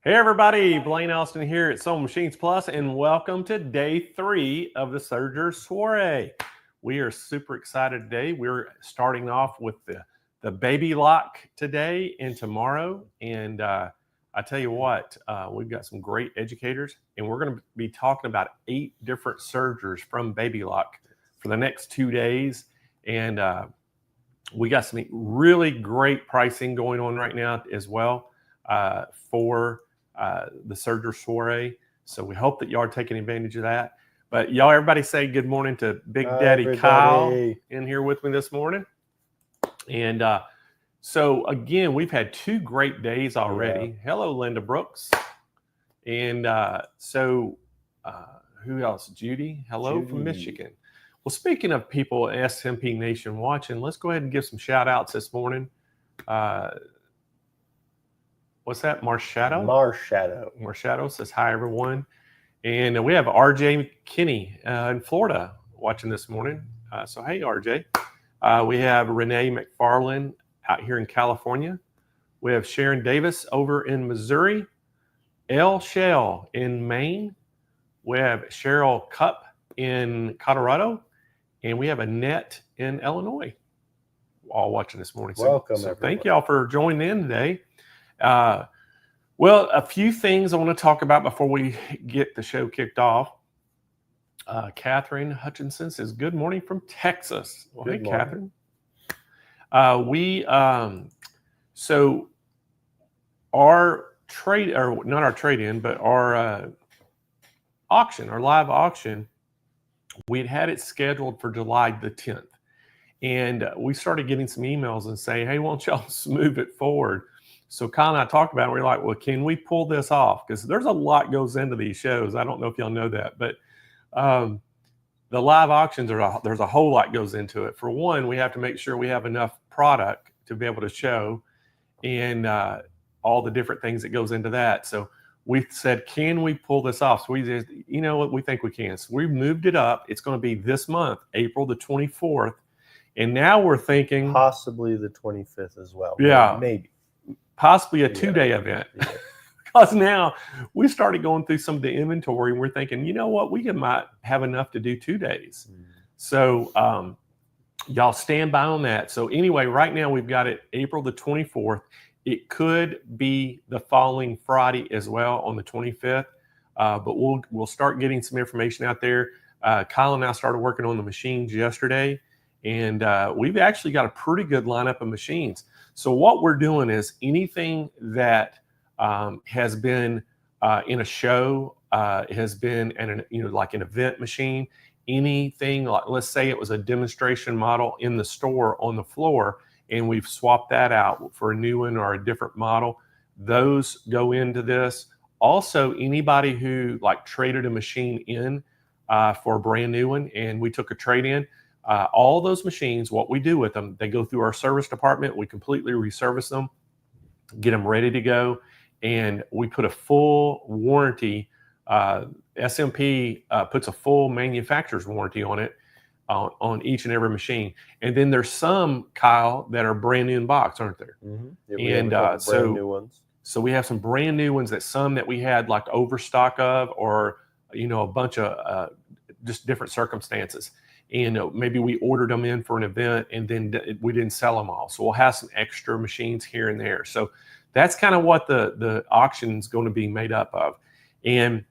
Hey everybody, Blaine Austin here at Sewing Machines Plus, and welcome to day 3 of the Serger Soiree. We are super excited today. We're starting off with the baby lock today and tomorrow, and I tell you what, we've got some great educators, and we're going to be talking about 8 different Sergers from baby lock for the next 2 days, and we got some really great pricing going on right now as well for the Serger Soiree. So we hope that y'all are taking advantage of that. But y'all, everybody say good morning to Big Daddy everybody. Kyle in here with me this morning. And so again, we've had 2 great days already. Yeah. Hello, Linda Brooks. And who else? Judy. Hello from Michigan. Well, speaking of people at SMP Nation watching, let's go ahead and give some shout outs this morning. What's that? Marshadow? Marshadow says hi, everyone. And we have RJ Kinney in Florida watching this morning. So, hey, RJ. We have Renee McFarland out here in California. We have Sharon Davis over in Missouri. Elle Shell in Maine. We have Cheryl Cup in Colorado. And we have Annette in Illinois all watching this morning. Welcome, so thank y'all for joining in today. Well, a few things I want to talk about before we get the show kicked off. Catherine Hutchinson says, good morning from Texas. Well, hey, Catherine. So our trade, or not our trade-in, but our auction, our live auction, we'd had it scheduled for July the 10th. And we started getting some emails and saying, hey, why don't y'all move it forward? So Kyle and I talked about it. We're like, well, can we pull this off? Because there's a lot goes into these shows. I don't know if y'all know that, but the live auctions, there's a whole lot goes into it. For one, we have to make sure we have enough product to be able to show, and all the different things that goes into that. So we said, can we pull this off? So we said, you know what, we think we can. So we moved it up. It's going to be this month, April the 24th. And now we're thinking possibly the 25th as well. Yeah. Maybe. Possibly a 2-day event. Yeah. Because now we started going through some of the inventory and we're thinking, you know what, we might have enough to do 2 days. So y'all stand by on that. So anyway, right now we've got it April the 24th. It could be the following Friday as well on the 25th. But we'll start getting some information out there. Kyle and I started working on the machines yesterday, and we've actually got a pretty good lineup of machines. So what we're doing is anything that has been in a show, has been like an event machine, anything like, let's say it was a demonstration model in the store on the floor, and we've swapped that out for a new one or a different model. Those go into this. Also, anybody who like traded a machine in for a brand new one, and we took a trade in. All those machines, what we do with them, they go through our service department. We completely reservice them, get them ready to go, and we put a full warranty. SMP puts a full manufacturer's warranty on it, on each and every machine. And then there's some, Kyle, that are brand new in box, aren't there? Mm-hmm. Yeah, and brand new ones. So we have some brand new ones that we had like overstock of, or a bunch of just different circumstances. And maybe we ordered them in for an event and then we didn't sell them all. So we'll have some extra machines here and there. So that's kind of what the auction is going to be made up of. And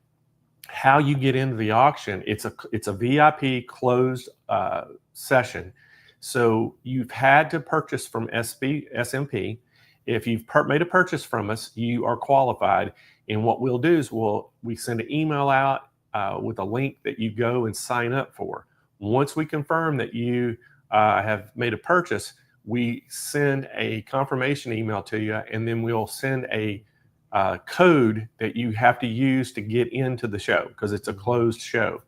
how you get into the auction, it's a VIP closed session. So you've had to purchase from SMP. If you've made a purchase from us, you are qualified. And what we'll do is we send an email out with a link that you go and sign up for. Once we confirm that you have made a purchase, we send a confirmation email to you, and then we'll send a code that you have to use to get into the show, because it's a closed show.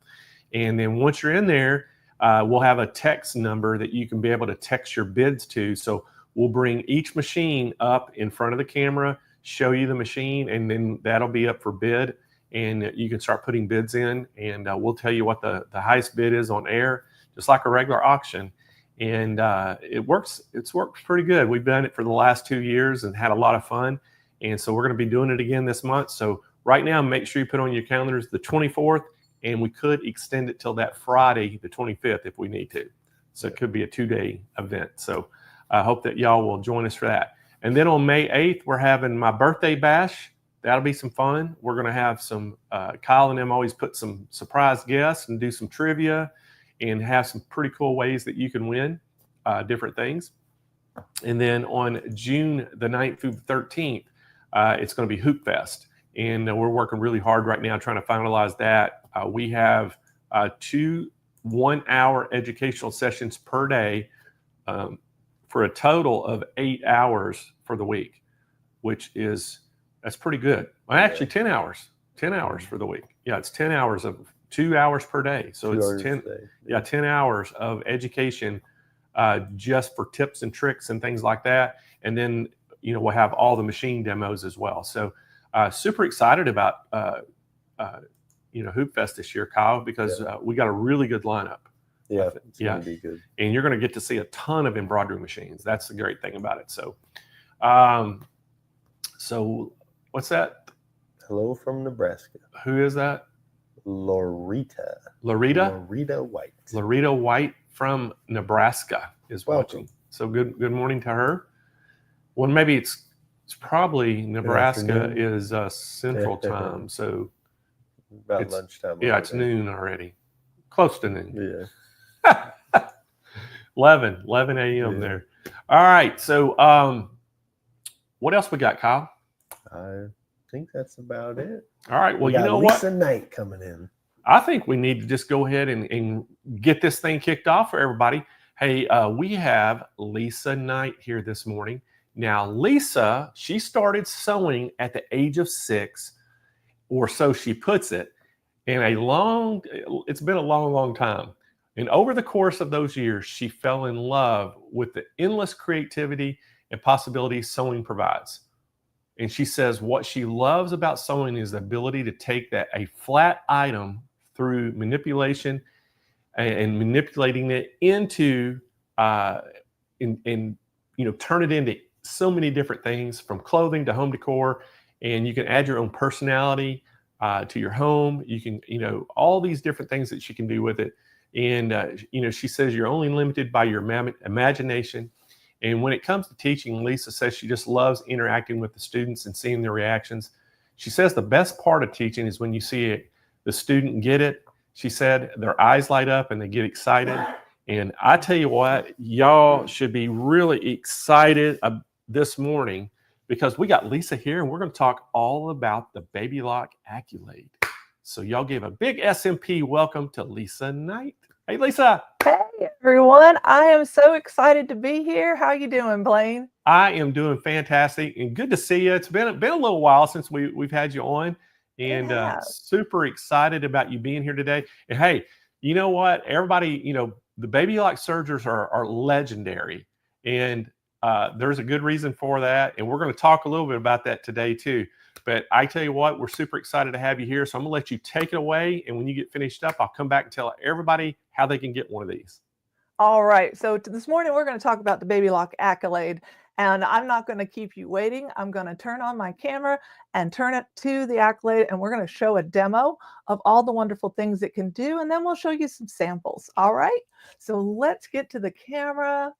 And then once you're in there, we'll have a text number that you can be able to text your bids to. So we'll bring each machine up in front of the camera, show you the machine, and then that'll be up for bid. And you can start putting bids in, and we'll tell you what the highest bid is on air, just like a regular auction. And it's worked pretty good. We've done it for the last 2 years and had a lot of fun. And so we're going to be doing it again this month. So right now, make sure you put on your calendars the 24th, and we could extend it till that Friday, the 25th, if we need to. So it could be a 2-day event. So I hope that y'all will join us for that. And then on May 8th, we're having my birthday bash. That'll be some fun. We're going to have some, Kyle and them always put some surprise guests and do some trivia and have some pretty cool ways that you can win different things. And then on June the 9th through the 13th, it's going to be Hoop Fest. And we're working really hard right now trying to finalize that. We have 2 1-hour educational sessions per day for a total of 8 hours for the week, that's pretty good. Well, actually 10 hours for the week. Yeah, it's 10 hours of 2 hours per day. So it's 10 hours of education just for tips and tricks and things like that. And then, we'll have all the machine demos as well. So super excited about, Hoop Fest this year, Kyle, because we got a really good lineup. Yeah, it's going to be good. And you're going to get to see a ton of embroidery machines. That's the great thing about it. So, so what's that? Hello from Nebraska. Who is that? Loretta White. Loretta White from Nebraska is watching. Welcome. So good morning to her. Well, maybe it's probably Nebraska is Central Time. So about lunchtime. Yeah, it's noon already. Close to noon. Yeah. 11 a.m. there. All right. So what else we got, Kyle? I think that's about it. All right. Well, we got you know Lisa what? Knight coming in. I think we need to just go ahead and get this thing kicked off for everybody. Hey, we have Lisa Knight here this morning. Now, Lisa, she started sewing at the age of 6, or so she puts it. It's been a long time. And over the course of those years, she fell in love with the endless creativity and possibilities sewing provides. And she says what she loves about sewing is the ability to take a flat item through manipulation and manipulating it into, turn it into so many different things, from clothing to home decor. And you can add your own personality to your home. You can, all these different things that she can do with it. And, she says you're only limited by your imagination. And when it comes to teaching, Lisa says she just loves interacting with the students and seeing their reactions. She says the best part of teaching is when you see the student get it. She said their eyes light up and they get excited. And I tell you what, y'all should be really excited this morning, because we got Lisa here and we're going to talk all about the Baby Lock Accolade. So y'all give a big SMP welcome to Lisa Knight. Hey, Lisa. Hey, everyone. I am so excited to be here. How you doing, Blaine? I am doing fantastic and good to see you. It's been a little while since we've had you on, and super excited about you being here today. And hey, you know what? Everybody, the Baby Lock Sergers are legendary, and there's a good reason for that. And we're going to talk a little bit about that today too. But I tell you what, we're super excited to have you here. So I'm going to let you take it away. And when you get finished up, I'll come back and tell everybody how they can get one of these. All right. So this morning, we're going to talk about the Baby Lock Accolade. And I'm not going to keep you waiting. I'm going to turn on my camera and turn it to the Accolade. And we're going to show a demo of all the wonderful things it can do. And then we'll show you some samples. All right. So let's get to the camera.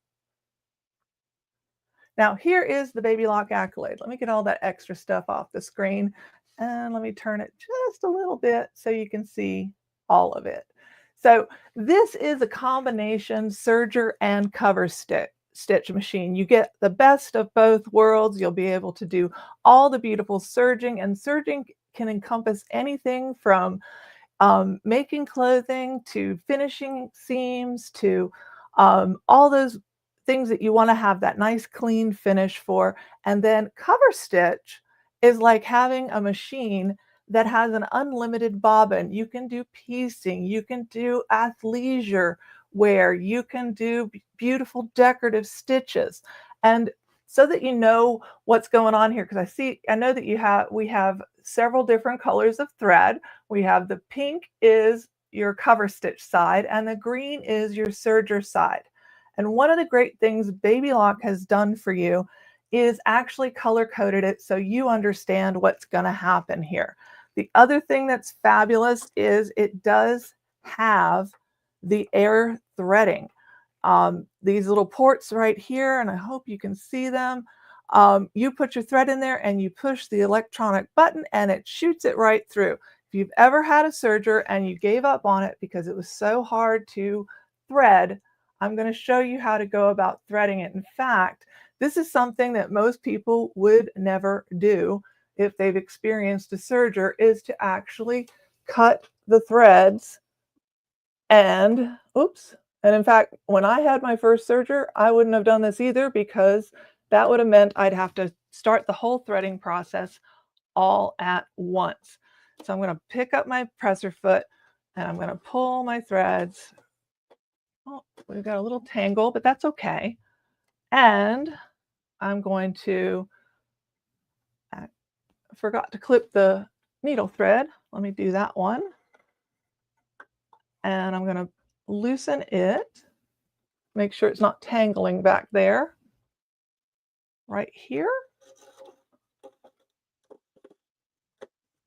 Now, here is the Baby Lock Accolade. Let me get all that extra stuff off the screen. And let me turn it just a little bit so you can see all of it. So this is a combination serger and cover stitch machine. You get the best of both worlds. You'll be able to do all the beautiful serging, and serging can encompass anything from making clothing to finishing seams to all those things that you want to have that nice clean finish for. And then cover stitch is like having a machine that has an unlimited bobbin. You can do piecing, you can do athleisure wear, you can do beautiful decorative stitches. And so that you know what's going on here, because I know that we have several different colors of thread. We have the pink is your cover stitch side and the green is your serger side. And one of the great things Baby Lock has done for you is actually color coded it so you understand what's going to happen here. The other thing that's fabulous is it does have the air threading. These little ports right here, and I hope you can see them. You put your thread in there and you push the electronic button and it shoots it right through. If you've ever had a serger and you gave up on it because it was so hard to thread, I'm going to show you how to go about threading it. In fact, this is something that most people would never do if they've experienced a serger, is to actually cut the threads. And oops. And in fact, when I had my first serger, I wouldn't have done this either, because that would have meant I'd have to start the whole threading process all at once. So I'm going to pick up my presser foot and I'm going to pull my threads. Oh, we've got a little tangle, but that's okay. And I'm going to, I forgot to clip the needle thread. Let me do that one. And I'm going to loosen it. Make sure it's not tangling back there. Right here.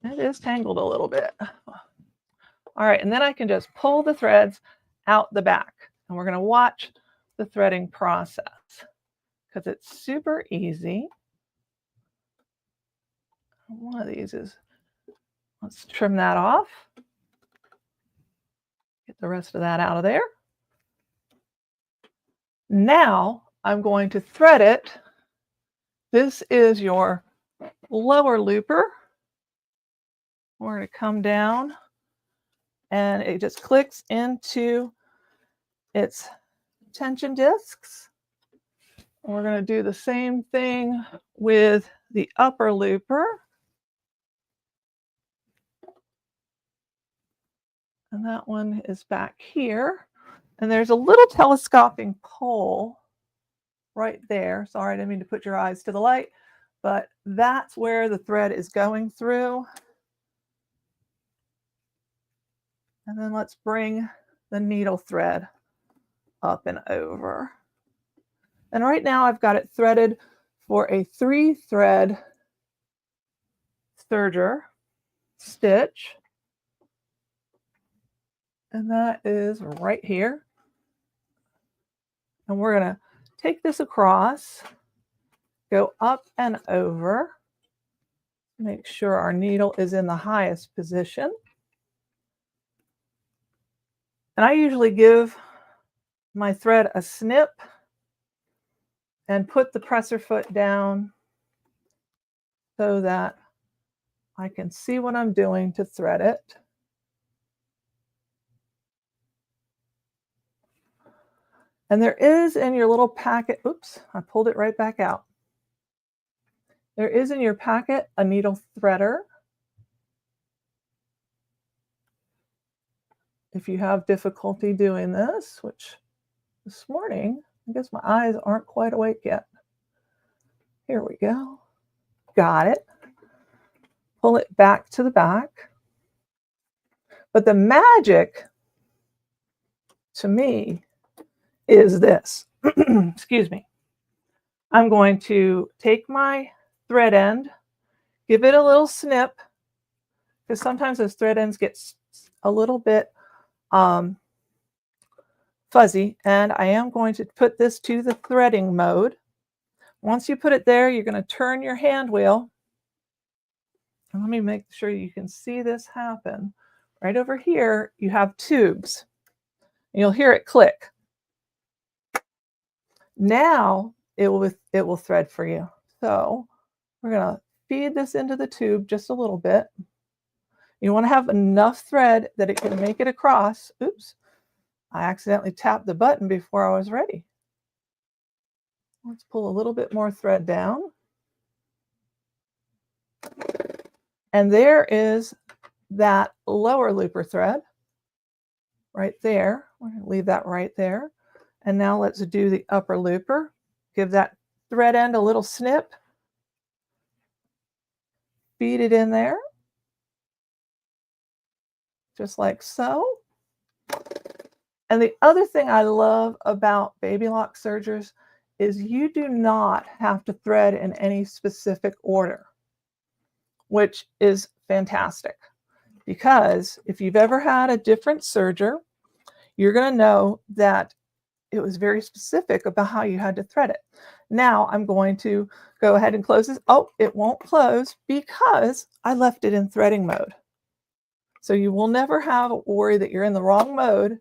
It is tangled a little bit. All right, and then I can just pull the threads out the back. And we're going to watch the threading process because it's super easy. One of these is, let's trim that off. Get the rest of that out of there. Now I'm going to thread it. This is your lower looper. We're going to come down and it just clicks into its tension discs. We're going to do the same thing with the upper looper. And that one is back here. And there's a little telescoping pole right there. Sorry, I didn't mean to put your eyes to the light, but that's where the thread is going through. And then let's bring the needle thread up and over. And right now I've got it threaded for a 3-thread serger stitch. And that is right here. And we're going to take this across, go up and over, make sure our needle is in the highest position. And I usually give my thread a snip and put the presser foot down so that I can see what I'm doing to thread it. And there is in your little packet, oops, I pulled it right back out. There is in your packet a needle threader. If you have difficulty doing this, which this morning, I guess my eyes aren't quite awake yet. Here we go. Got it. Pull it back to the back. But the magic to me is this. Excuse me. I'm going to take my thread end, give it a little snip, because sometimes those thread ends get a little bit fuzzy, and I am going to put this to the threading mode. Once you put it there, you're going to turn your hand wheel. And let me make sure you can see this happen. Right over here, you have tubes. You'll hear it click. Now it will thread for you. So we're going to feed this into the tube just a little bit. You want to have enough thread that it can make it across. Oops, I accidentally tapped the button before I was ready. Let's pull a little bit more thread down. And there is that lower looper thread right there. We're going to leave that right there. And now let's do the upper looper. Give that thread end a little snip. Feed it in there. Just like so. And the other thing I love about baby lock sergers is you do not have to thread in any specific order, which is fantastic. Because if you've ever had a different serger, you're going to know that it was very specific about how you had to thread it. Now I'm going to go ahead and close this. Oh, it won't close because I left it in threading mode. So you will never have a worry that you're in the wrong mode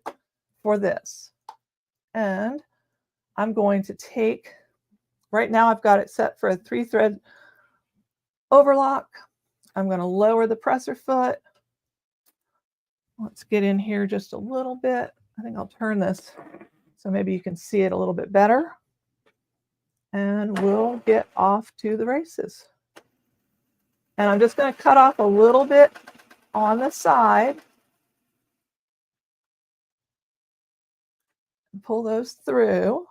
for this. And I'm going to take, right now I've got it set for a 3-thread overlock. I'm going to lower the presser foot. Let's get in here just a little bit. I think I'll turn this so maybe you can see it a little bit better. And we'll get off to the races. And I'm just going to cut off a little bit on the side. Pull those through.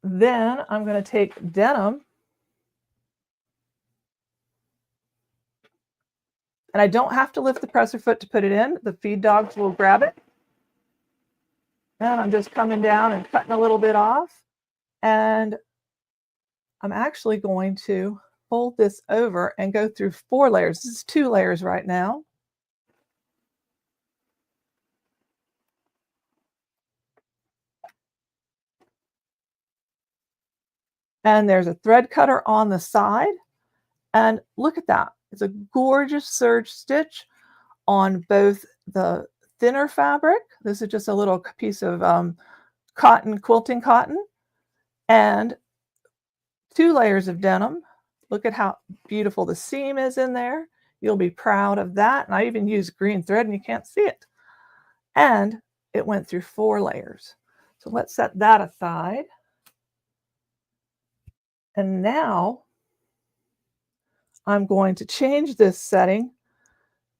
Then I'm going to take denim. And I don't have to lift the presser foot to put it in. The feed dogs will grab it. And I'm just coming down and cutting a little bit off. And I'm actually going to fold this over and go through 4 layers. This is 2 layers right now. And there's a thread cutter on the side. And look at that. It's a gorgeous serge stitch on both the thinner fabric. This is just a little piece of cotton, quilting cotton, and 2 layers of denim. Look at how beautiful the seam is in there. You'll be proud of that. And I even used green thread and you can't see it. And it went through 4 layers. So let's set that aside. And now I'm going to change this setting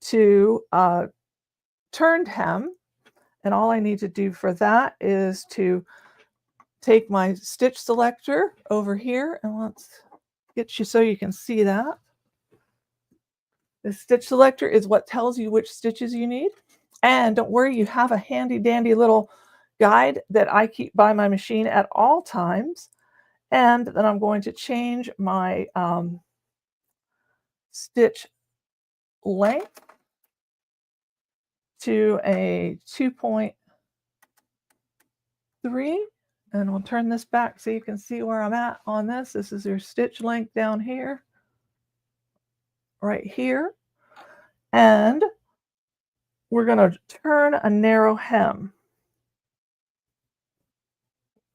to turned hem. And all I need to do for that is to take my stitch selector over here, and let's get you so you can see that. The stitch selector is what tells you which stitches you need. And don't worry, you have a handy dandy little guide that I keep by my machine at all times. And then I'm going to change my stitch length to a 2.3, and we'll turn this back so you can see where I'm at on this. This is your stitch length down here, right here. And we're going to turn a narrow hem.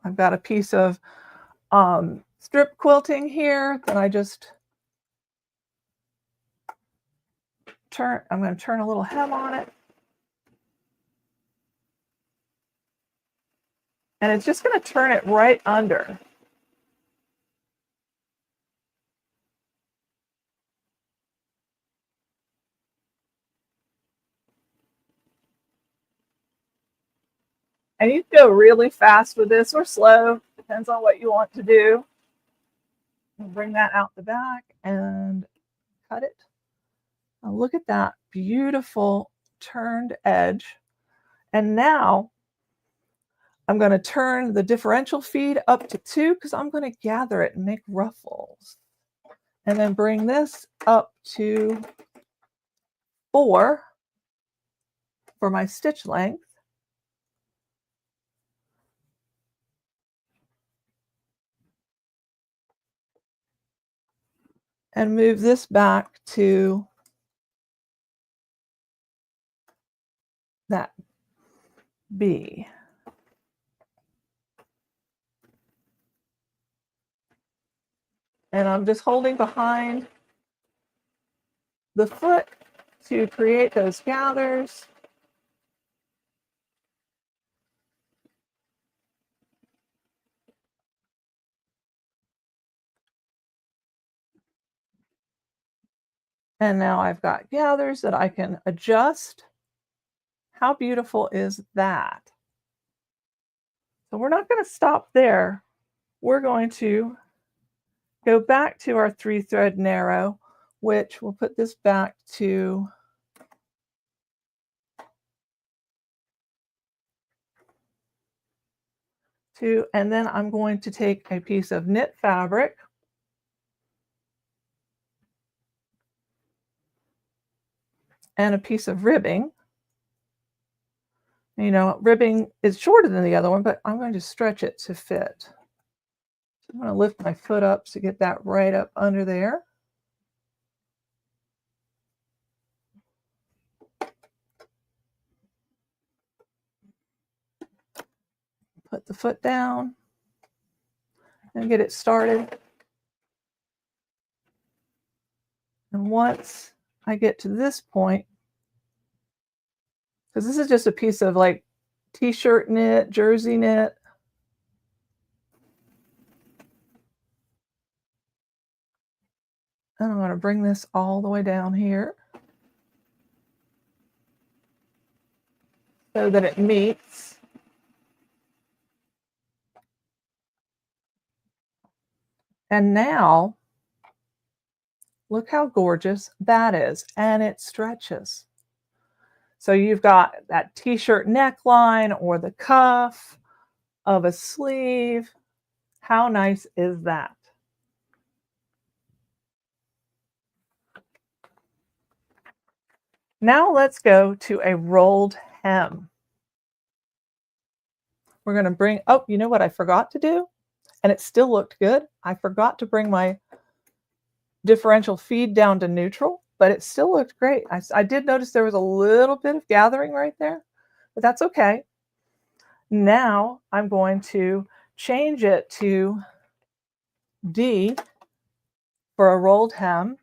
I've got a piece of strip quilting here that I just I'm going to turn a little hem on it. And it's just going to turn it right under. And you can go really fast with this or slow, depends on what you want to do. Bring that out the back and cut it. Now look at that beautiful turned edge. And now I'm going to turn the differential feed up to 2 because I'm going to gather it and make ruffles. And then bring this up to 4 for my stitch length. And move this back to that B. And I'm just holding behind the foot to create those gathers. And now I've got gathers that I can adjust. How beautiful is that? So we're not going to stop there. We're going to go back to our 3-thread narrow, which we'll put this back to 2, and then I'm going to take a piece of knit fabric and a piece of ribbing. You know, ribbing is shorter than the other one, but I'm going to stretch it to fit. So I'm going to lift my foot up to get that right up under there. Put the foot down and get it started. And once I get to this point, because this is just a piece of like t-shirt knit, jersey knit. And I'm going to bring this all the way down here so that it meets. And now, look how gorgeous that is. And it stretches. So you've got that t-shirt neckline or the cuff of a sleeve. How nice is that? Now let's go to a rolled hem. We're going to bring, oh, you know what I forgot to do? And it still looked good. I forgot to bring my differential feed down to neutral, but it still looked great. I did notice there was a little bit of gathering right there, but that's okay. Now I'm going to change it to D for a rolled hem.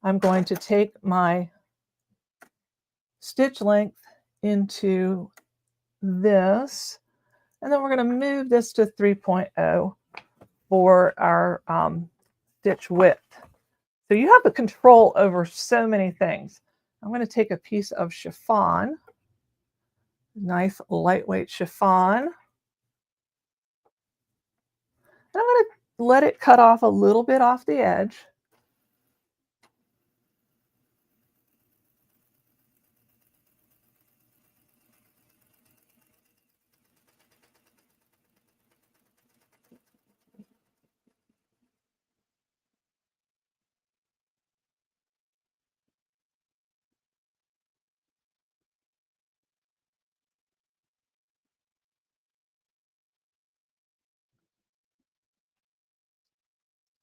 I'm going to take my stitch length into this, and then we're going to move this to 3.0 for our stitch width. So you have the control over so many things. I'm going to take a piece of chiffon, nice lightweight chiffon, and I'm going to let it cut off a little bit off the edge.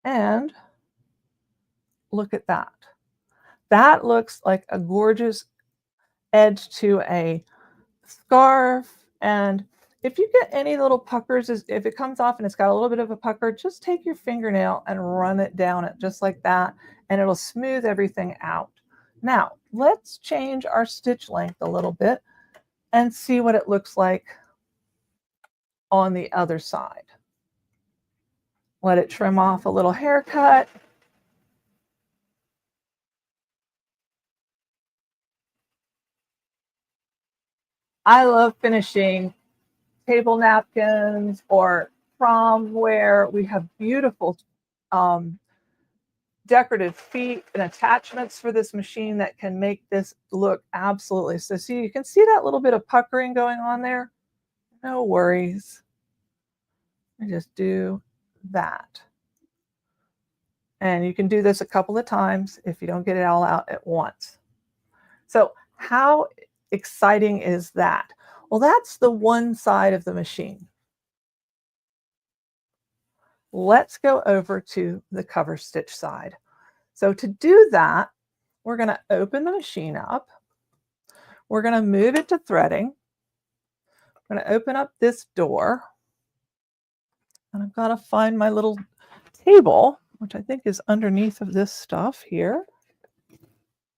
And look at that. That looks like a gorgeous edge to a scarf. And if you get any little puckers, if it comes off and it's got a little bit of a pucker, just take your fingernail and run it down it just like that, and it'll smooth everything out. Now, let's change our stitch length a little bit and see what it looks like on the other side. Let it trim off a little haircut. I love finishing table napkins or prom wear. We have beautiful decorative feet and attachments for this machine that can make this look absolutely. So see, you can see that little bit of puckering going on there. No worries. I just do that. And you can do this a couple of times if you don't get it all out at once. So how exciting is that? Well, that's the one side of the machine. Let's go over to the cover stitch side. So to do that, we're going to open the machine up. We're going to move it to threading. I'm going to open up this door. And I've got to find my little table, which I think is underneath of this stuff here.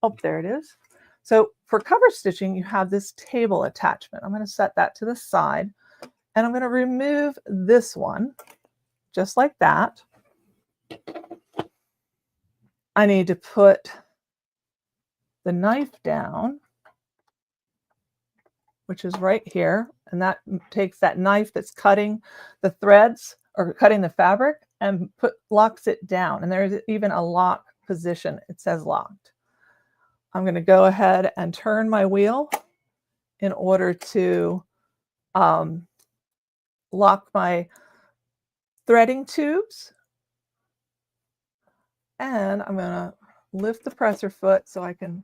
Oh, there it is. So for cover stitching, you have this table attachment. I'm going to set that to the side, and I'm going to remove this one, just like that. I need to put the knife down, which is right here, and that takes that knife that's cutting the threads or cutting the fabric and locks it down. And there's even a lock position. It says locked. I'm going to go ahead and turn my wheel in order to lock my threading tubes. And I'm going to lift the presser foot so I can,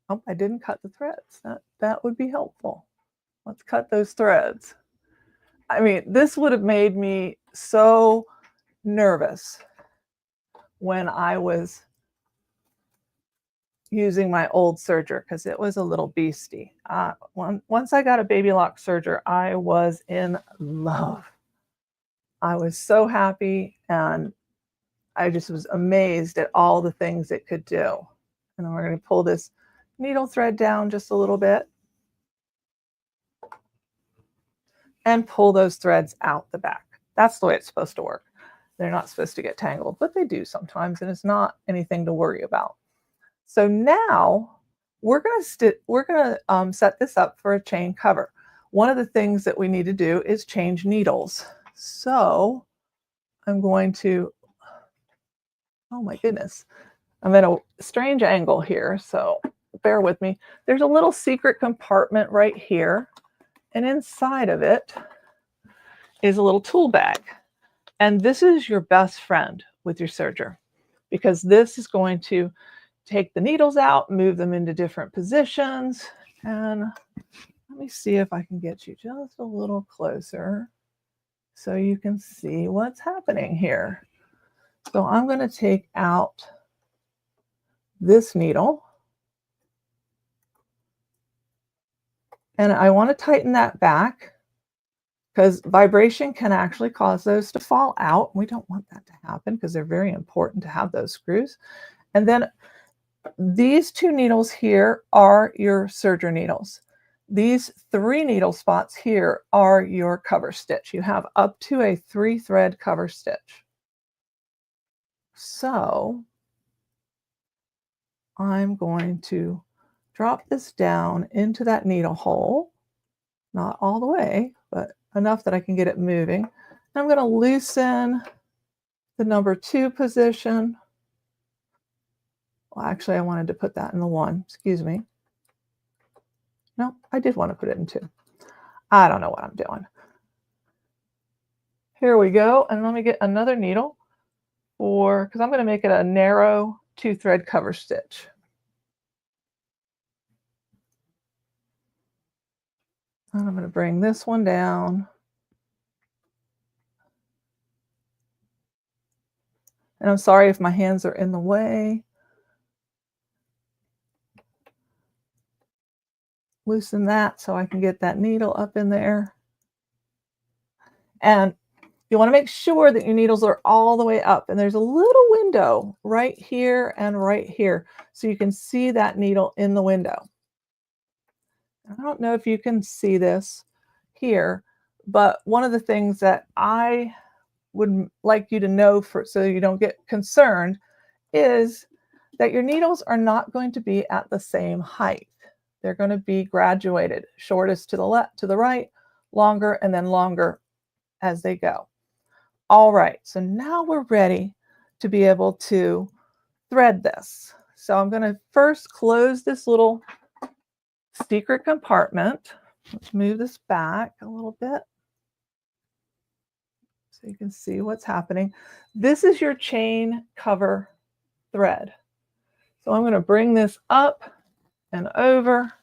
oh, I didn't cut the threads. That would be helpful. Let's cut those threads. I mean, this would have made me so nervous when I was using my old serger because it was a little beastie. Once I got a baby lock serger, I was in love. I was so happy, and I just was amazed at all the things it could do. And then we're going to pull this needle thread down just a little bit and pull those threads out the back. That's the way it's supposed to work. They're not supposed to get tangled, but they do sometimes, and it's not anything to worry about. So now we're going to set this up for a chain cover. One of the things that we need to do is change needles. So I'm going to, oh my goodness, I'm at a strange angle here, so bear with me. There's a little secret compartment right here, and inside of it is a little tool bag. And this is your best friend with your serger, because this is going to take the needles out, move them into different positions. And let me see if I can get you just a little closer so you can see what's happening here. So I'm going to take out this needle, and I want to tighten that back because vibration can actually cause those to fall out. We don't want that to happen because they're very important to have those screws. And then these two needles here are your serger needles. These 3 needle spots here are your cover stitch. You have up to a 3-thread cover stitch. So I'm going to drop this down into that needle hole, not all the way, but enough that I can get it moving. And I'm going to loosen the number 2 position. Well, actually, I wanted to put that in the 1. Excuse me. No, I did want to put it in 2. I don't know what I'm doing. Here we go. And let me get another needle because I'm going to make it a narrow 2-thread cover stitch. And I'm going to bring this one down. And I'm sorry if my hands are in the way. Loosen that so I can get that needle up in there. And you want to make sure that your needles are all the way up. And there's a little window right here and right here, so you can see that needle in the window. I don't know if you can see this here, but one of the things that I would like you to know so you don't get concerned is that your needles are not going to be at the same height. They're going to be graduated, shortest to the left, to the right, longer, and then longer as they go. All right, so now we're ready to be able to thread this. So I'm going to first close this little secret compartment. Let's move this back a little bit so you can see what's happening. This is your chain cover thread. So I'm going to bring this up and over,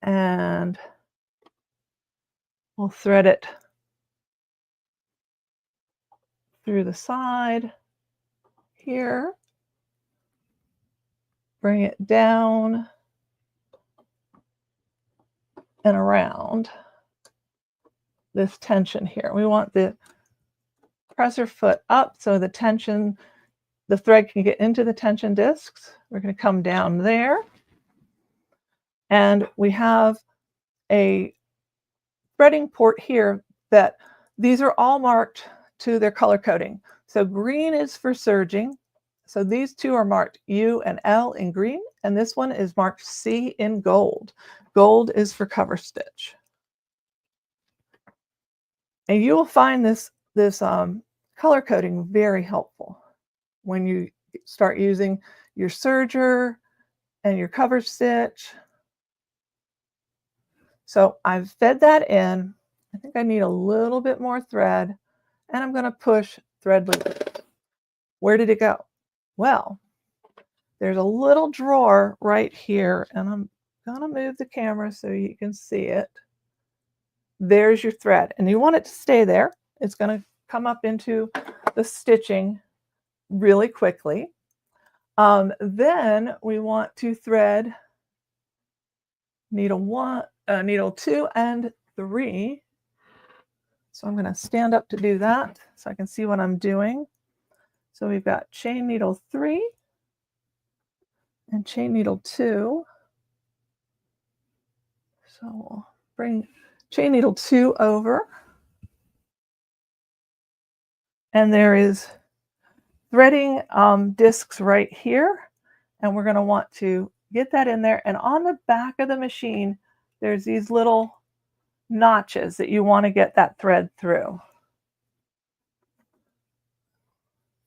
and we'll thread it through the side here, bring it down and around this tension here. We want the presser foot up so the tension, the thread can get into the tension discs. We're going to come down there. And we have a threading port here that these are all marked to their color coding. So green is for serging. So these 2 are marked U and L in green, and this one is marked C in gold. Gold is for cover stitch. And you will find this color coding very helpful when you start using your serger and your cover stitch. So I've fed that in, I think I need a little bit more thread, and I'm going to push thread loop. Where did it go? Well, there's a little drawer right here, and I'm going to move the camera so you can see it. There's your thread, and you want it to stay there. It's going to come up into the stitching really quickly. Then we want to thread needle 2 and 3. So I'm going to stand up to do that so I can see what I'm doing. So we've got chain needle 3 and chain needle 2. So we'll bring chain needle 2 over. And there is threading discs right here. And we're going to want to get that in there. And on the back of the machine, there's these little notches that you want to get that thread through.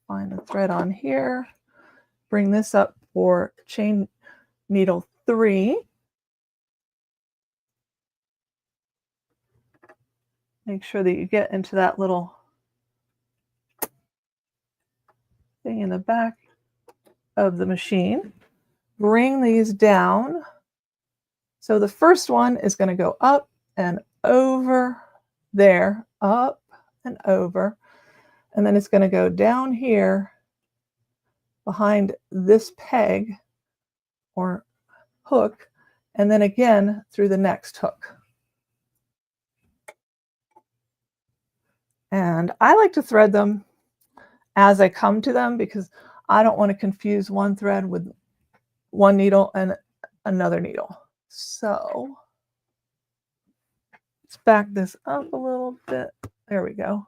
Find the thread on here. Bring this up for chain needle 3. Make sure that you get into that little thing in the back of the machine. Bring these down. So the first one is going to go up and over there, up and over. And then it's going to go down here behind this peg or hook, and then again through the next hook. And I like to thread them as I come to them because I don't want to confuse one thread with one needle and another needle. So let's back this up a little bit. There we go.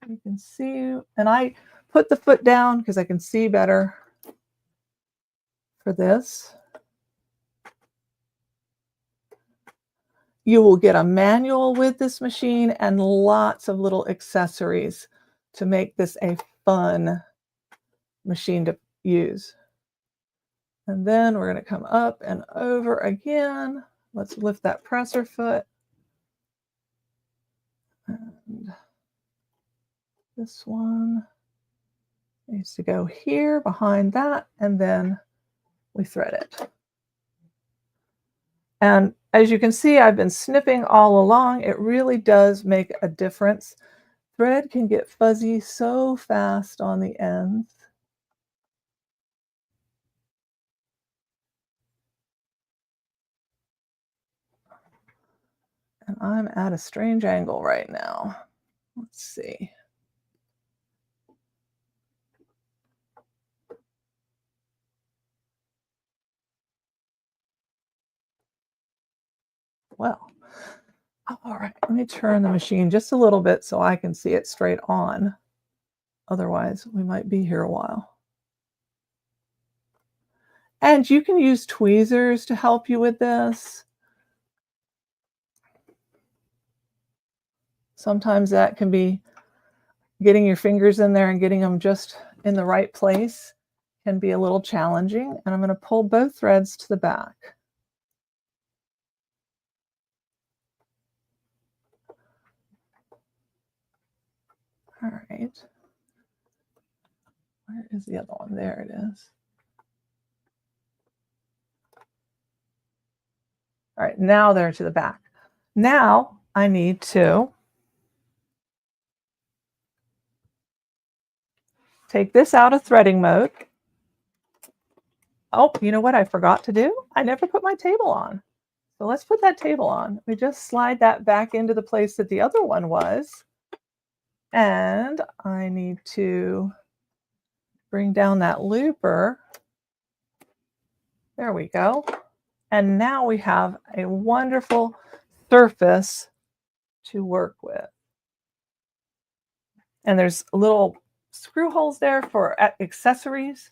You can see, and I put the foot down because I can see better for this. You will get a manual with this machine and lots of little accessories to make this a fun machine to use. And then we're going to come up and over again. Let's lift that presser foot. And this one needs to go here behind that, and then we thread it. And as you can see, I've been snipping all along. It really does make a difference. Thread can get fuzzy so fast on the ends. And I'm at a strange angle right now. Let's see. Well, all right, let me turn the machine just a little bit so I can see it straight on. Otherwise, we might be here a while. And you can use tweezers to help you with this. Sometimes that can be getting your fingers in there and getting them just in the right place can be a little challenging. And I'm going to pull both threads to the back. All right. Where is the other one? There it is. All right, now they're to the back. Now I need to take this out of threading mode. Oh, you know what I forgot to do? I never put my table on. So let's put that table on. We just slide that back into the place that the other one was. And I need to bring down that looper. There we go. And now we have a wonderful surface to work with. And there's little screw holes there for accessories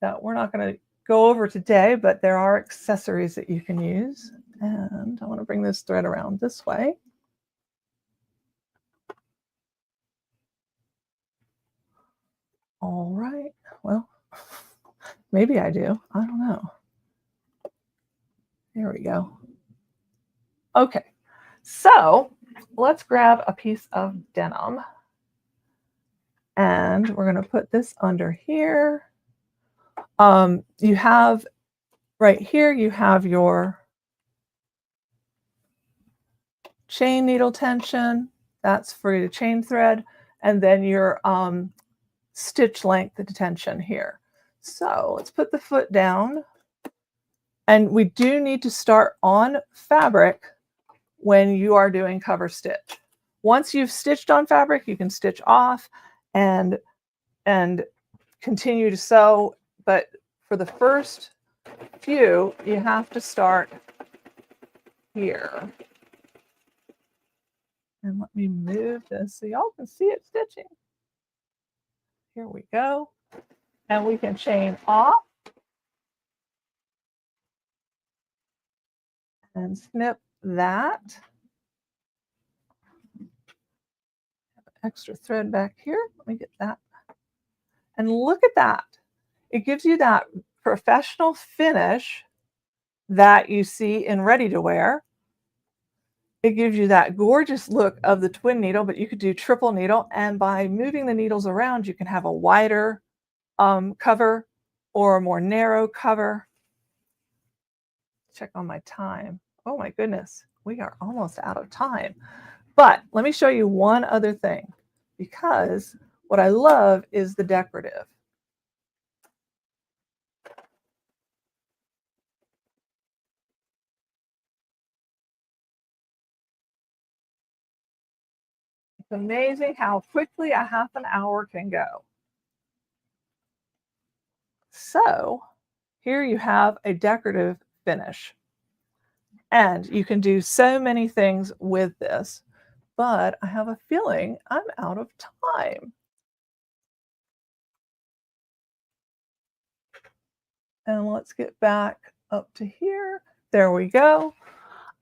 that we're not going to go over today, but there are accessories that you can use. And I want to bring this thread around this way. All right, well, maybe I do. I don't know. There we go. Okay, So let's grab a piece of denim. And we're going to put this under here. You have right here, you have your chain needle tension. That's for your chain thread. And then your stitch length tension here. So let's put the foot down. And we do need to start on fabric when you are doing cover stitch. Once you've stitched on fabric, you can stitch off and continue to sew. But for the first few, you have to start here. And let me move this so y'all can see it stitching. Here we go. And we can chain off and snip that. Extra thread back here. Let me get that. And look at that. It gives you that professional finish that you see in ready to wear. It gives you that gorgeous look of the twin needle, but you could do triple needle. And by moving the needles around, you can have a wider cover or a more narrow cover. Check on my time. Oh my goodness, we are almost out of time. But let me show you one other thing, because what I love is the decorative. It's amazing how quickly a half an hour can go. So here you have a decorative finish. And you can do so many things with this, but I have a feeling I'm out of time. And let's get back up to here. There we go.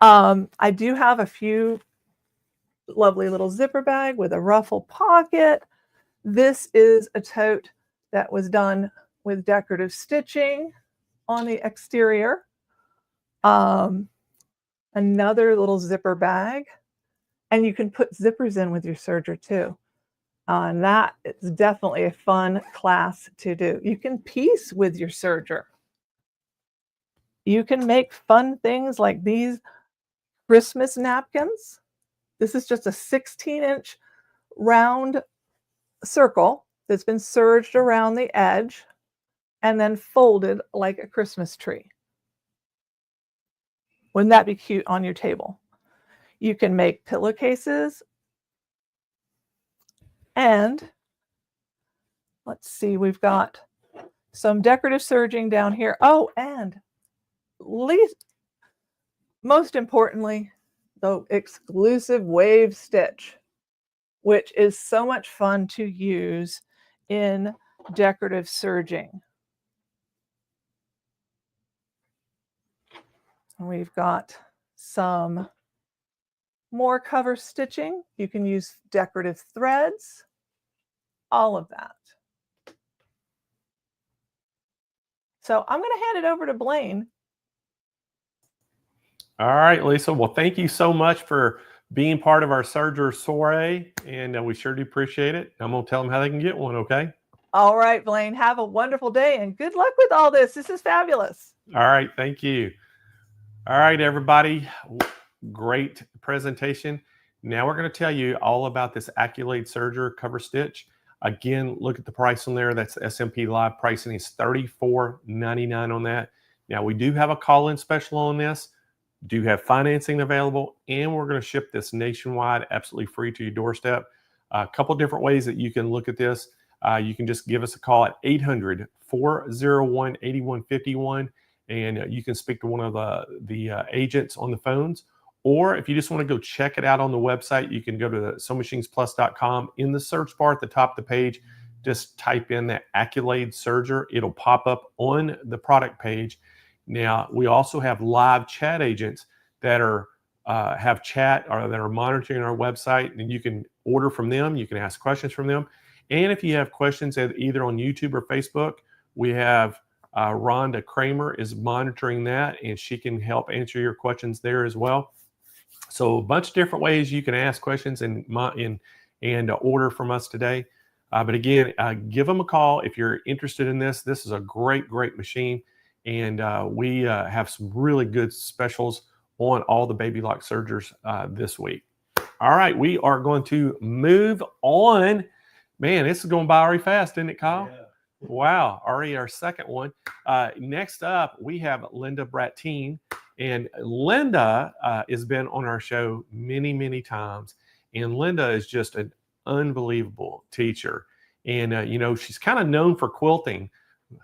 I do have a few lovely little zipper bag with a ruffle pocket. This is a tote that was done with decorative stitching on the exterior. Another little zipper bag, and you can put zippers in with your serger too. And that is definitely a fun class to do. You can piece with your serger. You can make fun things like these Christmas napkins. This is just a 16-inch round circle that's been serged around the edge and then folded like a Christmas tree. Wouldn't that be cute on your table? You can make pillowcases. And let's see, we've got some decorative serging down here. Oh, and most importantly, the exclusive wave stitch, which is so much fun to use in decorative serging. We've got some more cover stitching. You can use decorative threads, all of that. So I'm going to hand it over to Blaine. All right, Lisa. Well, thank you so much for being part of our Serger soiree, and we sure do appreciate it. I'm going to tell them how they can get one, okay? All right, Blaine. Have a wonderful day, and good luck with all this. This is fabulous. All right, thank you. All right, everybody. Great presentation. Now we're going to tell you all about this Accolade Serger cover stitch. Again, look at the price on there. That's the SMP Live pricing is $34.99 on that. Now we do have a call-in special on this. Do have financing available, and we're going to ship this nationwide, absolutely free to your doorstep. A couple different ways that you can look at this. You can just give us a call at 800-401-8151, and you can speak to one of the agents on the phones. Or if you just want to go check it out on the website, you can go to SewingMachinesPlus.com. In the search bar at the top of the page, just type in that Accolade Serger. It'll pop up on the product page. Now, we also have live chat agents that are have chat or that are monitoring our website, and you can order from them. You can ask questions from them. And if you have questions either on YouTube or Facebook, we have Rhonda Kramer is monitoring that, and she can help answer your questions there as well. So a bunch of different ways you can ask questions and order from us today. But again, give them a call if you're interested in this. This is a great machine, and we have some really good specials on all the baby lock Sergers this week. All right, we are going to move on. Man, this is going by already fast, isn't it, Kyle? Yeah. Wow, already our second one. Next up, we have Linda Bratine. And Linda has been on our show many times. And Linda is just an unbelievable teacher. And, she's kind of known for quilting.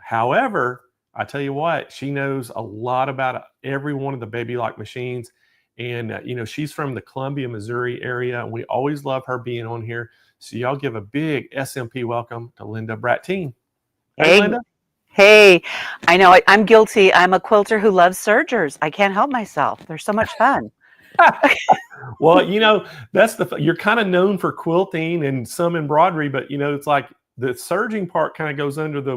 However, I tell you what, she knows a lot about every one of the baby lock machines. And, she's from the Columbia, Missouri area. And we always love her being on here. So y'all give a big SMP welcome to Linda Bratine. Hey, Linda. Hey, I know I'm guilty. I'm a quilter who loves Sergers. I can't help myself. They're so much fun. Well, that's you're kind of known for quilting and some embroidery, but it's like the serging part kind of goes under the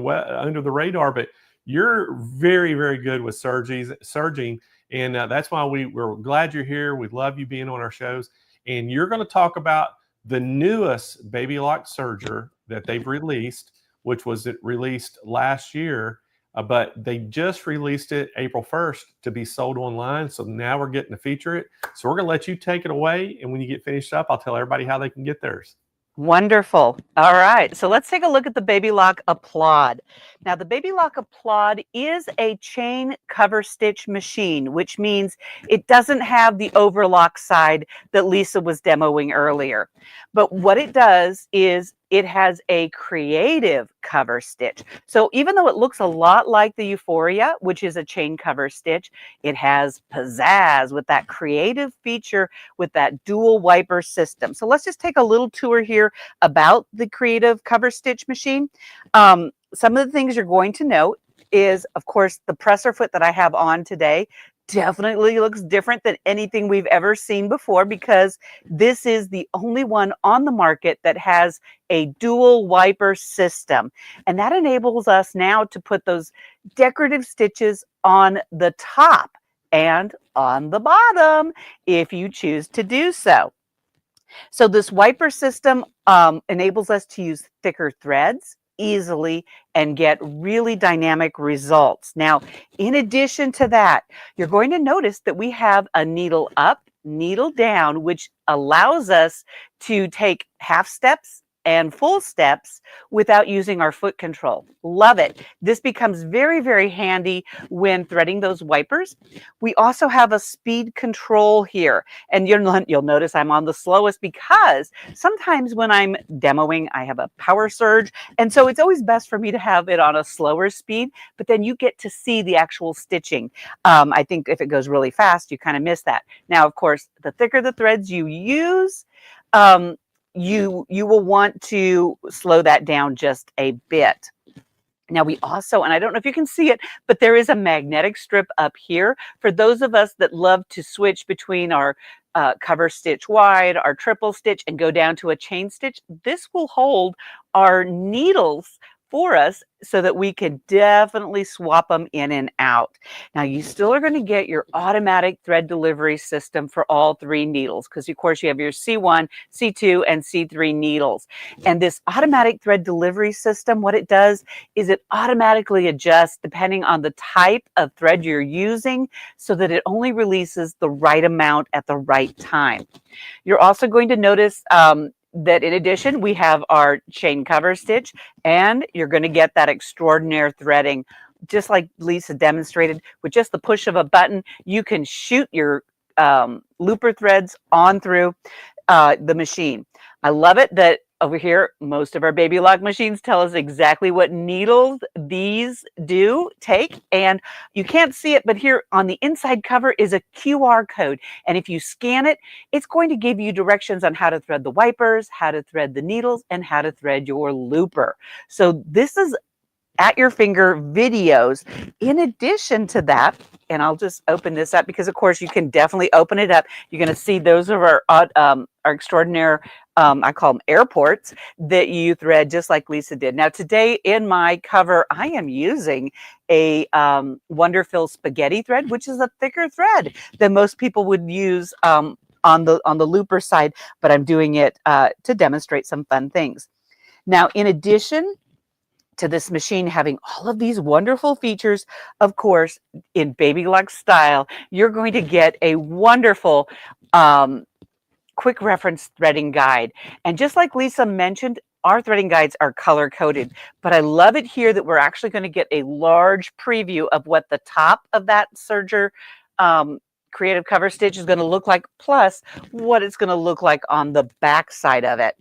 radar. But you're very good with serging, and that's why we're glad you're here. We love you being on our shows, and you're going to talk about the newest baby lock serger that they've released, which was released last year, but they just released it April 1st to be sold online. So now we're getting to feature it. So we're going to let you take it away. And when you get finished up, I'll tell everybody how they can get theirs. Wonderful. All right. So let's take a look at the Baby Lock Applaud. Now, the Baby Lock Applaud is a chain cover stitch machine, which means it doesn't have the overlock side that Lisa was demoing earlier. But what it does is it has a creative cover stitch. So even though it looks a lot like the Euphoria, which is a chain cover stitch, it has pizzazz with that creative feature with that dual wiper system. So let's just take a little tour here about the creative cover stitch machine. Some of the things you're going to note is, of course, the presser foot that I have on today definitely looks different than anything we've ever seen before, because this is the only one on the market that has a dual wiper system. And that enables us now to put those decorative stitches on the top and on the bottom if you choose to do so. So this wiper system enables us to use thicker threads easily and get really dynamic results. Now, in addition to that, you're going to notice that we have a needle up, needle down, which allows us to take half steps and full steps without using our foot control. Love it. This becomes very handy when threading those wipers. We also have a speed control here, and you'll notice I'm on the slowest because sometimes when I'm demoing, I have a power surge, and so it's always best for me to have it on a slower speed, but then you get to see the actual stitching. I think if it goes really fast, you kind of miss that. Now, of course, the thicker the threads you use, you will want to slow that down just a bit. Now we also, and I don't know if you can see it, but there is a magnetic strip up here for those of us that love to switch between our cover stitch wide, our triple stitch, and go down to a chain stitch. This will hold our needles for us so that we can definitely swap them in and out. Now you still are going to get your automatic thread delivery system for all three needles, because of course you have your C1, C2, and C3 needles. And this automatic thread delivery system, what it does is it automatically adjusts depending on the type of thread you're using so that it only releases the right amount at the right time. You're also going to notice that in addition, we have our chain cover stitch, and you're going to get that extraordinary threading. Just like Lisa demonstrated, with just the push of a button, you can shoot your looper threads on through the machine. I love it that over here, most of our baby lock machines tell us exactly what needles these take. And you can't see it, but here on the inside cover is a QR code. And if you scan it, it's going to give you directions on how to thread the wipers, how to thread the needles, and how to thread your looper. So this is at your finger videos. In addition to that, and I'll just open this up because of course you can definitely open it up. You're going to see those are our extraordinary, I call them airports, that you thread just like Lisa did. Now today in my cover, I am using a Wonderfill spaghetti thread, which is a thicker thread than most people would use on the looper side, but I'm doing it to demonstrate some fun things. Now, in addition to this machine having all of these wonderful features, of course, in Baby Lock style, you're going to get a wonderful quick reference threading guide. And just like Lisa mentioned, our threading guides are color coded, but I love it here that we're actually going to get a large preview of what the top of that Serger creative cover stitch is going to look like, plus what it's going to look like on the back side of it.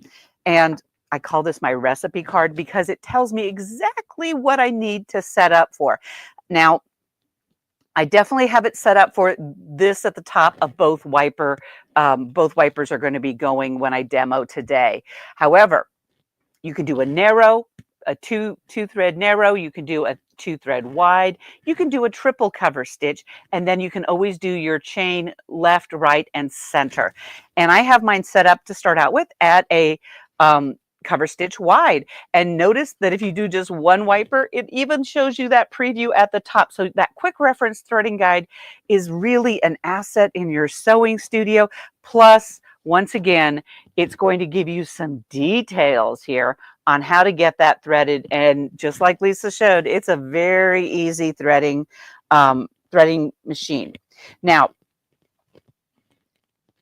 And I call this my recipe card because it tells me exactly what I need to set up for. Now, I definitely have it set up for this at the top of both wiper. Both wipers are going to be going when I demo today. However, you can do a narrow, a two thread narrow, you can do a 2-thread wide, you can do a triple cover stitch, and then you can always do your chain left, right, and center. And I have mine set up to start out with at a cover stitch wide. And notice that if you do just one wiper, it even shows you that preview at the top. So that quick reference threading guide is really an asset in your sewing studio. Plus, once again, it's going to give you some details here on how to get that threaded. And just like Lisa showed, it's a very easy threading machine. Now,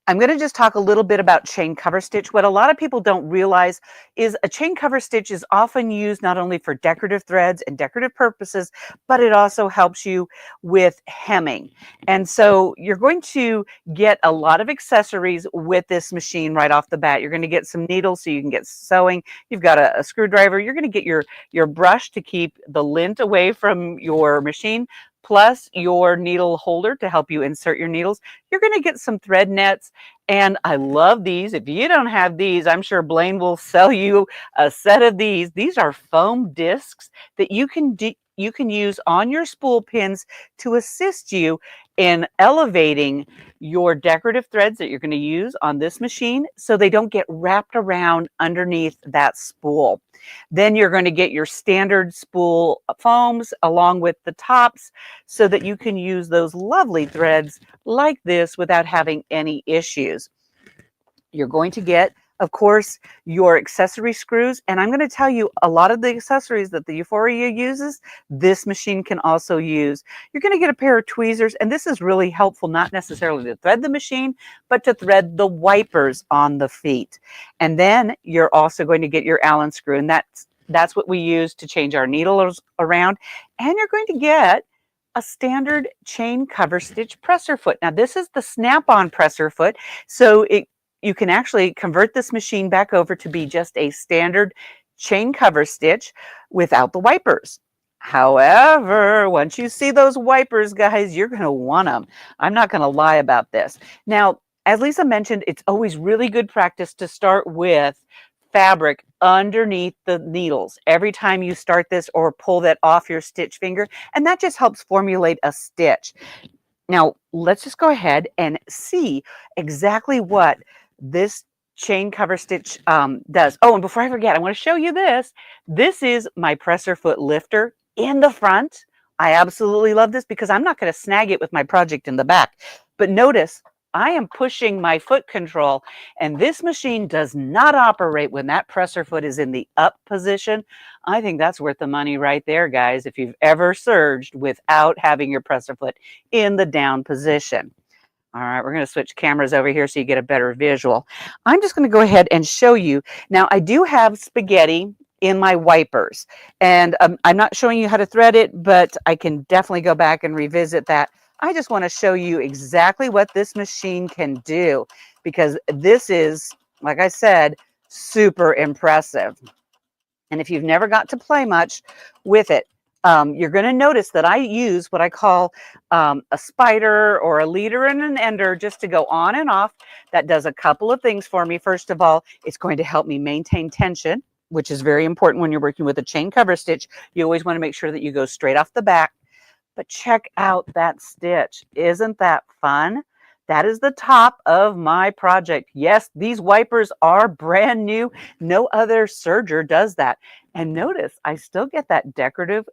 I'm going to just talk a little bit about chain cover stitch. What a lot of people don't realize is a chain cover stitch is often used not only for decorative threads and decorative purposes, but it also helps you with hemming. And so you're going to get a lot of accessories with this machine right off the bat. You're going to get some needles so you can get sewing. You've got a screwdriver. You're going to get your brush to keep the lint away from your machine, plus your needle holder to help you insert your needles. You're going to get some thread nets, and I love these. If you don't have these, I'm sure Blaine will sell you a set of these. These are foam discs that you can use on your spool pins to assist you in elevating your decorative threads that you're going to use on this machine so they don't get wrapped around underneath that spool. Then you're going to get your standard spool foams along with the tops so that you can use those lovely threads like this without having any issues. You're going to get, of course, your accessory screws. And I'm going to tell you a lot of the accessories that the Euphoria uses, this machine can also use. You're going to get a pair of tweezers, and this is really helpful, not necessarily to thread the machine, but to thread the wipers on the feet. And then you're also going to get your Allen screw, and that's what we use to change our needles around. And you're going to get a standard chain cover stitch presser foot. Now, this is the snap-on presser foot, so you can actually convert this machine back over to be just a standard chain cover stitch without the wipers. However, once you see those wipers, guys, you're going to want them. I'm not going to lie about this. Now, as Lisa mentioned, it's always really good practice to start with fabric underneath the needles every time you start this or pull that off your stitch finger, and that just helps formulate a stitch. Now, let's just go ahead and see exactly what this chain cover stitch does. Oh, and before I forget, I want to show you this. This is my presser foot lifter in the front. I absolutely love this because I'm not going to snag it with my project in the back. But notice I am pushing my foot control, and this machine does not operate when that presser foot is in the up position. I think that's worth the money right there, guys, if you've ever serged without having your presser foot in the down position. All right, we're going to switch cameras over here so you get a better visual. I'm just going to go ahead and show you. Now, I do have spaghetti in my wipers, and I'm not showing you how to thread it, but I can definitely go back and revisit that. I just want to show you exactly what this machine can do because this is, like I said, super impressive. And if you've never got to play much with it, you're going to notice that I use what I call a spider or a leader and an ender just to go on and off. That does a couple of things for me. First of all, it's going to help me maintain tension, which is very important when you're working with a chain cover stitch. You always want to make sure that you go straight off the back. But check out that stitch. Isn't that fun? That is the top of my project. Yes, these wipers are brand new. No other serger does that. And notice, I still get that decorative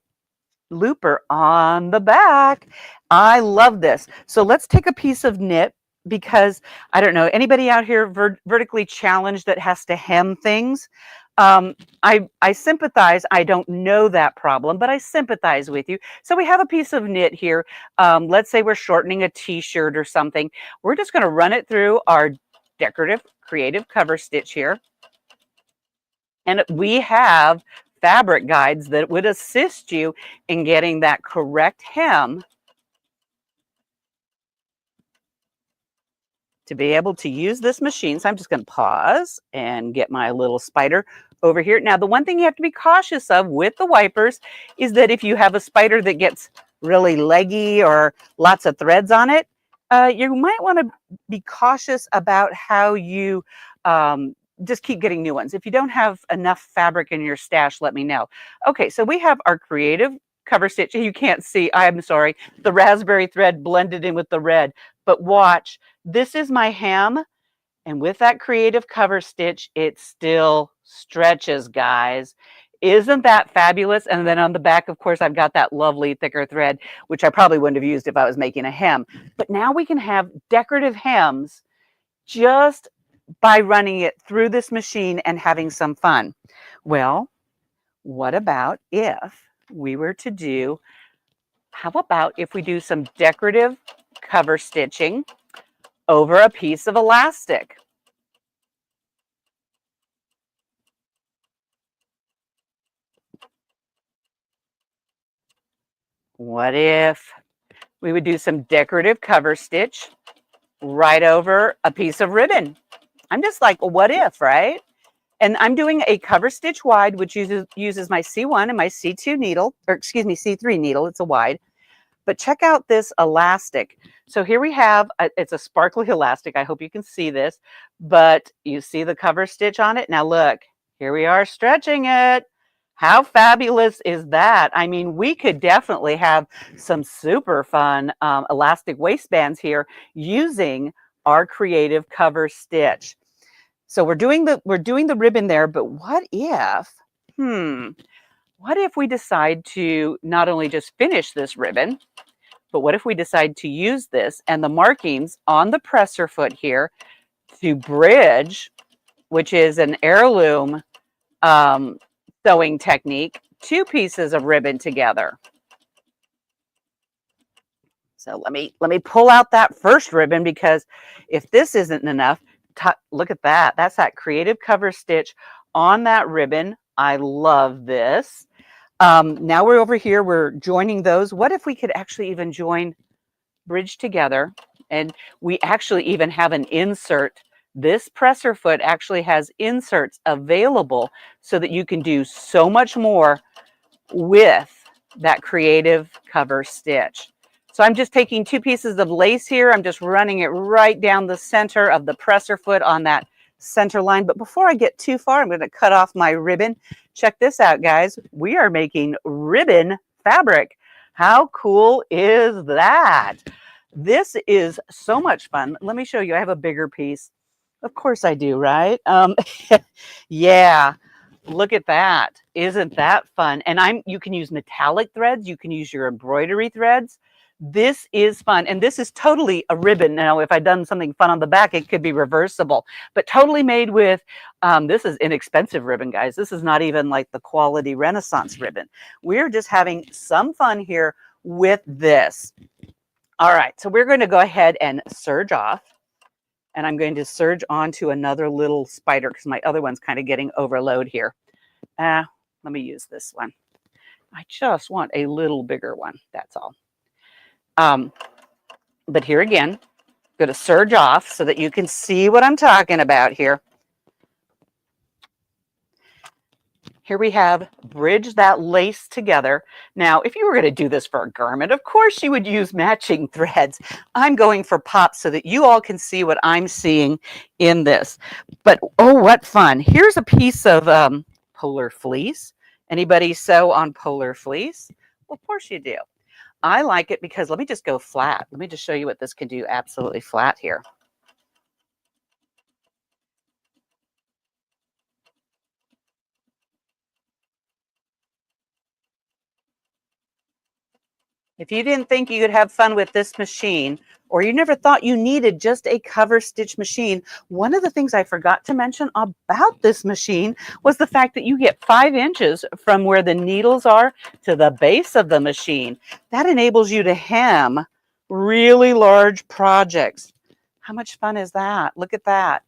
looper on the back. I love this. So let's take a piece of knit because I don't know, anybody out here vertically challenged that has to hem things? I sympathize. I don't know that problem, but I sympathize with you. So we have a piece of knit here. Let's say we're shortening a t-shirt or something. We're just going to run it through our decorative creative cover stitch here. And we have fabric guides that would assist you in getting that correct hem to be able to use this machine. So I'm just going to pause and get my little spider over here. Now, the one thing you have to be cautious of with the wipers is that if you have a spider that gets really leggy or lots of threads on it, you might want to be cautious about how you just keep getting new ones. If you don't have enough fabric in your stash, let me know. Okay, so we have our creative cover stitch. You can't see, I'm sorry, the raspberry thread blended in with the red, but watch, this is my hem, and with that creative cover stitch, it still stretches, guys. Isn't that fabulous? And then on the back, of course, I've got that lovely thicker thread, which I probably wouldn't have used if I was making a hem. But now we can have decorative hems just by running it through this machine and having some fun. Well, what about if we were to do, how about if we do some decorative cover stitching over a piece of elastic? What if we would do some decorative cover stitch right over a piece of ribbon? I'm just like, well, what if, right? And I'm doing a cover stitch wide, which uses my C1 and my C2 needle, or excuse me, C3 needle. It's a wide. But check out this elastic. So here we have, it's a sparkly elastic. I hope you can see this, but you see the cover stitch on it. Now look, here we are stretching it. How fabulous is that? I mean, we could definitely have some super fun elastic waistbands here using our creative cover stitch. So we're doing the ribbon there, but what if we decide to not only just finish this ribbon, but what if we decide to use this and the markings on the presser foot here to bridge, which is an heirloom sewing technique, two pieces of ribbon together. So let me pull out that first ribbon, because if this isn't enough, look at that. That's that creative cover stitch on that ribbon. I love this. Now we're over here, we're joining those. What if we could actually even bridge together, and we actually even have an insert. This presser foot actually has inserts available so that you can do so much more with that creative cover stitch. So I'm just taking two pieces of lace here. I'm just running it right down the center of the presser foot on that center line. But before I get too far, I'm going to cut off my ribbon. Check this out, guys. We are making ribbon fabric. How cool is that? This is so much fun. Let me show you. I have a bigger piece. Of course I do, right? Yeah. Look at that. Isn't that fun? And you can use metallic threads. You can use your embroidery threads. This is fun. And this is totally a ribbon. Now, if I'd done something fun on the back, it could be reversible, but totally made with, this is inexpensive ribbon, guys. This is not even like the quality Renaissance ribbon. We're just having some fun here with this. All right. So we're going to go ahead and serge off. And I'm going to serge onto another little spider because my other one's kind of getting overload here. Let me use this one. I just want a little bigger one. That's all. But here again, I'm going to serge off so that you can see what I'm talking about here. Here we have bridge that lace together. Now, if you were going to do this for a garment, of course you would use matching threads. I'm going for pops so that you all can see what I'm seeing in this. But oh, what fun. Here's a piece of polar fleece. Anybody sew on polar fleece? Well, of course you do. I like it because, let me just go flat. Let me just show you what this can do absolutely flat here. If you didn't think you could have fun with this machine, or you never thought you needed just a cover stitch machine, one of the things I forgot to mention about this machine was the fact that you get 5 inches from where the needles are to the base of the machine. That enables you to hem really large projects. How much fun is that? Look at that.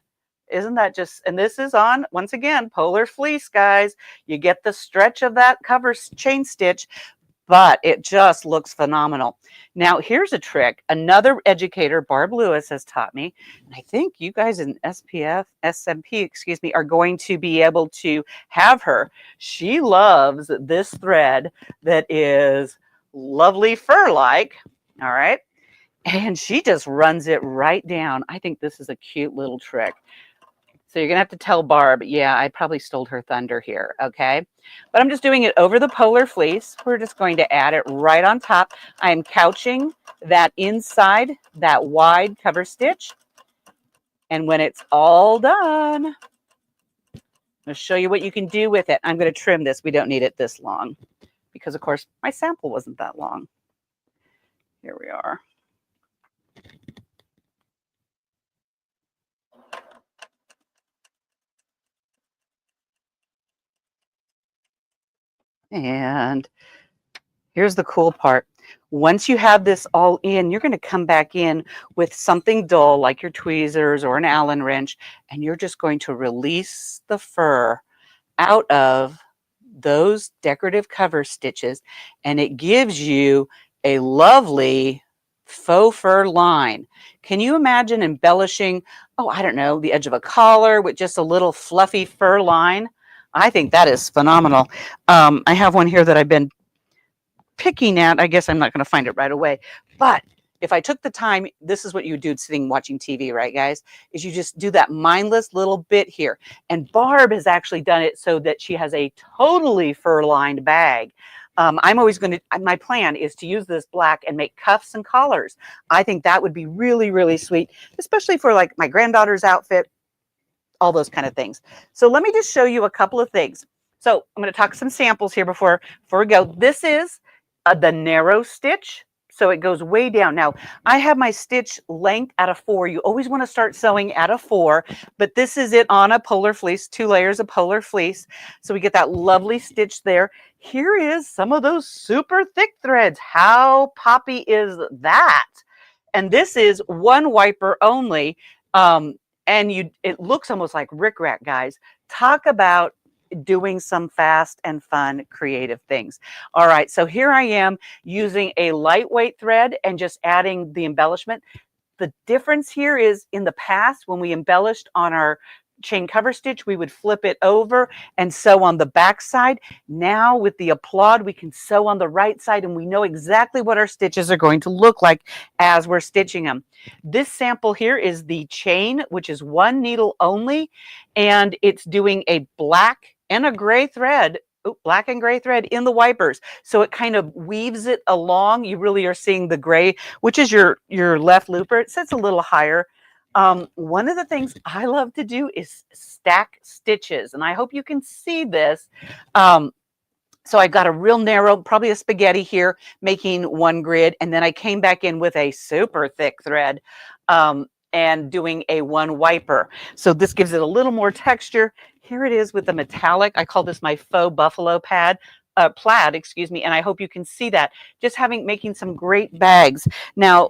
Isn't that just, and this is on, once again, polar fleece, guys. You get the stretch of that cover chain stitch, but it just looks phenomenal. Now, here's a trick. Another educator, Barb Lewis, has taught me, and I think you guys in SMP, excuse me, are going to be able to have her. She loves this thread that is lovely fur-like, all right? And she just runs it right down. I think this is a cute little trick. So you're going to have to tell Barb, yeah, I probably stole her thunder here, okay? But I'm just doing it over the polar fleece. We're just going to add it right on top. I am couching that inside that wide cover stitch. And when it's all done, I'm going to show you what you can do with it. I'm going to trim this. We don't need it this long because, of course, my sample wasn't that long. Here we are. And here's the cool part. Once you have this all in, you're going to come back in with something dull like your tweezers or an Allen wrench, and you're just going to release the fur out of those decorative cover stitches, and it gives you a lovely faux fur line. Can you imagine embellishing, oh, I don't know, the edge of a collar with just a little fluffy fur line? I think that is phenomenal. I have one here that I've been picking at. I guess I'm not going to find it right away. But if I took the time, this is what you do sitting watching TV, right, guys? Is you just do that mindless little bit here. And Barb has actually done it so that she has a totally fur-lined bag. I'm always going to, my plan is to use this black and make cuffs and collars. I think that would be really, really sweet, especially for like my granddaughter's outfit, all those kind of things. So let me just show you a couple of things. So I'm going to talk some samples here before we go. This is the narrow stitch. So it goes way down. Now, I have my stitch length at a 4. You always want to start sewing at a 4, but this is it on a polar fleece, 2 layers of polar fleece. So we get that lovely stitch there. Here is some of those super thick threads. How poppy is that? And this is 1 wiper only. And it looks almost like rickrack, guys. Talk about doing some fast and fun creative things. All right, so here I am using a lightweight thread and just adding the embellishment. The difference here is in the past when we embellished on our chain cover stitch, we would flip it over and sew on the back side. Now with the Applaud, we can sew on the right side and we know exactly what our stitches are going to look like as we're stitching them. This sample here is the chain, which is 1 needle only, and it's doing a black and a gray thread, black and gray thread in the wipers. So it kind of weaves it along. You really are seeing the gray, which is your left looper. It sits a little higher. One of the things I love to do is stack stitches, and I hope you can see this. So I got a real narrow, probably a spaghetti here, making 1 grid, and then I came back in with a super thick thread and doing a 1 wiper. So this gives it a little more texture. Here it is with the metallic. I call this my faux buffalo plaid, excuse me, and I hope you can see that. Just making some great bags. Now,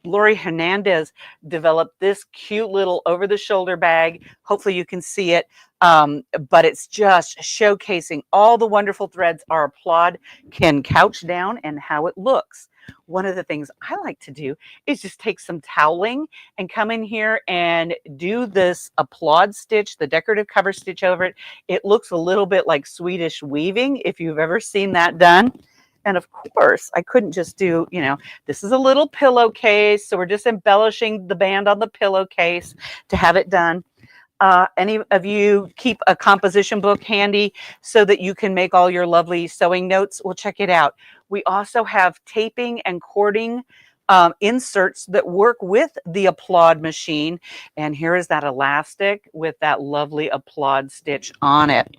Lori Hernandez developed this cute little over-the-shoulder bag. Hopefully you can see it, but it's just showcasing all the wonderful threads our Applaud can couch down and how it looks. One of the things I like to do is just take some toweling and come in here and do this Applaud stitch, the decorative cover stitch over it. It looks a little bit like Swedish weaving, if you've ever seen that done. And of course, I couldn't just do, this is a little pillowcase. So we're just embellishing the band on the pillowcase to have it done. Any of you keep a composition book handy so that you can make all your lovely sewing notes? Well, check it out. We also have taping and cording inserts that work with the Applaud machine. And here is that elastic with that lovely Applaud stitch on it.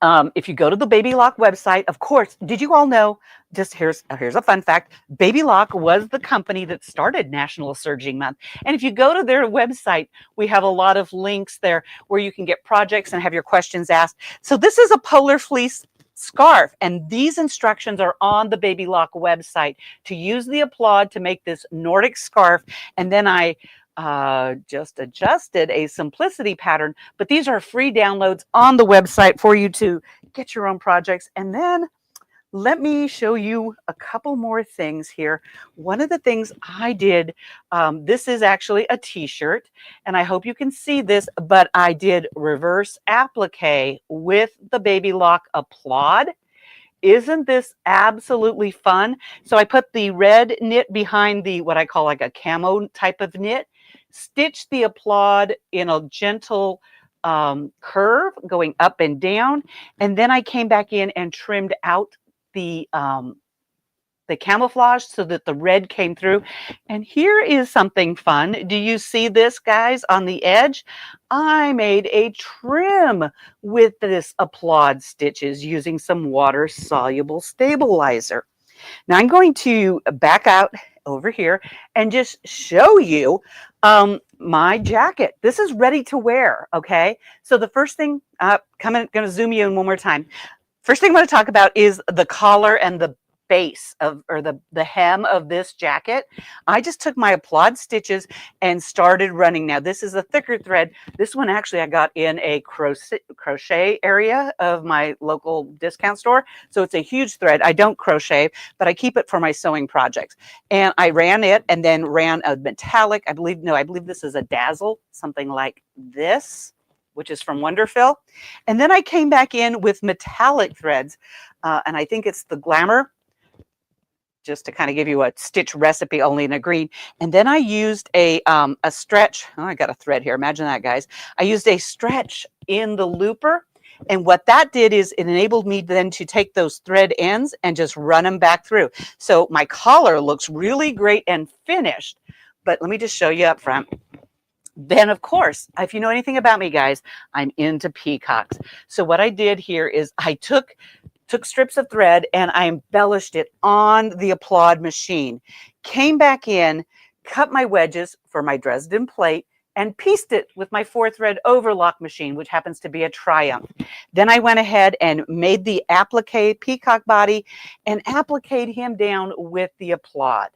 If you go to the Baby Lock website, of course, did you all know, just here's a fun fact, Baby Lock was the company that started National Serging Month. And if you go to their website, we have a lot of links there where you can get projects and have your questions asked. So this is a polar fleece scarf, and these instructions are on the Baby Lock website to use the Applaud to make this Nordic scarf. And then I just adjusted a simplicity pattern, but these are free downloads on the website for you to get your own projects. And then let me show you a couple more things here. One of the things I did, this is actually a t-shirt, and I hope you can see this, but I did reverse applique with the Baby Lock Applaud. Isn't this absolutely fun? So I put the red knit behind the, what I call like a camo type of knit, stitched the Applaud in a gentle curve going up and down. And then I came back in and trimmed out the camouflage so that the red came through. And here is something fun. Do you see this, guys, on the edge? I made a trim with this Applaud stitches using some water-soluble stabilizer. Now I'm going to back out over here and just show you my jacket. This is ready to wear, okay? So the first thing, going to zoom you in one more time. First thing I want to talk about is the collar and the base of, or the hem of this jacket. I just took my Applaud stitches and started running. Now this is a thicker thread. This one actually I got in a crochet area of my local discount store. So it's a huge thread. I don't crochet, but I keep it for my sewing projects. And I ran it and then ran a metallic, I believe this is a dazzle, something like this, which is from Wonderfill. And then I came back in with metallic threads, and I think it's the Glamour, just to kind of give you a stitch recipe, only in a green. And then I used a stretch. Oh, I got a thread here. Imagine that, guys. I used a stretch in the looper. And what that did is it enabled me then to take those thread ends and just run them back through. So my collar looks really great and finished. But let me just show you up front. Then, of course, if you know anything about me, guys, I'm into peacocks. So what I did here is I took strips of thread and I embellished it on the Applaud machine, came back in, cut my wedges for my Dresden plate, and pieced it with my 4-thread overlock machine, which happens to be a Triumph. Then I went ahead and made the applique peacock body and appliqued him down with the Applaud.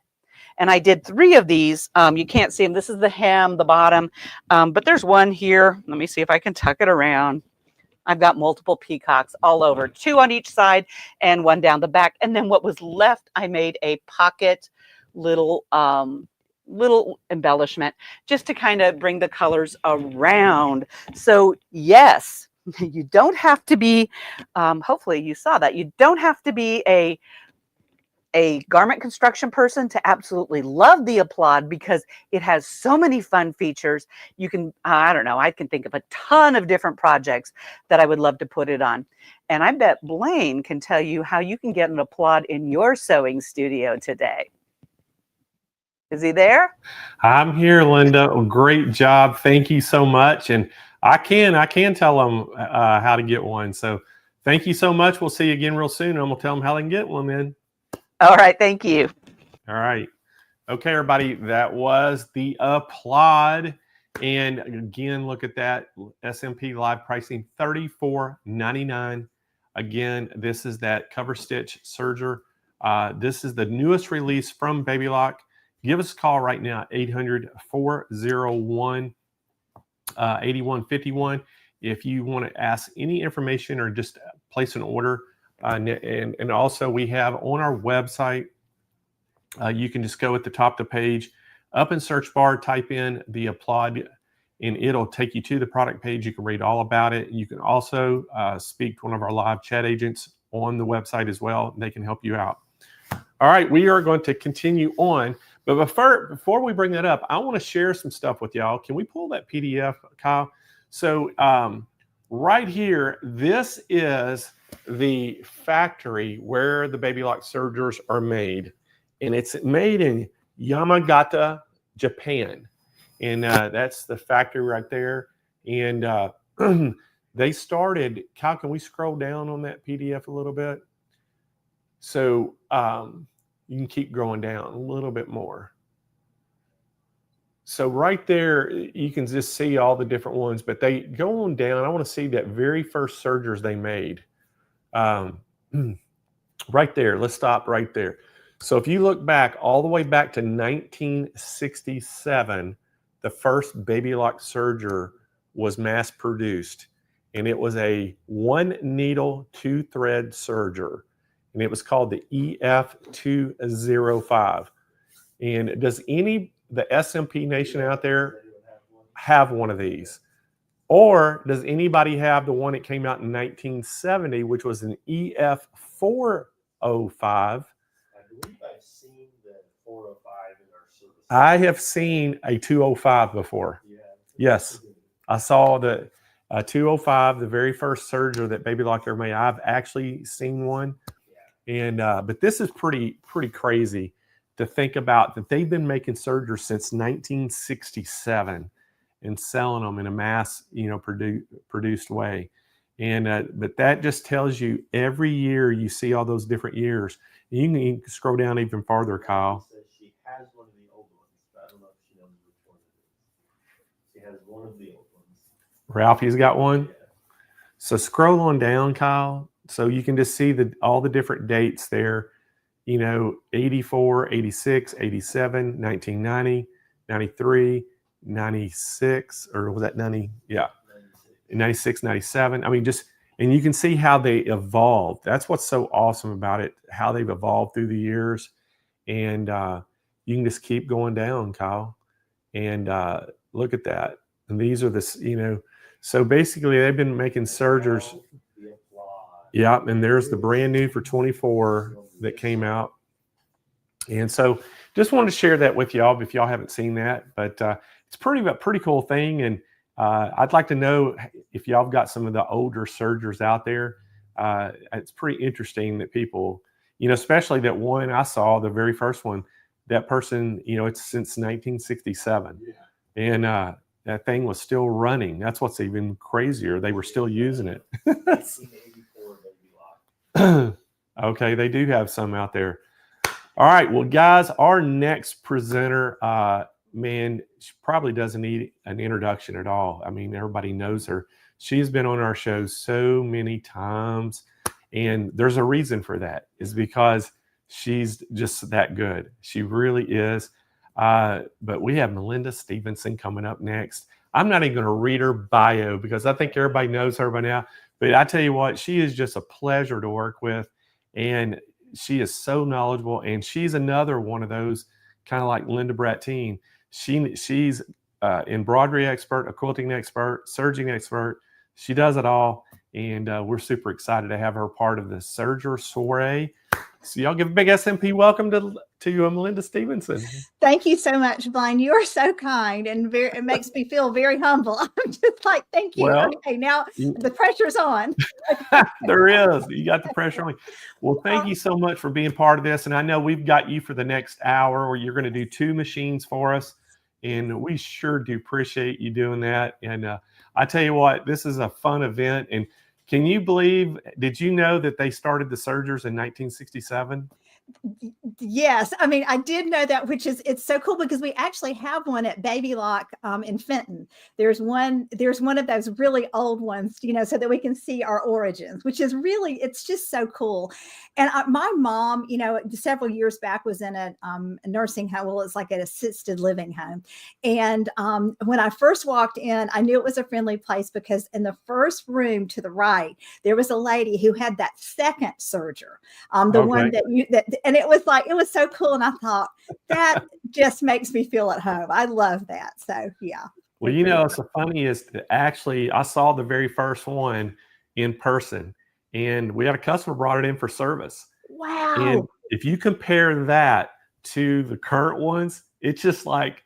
And I did 3 of these. You can't see them. This is the hem, the bottom, but there's one here. Let me see if I can tuck it around. I've got multiple peacocks all over, 2 on each side and 1 down the back. And then what was left, I made a pocket little embellishment just to kind of bring the colors around. So yes, you don't have to be, hopefully you saw that, you don't have to be a garment construction person to absolutely love the Applaud, because it has so many fun features. You can, I don't know, I can think of a ton of different projects that I would love to put it on. And I bet Blaine can tell you how you can get an Applaud in your sewing studio today. Is he there? I'm here, Linda. Great job. Thank you so much. And I can tell them how to get one. So thank you so much. We'll see you again real soon. I'm going to tell them how they can get one, man. All right. Thank you. All right. Okay, everybody. That was the Applaud. And again, look at that. SMP live pricing, $34.99. Again, this is that cover stitch serger. This is the newest release from Baby Lock. Give us a call right now, 800-401-8151. If you want to ask any information or just place an order. And also we have on our website, you can just go at the top of the page, up in search bar, type in the Applaud, and it'll take you to the product page. You can read all about it. You can also speak to one of our live chat agents on the website as well. They can help you out. All right, we are going to continue on. But before we bring that up, I want to share some stuff with y'all. Can we pull that PDF, Kyle? So right here, this is the factory where the Baby Lock sergers are made. And it's made in Yamagata, Japan. And that's the factory right there. And they started, Kyle, can we scroll down on that PDF a little bit? So you can keep going down a little bit more. So right there, you can just see all the different ones, but they go on down. I want to see that very first Sergers they made. Right there, let's stop right there. So if you look back all the way back to 1967, the first Baby Lock Serger was mass produced, and it was a 1-needle 2-thread Serger, and it was called the EF205. And does the SMP Nation out there have one of these? Or does anybody have the one that came out in 1970, which was an EF405? I believe I've seen the 405 in our service. I have seen a 205 before. Yeah. Yes, I saw the 205, the very first Serger that Baby Lock ever made. I've actually seen one, and but this is pretty crazy to think about that they've been making Sergers since 1967 and selling them in a mass, produced way. And but that just tells you every year you see all those different years. You can scroll down even farther, Kyle. She has one of the old ones, but I don't know if she knows which one it is. She has one of the old ones. Ralphie's got one. Yeah. So scroll on down, Kyle, so you can just see all the different dates there. 84, 86, 87, 1990, 93, 96, or was that 90? Yeah. 96, 97. I mean, and you can see how they evolved. That's what's so awesome about it, how they've evolved through the years. And you can just keep going down, Kyle. And look at that. And these are so basically they've been making Sergers. Yeah, and there's the brand new for 24 that came out. And so just wanted to share that with y'all if y'all haven't seen that. But it's a pretty cool thing. And I'd like to know if y'all have got some of the older Sergers out there. It's pretty interesting that people, especially that one I saw, the very first one, that person, it's since 1967. Yeah. And that thing was still running. That's what's even crazier. They were still using it. 1984 Baby Lock. Okay, they do have some out there. All right, well, guys, our next presenter, man, she probably doesn't need an introduction at all. I mean, everybody knows her. She's been on our show so many times, and there's a reason for that. Is because she's just that good. She really is. But we have Melinda Stevenson coming up next. I'm not even going to read her bio because I think everybody knows her by now. But I tell you what, she is just a pleasure to work with, and she is so knowledgeable. And she's another one of those kind of like Linda Bratine. She's embroidery expert, a quilting expert, serging expert. She does it all, and we're super excited to have her part of the Serger Soiree. So y'all give a big SMP welcome to Melinda Stevenson. Thank you so much, Blaine. You are so kind, and it makes me feel very humble. I'm just like, thank you. Well, okay, now the pressure's on. There is. You got the pressure on. Well, thank you so much for being part of this. And I know we've got you for the next hour where you're going to do 2 machines for us. And we sure do appreciate you doing that. And I tell you what, this is a fun event. And can you believe, did you know that they started the Sergers in 1967? Yes, I mean, I did know that, it's so cool because we actually have one at Baby Lock in Fenton. There's one of those really old ones, so that we can see our origins, which is really, it's just so cool. And my mom, several years back was in a nursing home. Well, it's like an assisted living home. And when I first walked in, I knew it was a friendly place because in the first room to the right, there was a lady who had that second Serger, one and it was so cool. And I thought that just makes me feel at home. I love that. So, yeah. Well, what's so funny is that actually I saw the very first one in person, and we had a customer brought it in for service. Wow. And if you compare that to the current ones, it's just like,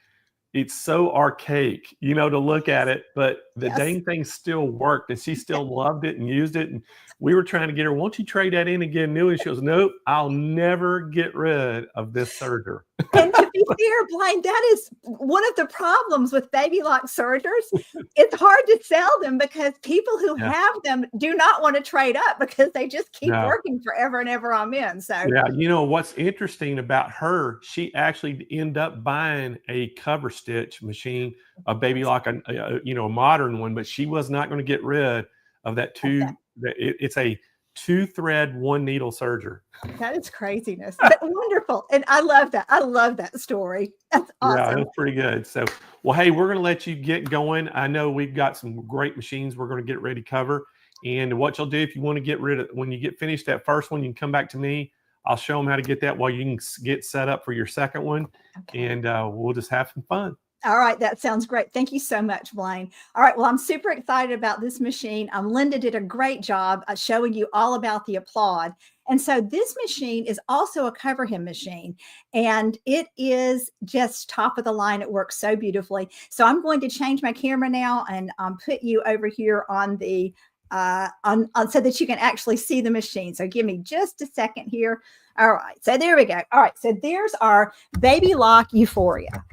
it's so archaic, to look at it. But the Yes. dang thing still worked, and she still loved it and used it. And we were trying to get her, won't you trade that in and get a new one? She goes, nope, I'll never get rid of this Serger. And to be fair, Blaine, that is one of the problems with baby lock Sergers. It's hard to sell them because people who Yeah. have them do not want to trade up because they just keep No. working forever and ever on men. So Yeah, you know what's interesting about her? She actually ended up buying a cover stitch machine, a baby lock, a modern one, but she was not going to get rid of that it's a 2-thread, 1-needle Serger. that is craziness, but wonderful. And I love that. I love that story. That's Yeah, awesome. that's pretty good. So, well, hey, we're going to let you get going. I know we've got some great machines we're going to get ready to cover. And what you'll do if you want to get rid of, when you get finished that first one, you can come back to me. I'll show them how to get that while you can get set up for your second one. Okay. And we'll just have some fun. All right, that sounds great. Thank you so much, Blaine. All right, well, I'm super excited about this machine. Linda did a great job showing you all about the Applaud. And so this machine is also a cover hem machine, and it is just top of the line. It works so beautifully. So I'm going to change my camera now and put you over here on the so that you can actually see the machine. So give me just a second here. All right, so there we go. All right, so there's our baby lock Euphoria.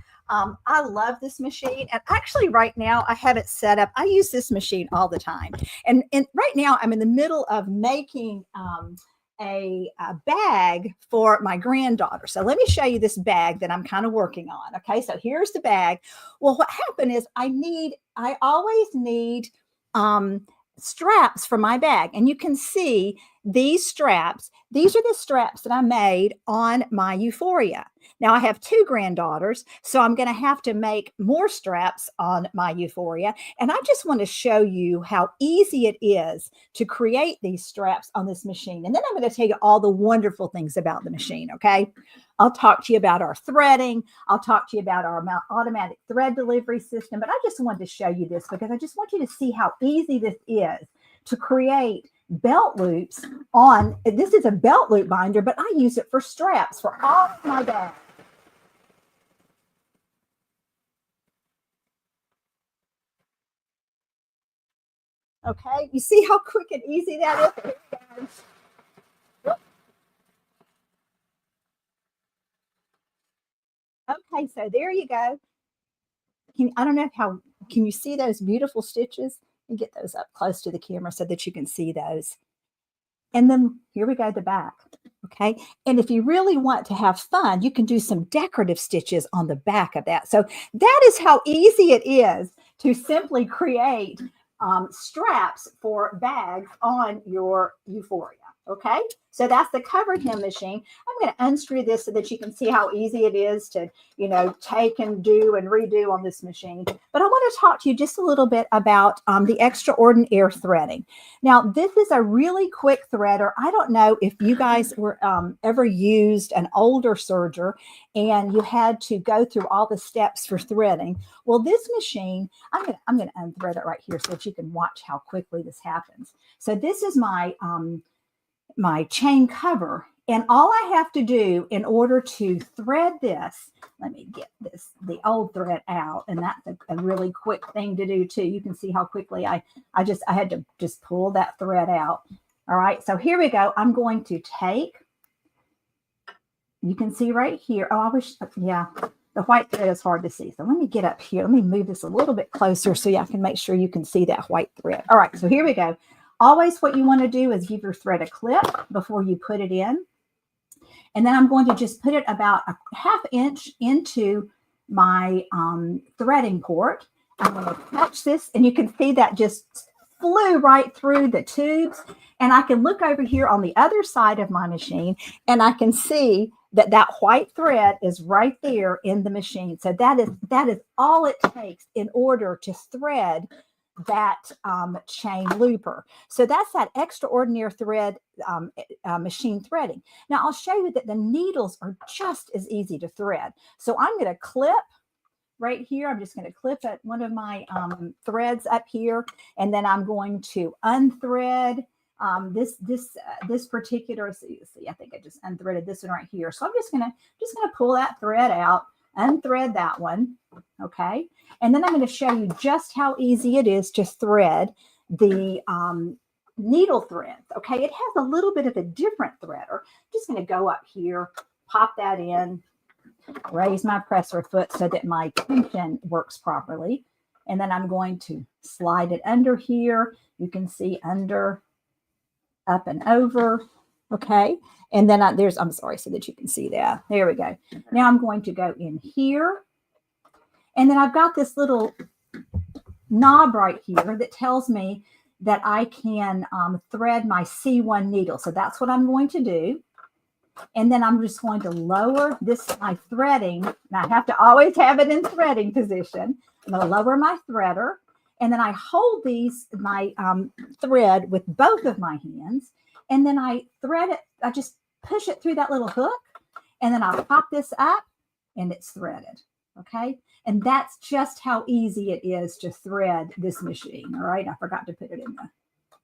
I love this machine, and actually right now I have it set up. I use this machine all the time, and right now I'm in the middle of making a bag for my granddaughter. So let me show you this bag that I'm kind of working on. Okay, so here's the bag. Well, what happened is I always need straps for my bag, and you can see these straps. These are the straps that I made on my Euphoria. Now I have 2 granddaughters, so I'm going to have to make more straps on my Euphoria. And I just want to show you how easy it is to create these straps on this machine. And then I'm going to tell you all the wonderful things about the machine. Okay. I'll talk to you about our threading. I'll talk to you about our automatic thread delivery system. But I just wanted to show you this because I just want you to see how easy this is to create belt loops on. This is a belt loop binder, but I use it for straps for all of my bags. Okay, you see how quick and easy that is? Okay, so there you go. I don't know how, can you see those beautiful stitches? And get those up close to the camera so that you can see those. And then here we go, the back. Okay, and if you really want to have fun, you can do some decorative stitches on the back of that. So that is how easy it is to simply create straps for bags on your Euphoria. Okay, so that's the covered hem machine. I'm going to unscrew this so that you can see how easy it is to, take and do and redo on this machine. But I want to talk to you just a little bit about the extraordinary threading. Now, this is a really quick threader. I don't know if you guys were ever used an older serger and you had to go through all the steps for threading. Well, this machine, I'm going to unthread it right here so that you can watch how quickly this happens. So this is my my chain cover, and all I have to do in order to thread this, let me get the old thread out, and that's a really quick thing to do too. You can see how quickly I had to just pull that thread out. All right, so here we go. I'm going to take, you can see right here. Oh, I wish, yeah, the white thread is hard to see. So let me get up here. Let me move this a little bit closer so I can make sure you can see that white thread. All right, so here we go. Always what you want to do is give your thread a clip before you put it in. And then I'm going to just put it about a ½ inch into my threading port. I'm going to touch this, and you can see that just flew right through the tubes. And I can look over here on the other side of my machine, and I can see that that white thread is right there in the machine. So that is all it takes in order to thread that chain looper. So that's that extraordinary thread machine threading. Now I'll show you that the needles are just as easy to thread. So I'm going to clip right here. I'm just going to clip at one of my threads up here, and then I'm going to unthread this particular. See, I think I just unthreaded this one right here. So I'm just gonna pull that thread out, unthread that one. okay? And then I'm going to show you just how easy it is to thread the needle threads, okay? It has a little bit of a different threader. I'm just going to go up here, pop that in, raise my presser foot so that my tension works properly. And then I'm going to slide it under here. You can see under, up and over, okay? And then I'm sorry, so that you can see that. There we go. Now I'm going to go in here. And then I've got this little knob right here that tells me that I can thread my C1 needle. So that's what I'm going to do. And then I'm just going to lower my threading. And I have to always have it in threading position. I'm going to lower my threader. And then I hold my thread with both of my hands. And then I thread it. I just push it through that little hook. And then I'll pop this up and it's threaded. Okay. And that's just how easy it is to thread this machine. All right. I forgot to put it in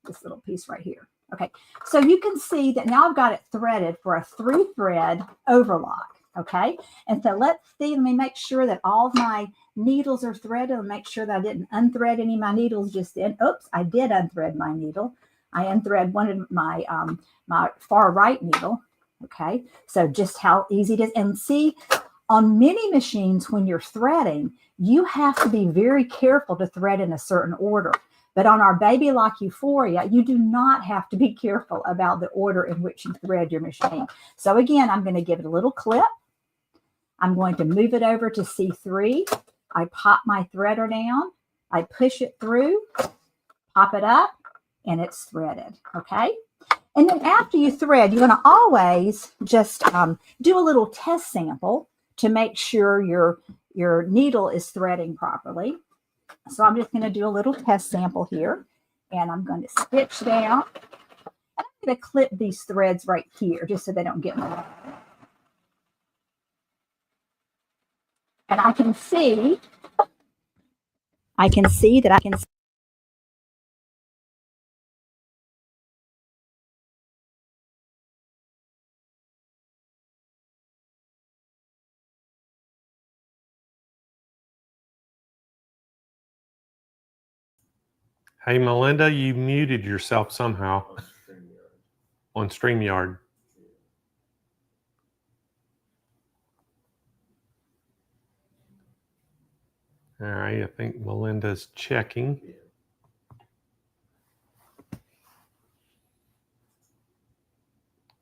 this little piece right here. Okay. So you can see that now I've got it threaded for a 3-thread overlock. Okay. And so let's see, let me make sure that all of my needles are threaded and make sure that I didn't unthread any of my needles just then. Oops, I did unthread my needle. I unthread one of my, my far right needle. Okay. So just how easy it is. And see, on many machines, when you're threading, you have to be very careful to thread in a certain order. But on our Baby Lock Euphoria, you do not have to be careful about the order in which you thread your machine. So again, I'm going to give it a little clip. I'm going to move it over to C3. I pop my threader down. I push it through, pop it up, and it's threaded. Okay. And then after you thread, you're going to always just do a little test sample to make sure your needle is threading properly. So I'm just going to do a little test sample here, and I'm going to stitch down. I'm going to clip these threads right here just so they don't get messy. And I can see that I can. Hey, Melinda, you muted yourself somehow on StreamYard. All right, I think Melinda's checking.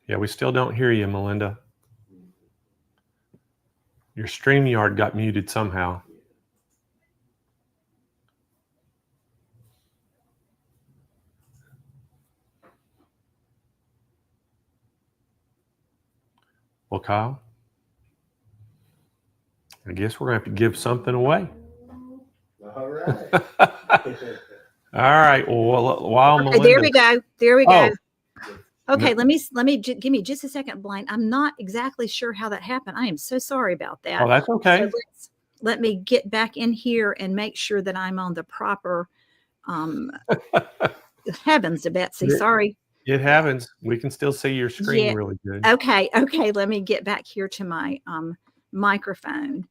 Yeah, we still don't hear you, Melinda. Your StreamYard got muted somehow. Well, Kyle, I guess we're going to have to give something away. All right. All right. Well, while Melinda, There we go. There we go. Oh. Okay, let me give me just a second, Blaine. I'm not exactly sure how that happened. I am so sorry about that. Oh, that's okay. So let me get back in here and make sure that I'm on the proper heavens to Betsy. Sorry. It happens. We can still see your screen really good. Okay. Let me get back here to my microphone.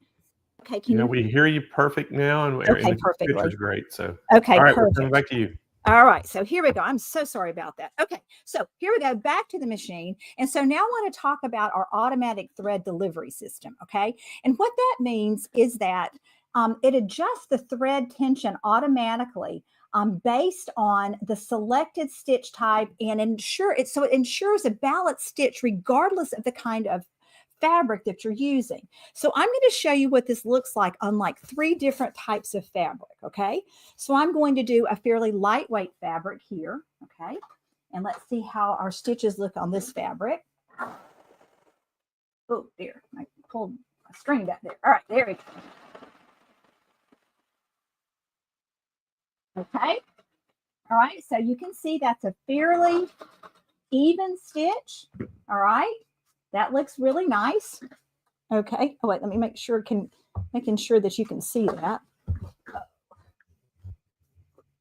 Okay, we hear you perfect now, and okay, the perfectly. picture's great. So okay, all right, perfect. we're coming back to you. All right, so here we go. I'm so sorry about that. Okay, so here we go, back to the machine. And so now I want to talk about our automatic thread delivery system, okay? And what that means is that it adjusts the thread tension automatically based on the selected stitch type and it ensures a balanced stitch regardless of the kind of fabric that you're using. So I'm going to show you what this looks like on like 3 different types of fabric, okay? So I'm going to do a fairly lightweight fabric here, okay? And let's see how our stitches look on this fabric. Oh dear, I pulled a string back there. All right, there we go. Okay, all right, so you can see that's a fairly even stitch, all right? That looks really nice. Okay. Oh, wait, let me make sure making sure that you can see that. I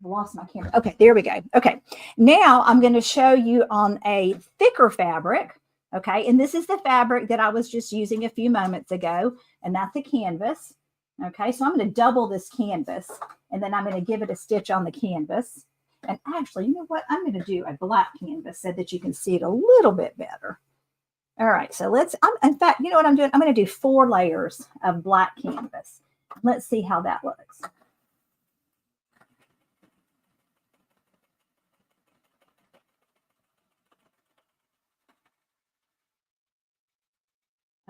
lost my camera. Okay, there we go. Okay. Now I'm going to show you on a thicker fabric. Okay. And this is the fabric that I was just using a few moments ago. And that's a canvas. Okay, so I'm going to double this canvas, and then I'm going to give it a stitch on the canvas. And actually, you know what? I'm going to do a black canvas so that you can see it a little bit better. All right, so in fact, you know what I'm doing? I'm going to do 4 layers of black canvas. Let's see how that looks.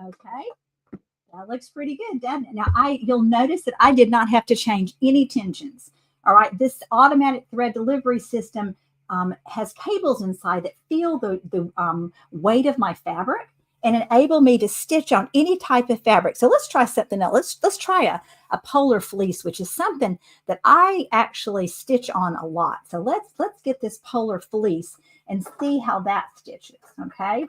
Okay. That looks pretty good, doesn't it? Now, you'll notice that I did not have to change any tensions. All right, this automatic thread delivery system has cables inside that feel the weight of my fabric and enable me to stitch on any type of fabric. So let's try something else. Let's try a polar fleece, which is something that I actually stitch on a lot. So let's get this polar fleece and see how that stitches. Okay.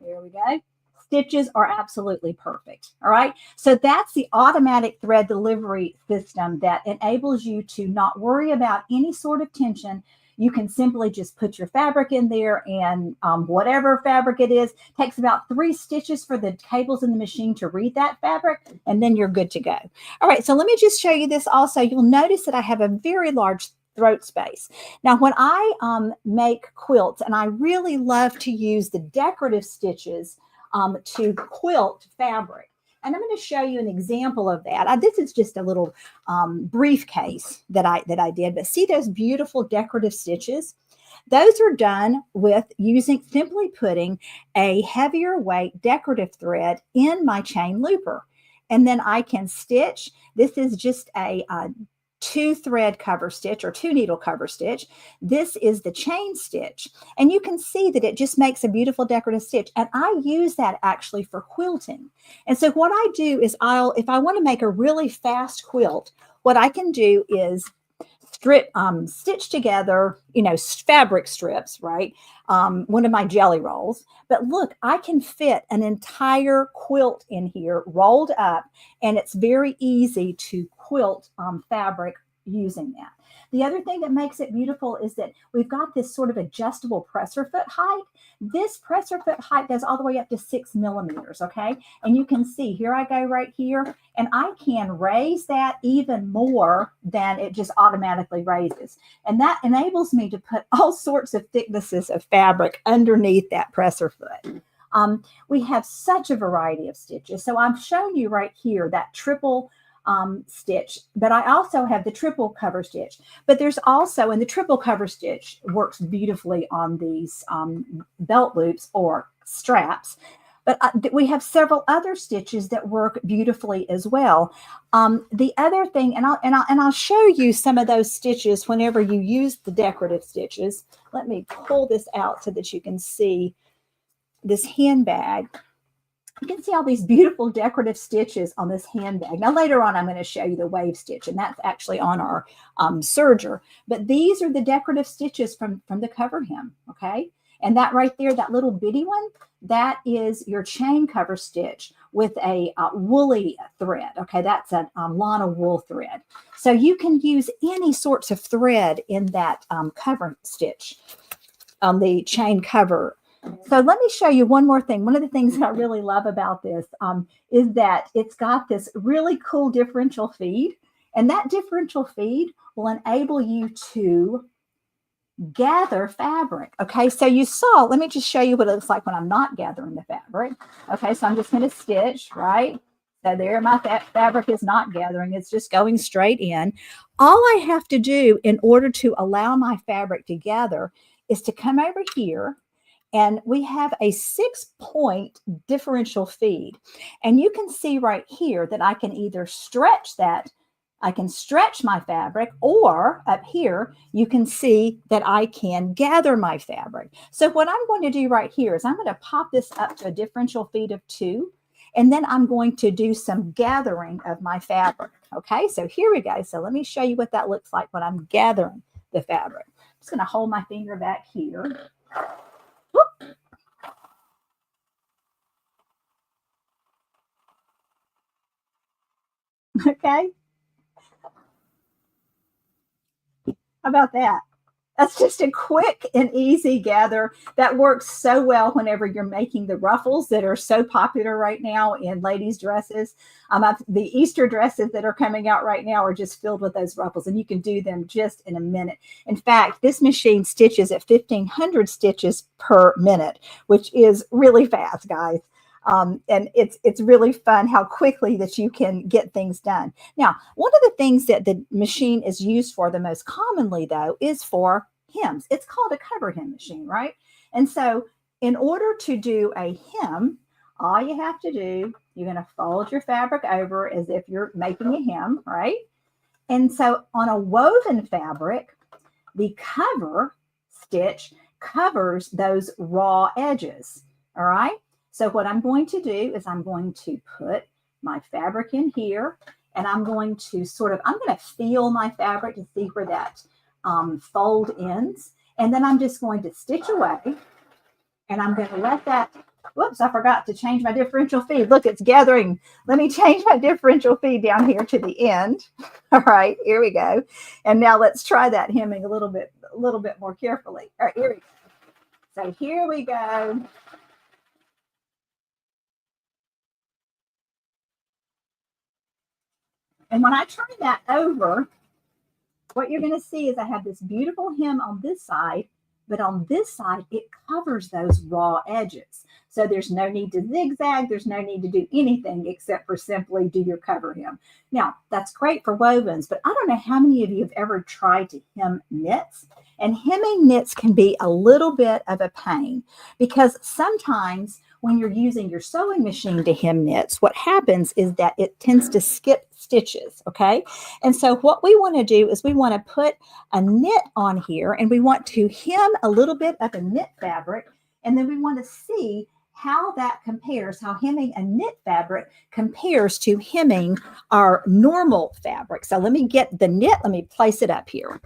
There we go. Stitches are absolutely perfect. All right. So that's the automatic thread delivery system that enables you to not worry about any sort of tension. You can simply just put your fabric in there, and whatever fabric it is, takes about 3 stitches for the cables in the machine to read that fabric, and then you're good to go. All right. So let me just show you this also. You'll notice that I have a very large throat space. Now, when I make quilts, and I really love to use the decorative stitches to quilt fabric, and I'm going to show you an example of that. This is just a little briefcase that I did, but see those beautiful decorative stitches? Those are done with simply putting a heavier weight decorative thread in my chain looper, and then I can stitch. This is just a 2 thread cover stitch or 2 needle cover stitch. This is the chain stitch, and you can see that it just makes a beautiful decorative stitch, and I use that actually for quilting. And so what I do is if I want to make a really fast quilt, what I can do is stitch together, fabric strips, right? One of my jelly rolls. But look, I can fit an entire quilt in here rolled up, and it's very easy to quilt fabric using that. The other thing that makes it beautiful is that we've got this sort of adjustable presser foot height. This presser foot height goes all the way up to 6 millimeters, okay? And you can see, here I go right here, and I can raise that even more than it just automatically raises. And that enables me to put all sorts of thicknesses of fabric underneath that presser foot. We have such a variety of stitches. So I'm showing you right here that triple stitch, but I also have the triple cover stitch. But there's also, and the triple cover stitch works beautifully on these belt loops or straps. But we have several other stitches that work beautifully as well. The other thing, and I'll show you some of those stitches whenever you use the decorative stitches. Let me pull this out so that you can see this handbag. You can see all these beautiful decorative stitches on this handbag. Now, later on, I'm going to show you the wave stitch, and that's actually on our serger. But these are the decorative stitches from the cover hem, okay? And that right there, that little bitty one, that is your chain cover stitch with a woolly thread, okay? That's a Lana wool thread. So you can use any sorts of thread in that cover stitch on the chain cover. So let me show you one more thing. One of the things that I really love about this is that it's got this really cool differential feed. And that differential feed will enable you to gather fabric. Okay, so you saw, let me just show you what it looks like when I'm not gathering the fabric. Okay, so I'm just going to stitch, right? So there, my fabric is not gathering. It's just going straight in. All I have to do in order to allow my fabric to gather is to come over here, and we have a 6-point differential feed. And you can see right here that I can either stretch that, I can stretch my fabric, or up here, you can see that I can gather my fabric. So what I'm going to do right here is I'm going to pop this up to a differential feed of 2, and then I'm going to do some gathering of my fabric. Okay, so here we go. So let me show you what that looks like when I'm gathering the fabric. I'm just going to hold my finger back here. Whoop. Okay. How about that? That's just a quick and easy gather that works so well whenever you're making the ruffles that are so popular right now in ladies' dresses. The Easter dresses that are coming out right now are just filled with those ruffles, and you can do them just in a minute. In fact, this machine stitches at 1,500 stitches per minute, which is really fast, guys. And it's really fun how quickly that you can get things done. Now, one of the things that the machine is used for the most commonly, though, is for hems. It's called a cover hem machine, right? And so in order to do a hem, all you have to do, you're going to fold your fabric over as if you're making a hem, right? And so on a woven fabric, the cover stitch covers those raw edges, all right? So what I'm going to do is I'm going to put my fabric in here, and I'm going to feel my fabric to see where that fold ends. And then I'm just going to stitch away, and I'm going to let that, whoops, I forgot to change my differential feed. Look, it's gathering. Let me change my differential feed down here to the end. All right, here we go. And now let's try that hemming a little bit more carefully. All right, here we go. So here we go. And when I turn that over, what you're going to see is I have this beautiful hem on this side, but on this side, it covers those raw edges. So there's no need to zigzag. There's no need to do anything except for simply do your cover hem. Now, that's great for wovens, but I don't know how many of you have ever tried to hem knits. And hemming knits can be a little bit of a pain because sometimes when you're using your sewing machine to hem knits, what happens is that it tends to skip stitches, okay? And so what we want to do is we want to put a knit on here, and we want to hem a little bit of a knit fabric, and then we want to see how that compares, how hemming a knit fabric compares to hemming our normal fabric. So let me get the knit, let me place it up here.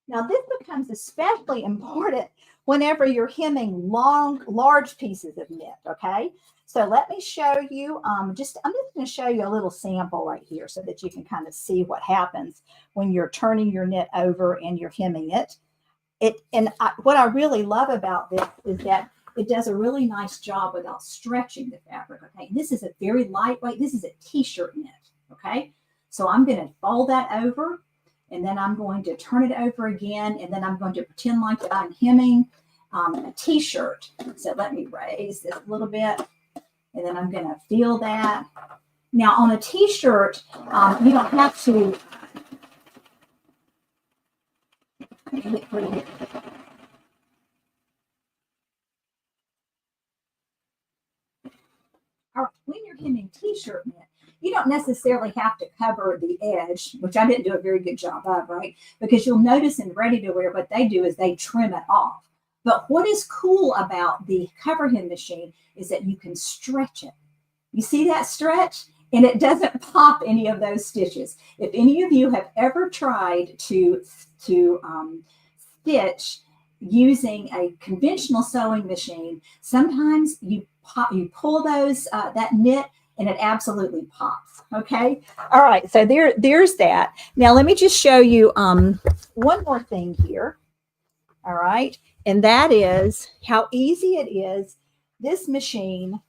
Now, this becomes especially important whenever you're hemming large pieces of knit, okay? So let me show you, I'm just going to show you a little sample right here so that you can kind of see what happens when you're turning your knit over and you're hemming it. What I really love about this is that it does a really nice job without stretching the fabric, okay? This is a very lightweight, this is a t-shirt knit, okay? So I'm going to fold that over, and then I'm going to turn it over again, and then I'm going to pretend like that I'm hemming a t-shirt. So let me raise this a little bit, and then I'm going to feel that. Now on a t-shirt, you don't have to. All right, when you're hemming t-shirt knit, you don't necessarily have to cover the edge, which I didn't do a very good job of, right? Because you'll notice in ready to wear, what they do is they trim it off. But what is cool about the cover hem machine is that you can stretch it. You see that stretch? And it doesn't pop any of those stitches. If any of you have ever tried to stitch using a conventional sewing machine, sometimes you pull those that knit, and it absolutely pops. Okay. All right. So there's that. Now let me just show you one more thing here. All right. And that is how easy it is. This machine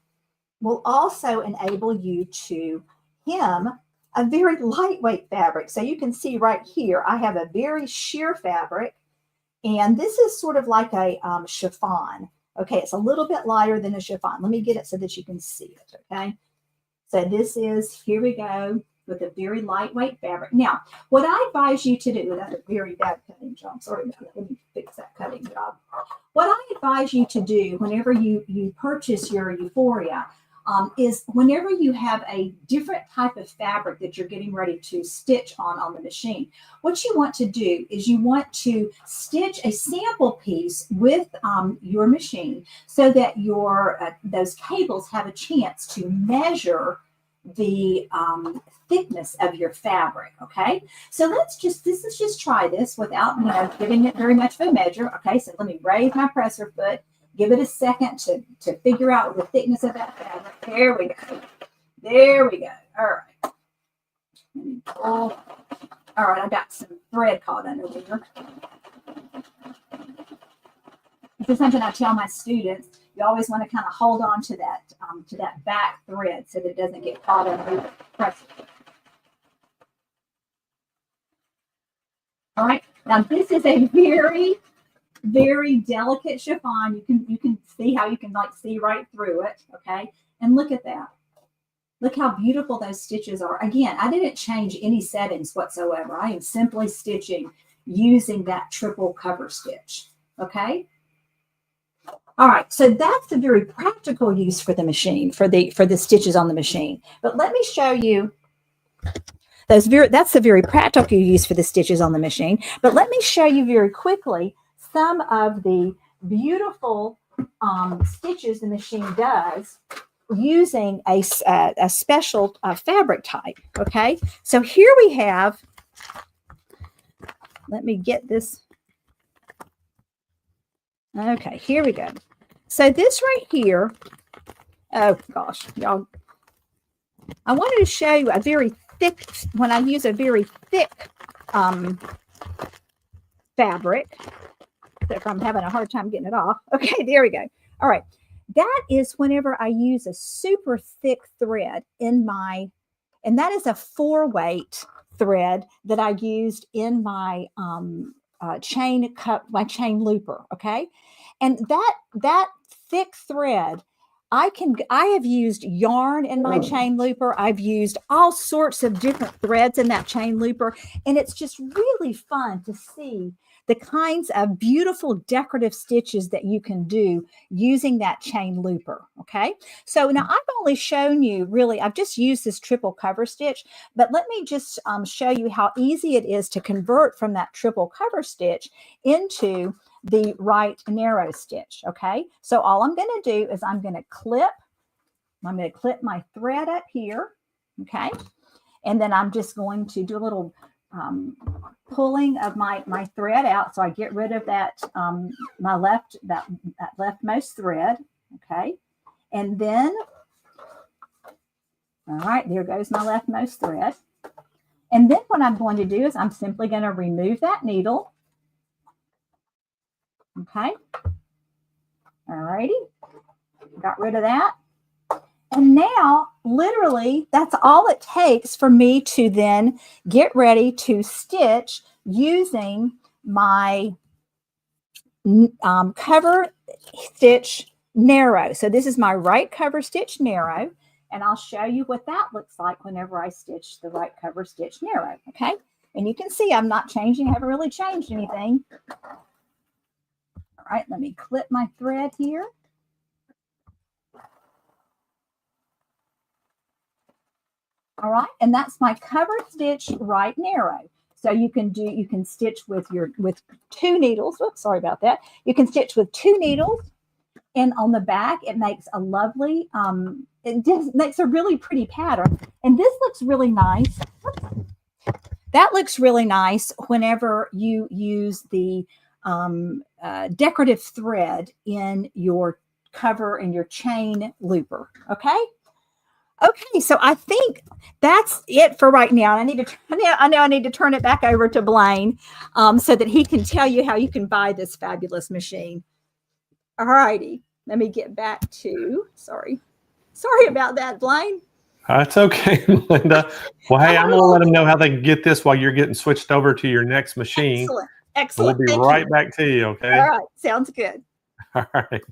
will also enable you to hem a very lightweight fabric. So you can see right here, I have a very sheer fabric, and this is sort of like a chiffon. Okay. It's a little bit lighter than a chiffon. Let me get it so that you can see it. Okay. So this is, here we go, with a very lightweight fabric. Now, what I advise you to do, that's a very bad cutting job. Sorry about that. Let me fix that cutting job. What I advise you to do whenever you purchase your Euphoria is whenever you have a different type of fabric that you're getting ready to stitch on the machine, what you want to do is you want to stitch a sample piece with your machine so that your those cables have a chance to measure the thickness of your fabric. Okay, so let's just try this without giving it very much of a measure. Okay, so let me raise my presser foot. Give it a second to figure out the thickness of that fabric. There we go. There we go. All right. Let me pull. All right, I got some thread caught under there. This is something I tell my students. You always want to kind of hold on to that back thread so that it doesn't get caught under the pressure. All right, now this is a very, very delicate chiffon. You can see how you can like see right through it. Okay, and look at that. Look how beautiful those stitches are. Again, I didn't change any settings whatsoever. I am simply stitching using that triple cover stitch. Okay. All right, so that's a very practical use for the machine, for the stitches on the machine. But let me show you that's a very practical use for the stitches on the machine. But let me show you very quickly some of the beautiful stitches the machine does using a special fabric type. Okay, so here we have, let me get this. Okay, here we go. So this right here, oh gosh, y'all, I wanted to show you a very thick, when I use a very thick fabric, if I'm having a hard time getting it off. Okay, there we go. All right, that is whenever I use a super thick thread in my, and that is a 4-weight thread that I used in my chain looper. Okay, and that thick thread, I have used yarn in my chain looper. I've used all sorts of different threads in that chain looper, and it's just really fun to see the kinds of beautiful decorative stitches that you can do using that chain looper. Okay, so now I've only shown you really, I've just used this triple cover stitch, but let me just show you how easy it is to convert from that triple cover stitch into the right narrow stitch. Okay, so all I'm going to do is I'm going to clip my thread up here. Okay, and then I'm just going to do a little pulling of my thread out, so I get rid of that that leftmost thread. Okay, and then all right, there goes my leftmost thread. And then what I'm going to do is I'm simply going to remove that needle. Okay, all righty, got rid of that. And now, literally, that's all it takes for me to then get ready to stitch using my cover stitch narrow. So this is my right cover stitch narrow, and I'll show you what that looks like whenever I stitch the right cover stitch narrow. Okay, and you can see I'm not changing, I haven't really changed anything. All right, let me clip my thread here. All right, and that's my cover stitch right narrow. So you can stitch with 2 needles. Oops, sorry about that. You can stitch with 2 needles, and on the back it makes a lovely it just makes a really pretty pattern. And this looks really nice. That looks really nice whenever you use the decorative thread in your cover and your chain looper. Okay. Okay, so I think that's it for right now. I know I need to turn it back over to Blaine so that he can tell you how you can buy this fabulous machine. All righty, let me get back to, sorry about that, Blaine. That's okay, Melinda. Well, hey, I'm going to let them know how they can get this while you're getting switched over to your next machine. Excellent. We'll be right back to you, okay? All right, sounds good. All right.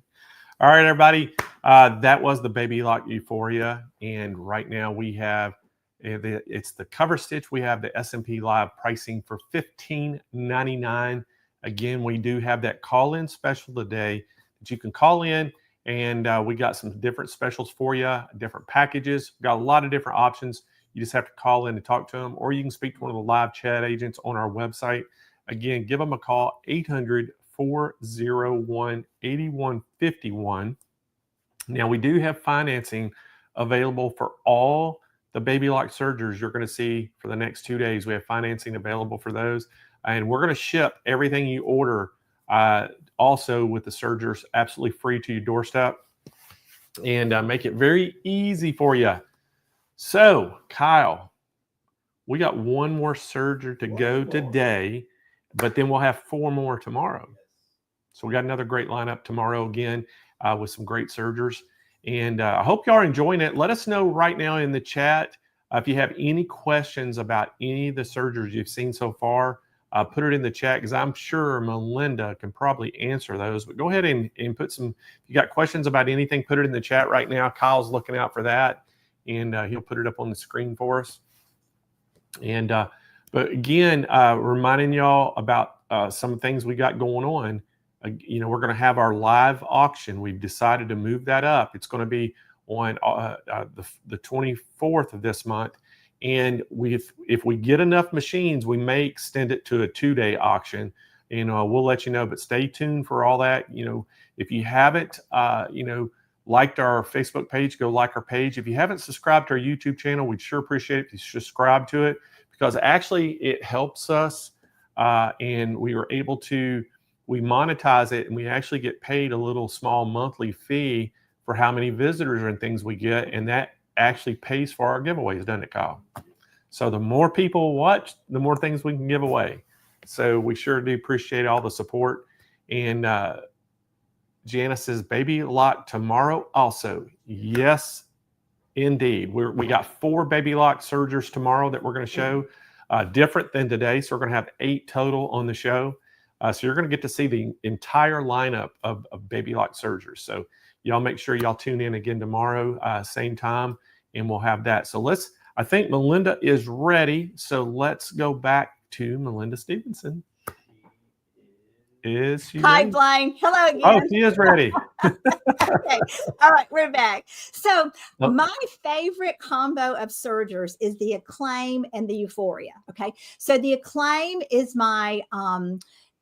All right, everybody. That was the Baby Lock Euphoria, and right now we have it's the cover stitch. We have the S&P Live pricing for $15.99. Again, we do have that call-in special today that you can call in, and we got some different specials for you, different packages. We've got a lot of different options. You just have to call in and talk to them, or you can speak to one of the live chat agents on our website. Again, give them a call, 800-401-8151. Now, we do have financing available for all the Baby Lock Sergers you're going to see for the next 2 days. We have financing available for those. And we're going to ship everything you order also with the Sergers absolutely free to your doorstep and make it very easy for you. So, Kyle, We got one more serger to go today, but then we'll have 4 more tomorrow. So we got another great lineup tomorrow again with some great sergers. And I hope y'all are enjoying it. Let us know right now in the chat if you have any questions about any of the sergers you've seen so far. Put it in the chat because I'm sure Melinda can probably answer those. But go ahead and put some, if you got questions about anything, put it in the chat right now. Kyle's looking out for that, and he'll put it up on the screen for us. And but again, reminding y'all about some things we got going on. You know, we're going to have our live auction. We've decided to move that up. It's going to be on the 24th of this month. And if we get enough machines, we may extend it to a 2-day auction. You know, we'll let you know, but stay tuned for all that. You know, if you haven't, you know, liked our Facebook page, go like our page. If you haven't subscribed to our YouTube channel, we'd sure appreciate it if you subscribe to it, because actually it helps us. And we were able to, we monetize it, and we actually get paid a little small monthly fee for how many visitors and things we get. And that actually pays for our giveaways, doesn't it, Kyle? So the more people watch, the more things we can give away. So we sure do appreciate all the support. And Janice says, baby lock tomorrow also. Yes, indeed. We got 4 baby lock sergers tomorrow that we're going to show, different than today. So we're going to have 8 total on the show. So you're going to get to see the entire lineup of baby lock sergers. So y'all make sure y'all tune in again tomorrow, same time, and we'll have that. So I think Melinda is ready. So let's go back to Melinda Stevenson. Is she Hi, ready? Blaine. Hello again. Oh, she is ready. Okay. All right, we're back. So Oh. my favorite combo of sergers is the Acclaim and the Euphoria. Okay. So the Acclaim is my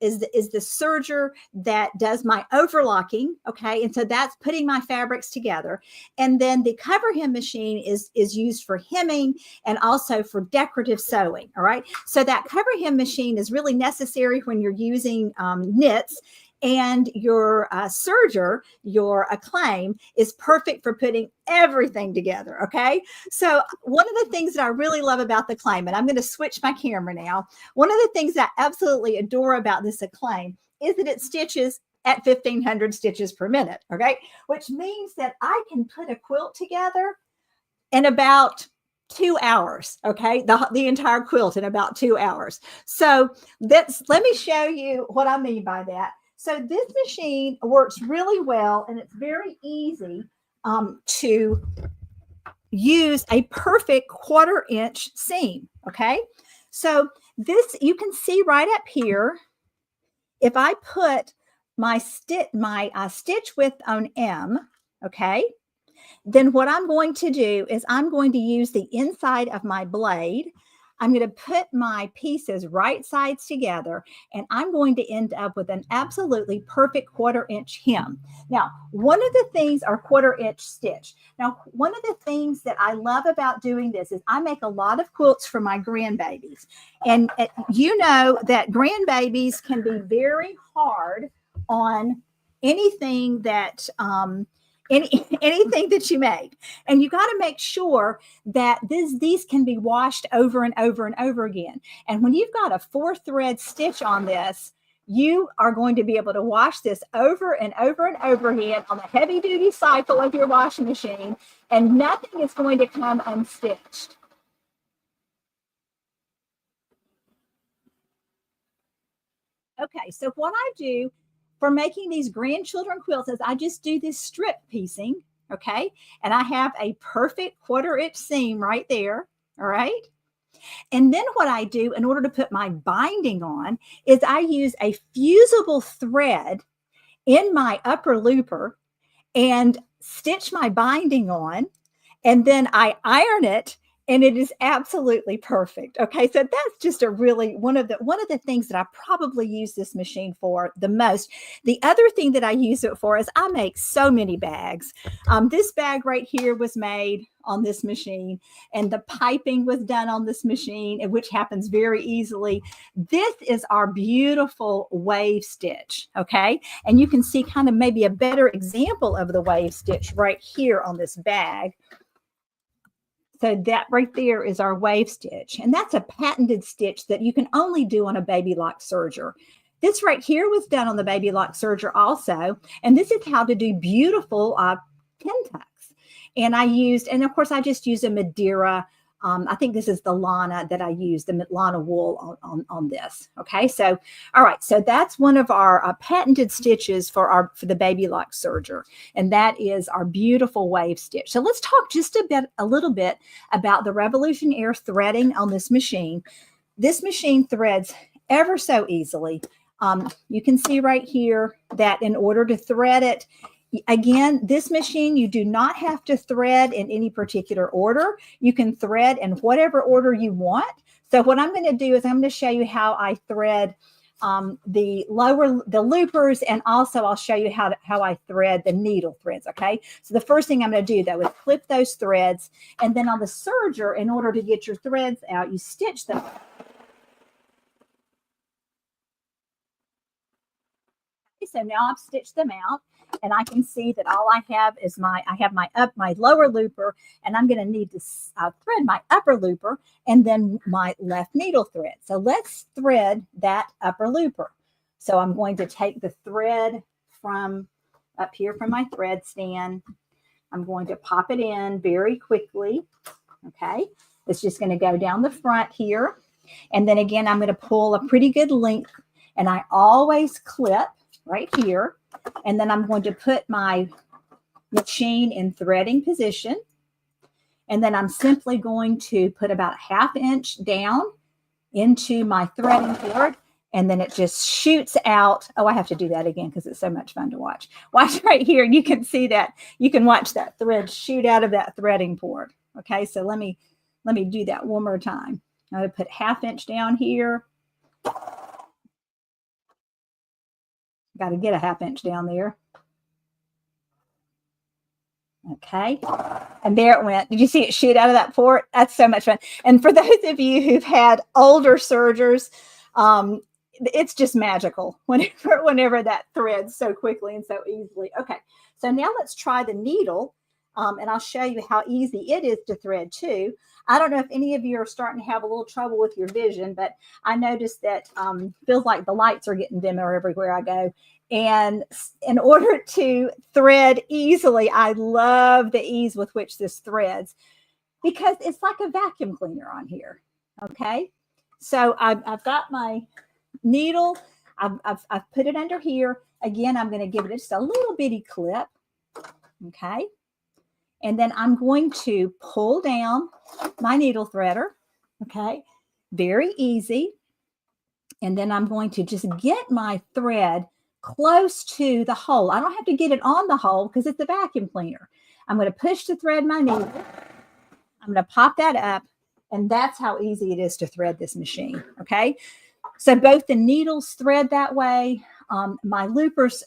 is the serger that does my overlocking. Okay. And so that's putting my fabrics together. And then the cover hem machine is used for hemming and also for decorative sewing. All right. So that cover hem machine is really necessary when you're using knits. And your serger, your Acclaim, is perfect for putting everything together, okay? So one of the things that I really love about the Acclaim, and I'm going to switch my camera now, one of the things that I absolutely adore about this Acclaim is that it stitches at 1,500 stitches per minute, okay? Which means that I can put a quilt together in about 2 hours, okay? The entire quilt in about 2 hours. So let me show you what I mean by that. So this machine works really well, and it's very easy to use a perfect 1/4 inch seam, okay? So this, you can see right up here, if I put my stitch width on M, okay, then what I'm going to do is I'm going to use the inside of my blade. I'm going to put my pieces right sides together, and I'm going to end up with an absolutely perfect 1/4 inch hem. Now, one of the things are 1/4 inch stitch. Now, one of the things that I love about doing this is I make a lot of quilts for my grandbabies. And you know that grandbabies can be very hard on anything that anything that you make, and you got to make sure that these can be washed over and over and over again. And when you've got a 4-thread stitch on this, you are going to be able to wash this over and over and over again on the heavy duty cycle of your washing machine, and nothing is going to come unstitched. Okay, so what I do for making these grandchildren quilts is I just do this strip piecing, okay? And I have a perfect 1/4 inch seam right there, all right? And then what I do in order to put my binding on is I use a fusible thread in my upper looper and stitch my binding on, and then I iron it, and it is absolutely perfect. Okay, so that's just a really one of the things that I probably use this machine for the most. The other thing that I use it for is I make so many bags. This bag right here was made on this machine, and the piping was done on this machine, which happens very easily. This is our beautiful wave stitch, okay? And you can see kind of maybe a better example of the wave stitch right here on this bag. So that right there is our wave stitch. And that's a patented stitch that you can only do on a Baby Lock Serger. This right here was done on the Baby Lock Serger also. And this is how to do beautiful pin tucks. And and of course I just use a Madeira. I think this is the Lana that I use, the Lana wool on this. Okay, so all right, so that's one of our patented stitches for the Baby Lock Serger, and that is our beautiful wave stitch. So let's talk just a little bit about the Revolution Air threading on this machine. This machine threads ever so easily. You can see right here that in order to thread it, again, this machine, you do not have to thread in any particular order. You can thread in whatever order you want. So what I'm going to do is I'm going to show you how I thread the loopers, and also I'll show you how I thread the needle threads, okay? So the first thing I'm going to do, though, is clip those threads, and then on the serger, in order to get your threads out, you stitch them. So now I've stitched them out, and I can see that all I have is my lower looper, and I'm going to need to thread my upper looper and then my left needle thread. So let's thread that upper looper. So I'm going to take the thread from up here from my thread stand. I'm going to pop it in very quickly. Okay, it's just going to go down the front here, and then again I'm going to pull a pretty good length, and I always clip right here, and then I'm going to put my machine in threading position, and then I'm simply going to put about a 1/2 inch down into my threading board, and then it just shoots out. Oh, I have to do that again because it's so much fun to watch. Watch right here, and you can see that. You can watch that thread shoot out of that threading board. Okay, so let me do that one more time. I'm going to put 1/2 inch down here. Got to get a 1/2 inch down there. Okay. And there it went. Did you see it shoot out of that port? That's so much fun. And for those of you who've had older sergers, it's just magical whenever that threads so quickly and so easily. Okay. So now let's try the needle. And I'll show you how easy it is to thread too. I don't know if any of you are starting to have a little trouble with your vision, but I noticed that feels like the lights are getting dimmer everywhere I go. And in order to thread easily, I love the ease with which this threads because it's like a vacuum cleaner on here. Okay, so I've got my needle. I've put it under here. Again, I'm going to give it just a little bitty clip. Okay. And then I'm going to pull down my needle threader, okay? Very easy. And then I'm going to just get my thread close to the hole. I don't have to get it on the hole because it's a vacuum cleaner. I'm going to push to thread my needle. I'm going to pop that up, and that's how easy it is to thread this machine, okay? So both the needles thread that way. My loopers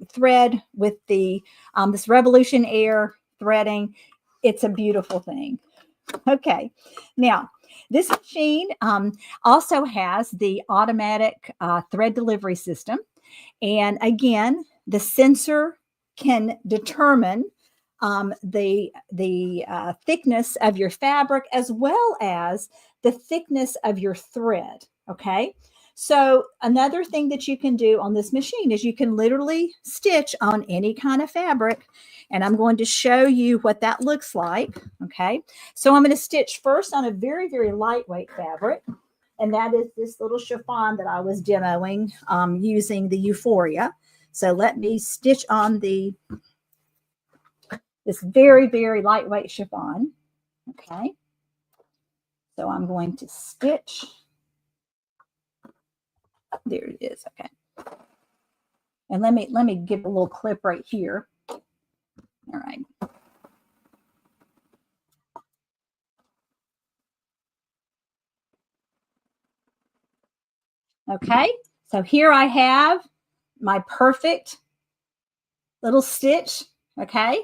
thread with the this Revolution Air threading. It's a beautiful thing. Okay, now this machine also has the automatic thread delivery system, and again the sensor can determine the thickness of your fabric as well as the thickness of your thread. Okay, so another thing that you can do on this machine is you can literally stitch on any kind of fabric. And I'm going to show you what that looks like. Okay, so I'm going to stitch first on a very, very lightweight fabric. And that is this little chiffon that I was demoing using the Euphoria. So let me stitch on this very, very lightweight chiffon. Okay, so I'm going to stitch. There it is. Okay, and let me give a little clip right here. All right. Okay, so here I have my perfect little stitch. Okay.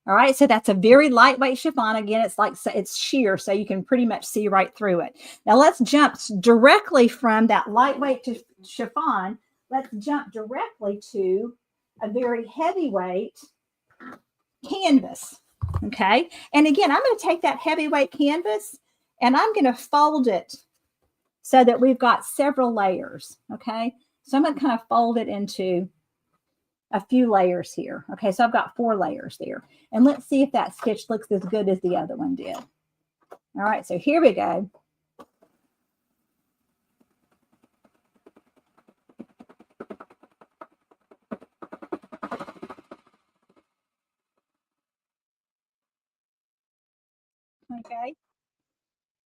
All right, so that's a very lightweight chiffon. Again, it's sheer, so you can pretty much see right through it. Now let's jump directly from that lightweight chiffon. Let's jump directly to a very heavyweight canvas. Okay. And again, I'm going to take that heavyweight canvas and I'm going to fold it so that we've got several layers. Okay. So I'm going to kind of fold it into a few layers here. Okay. So I've got 4 layers there. And let's see if that stitch looks as good as the other one did. All right. So here we go. Okay.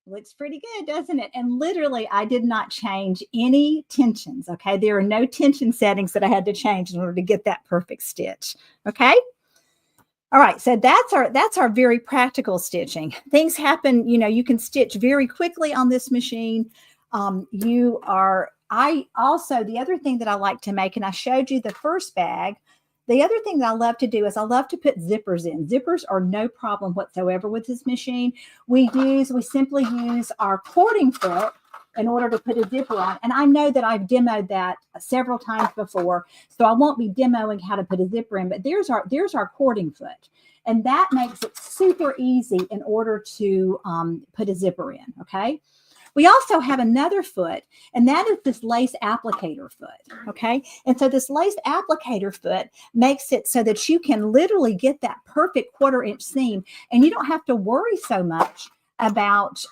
Looks pretty good, doesn't it? And literally, I did not change any tensions. Okay. There are no tension settings that I had to change in order to get that perfect stitch. Okay. All right. So that's our very practical stitching. Things happen, you know, you can stitch very quickly on this machine. The other thing that I like to make, and I showed you the first bag. The other thing that I love to do is I love to put zippers in. Zippers are no problem whatsoever with this machine. We simply use our cording foot in order to put a zipper on. And I know that I've demoed that several times before, so I won't be demoing how to put a zipper in, but there's our cording foot. And that makes it super easy in order to put a zipper in, okay? We also have another foot, and that is this lace applicator foot, okay? And so this lace applicator foot makes it so that you can literally get that perfect 1/4 inch seam, and you don't have to worry so much about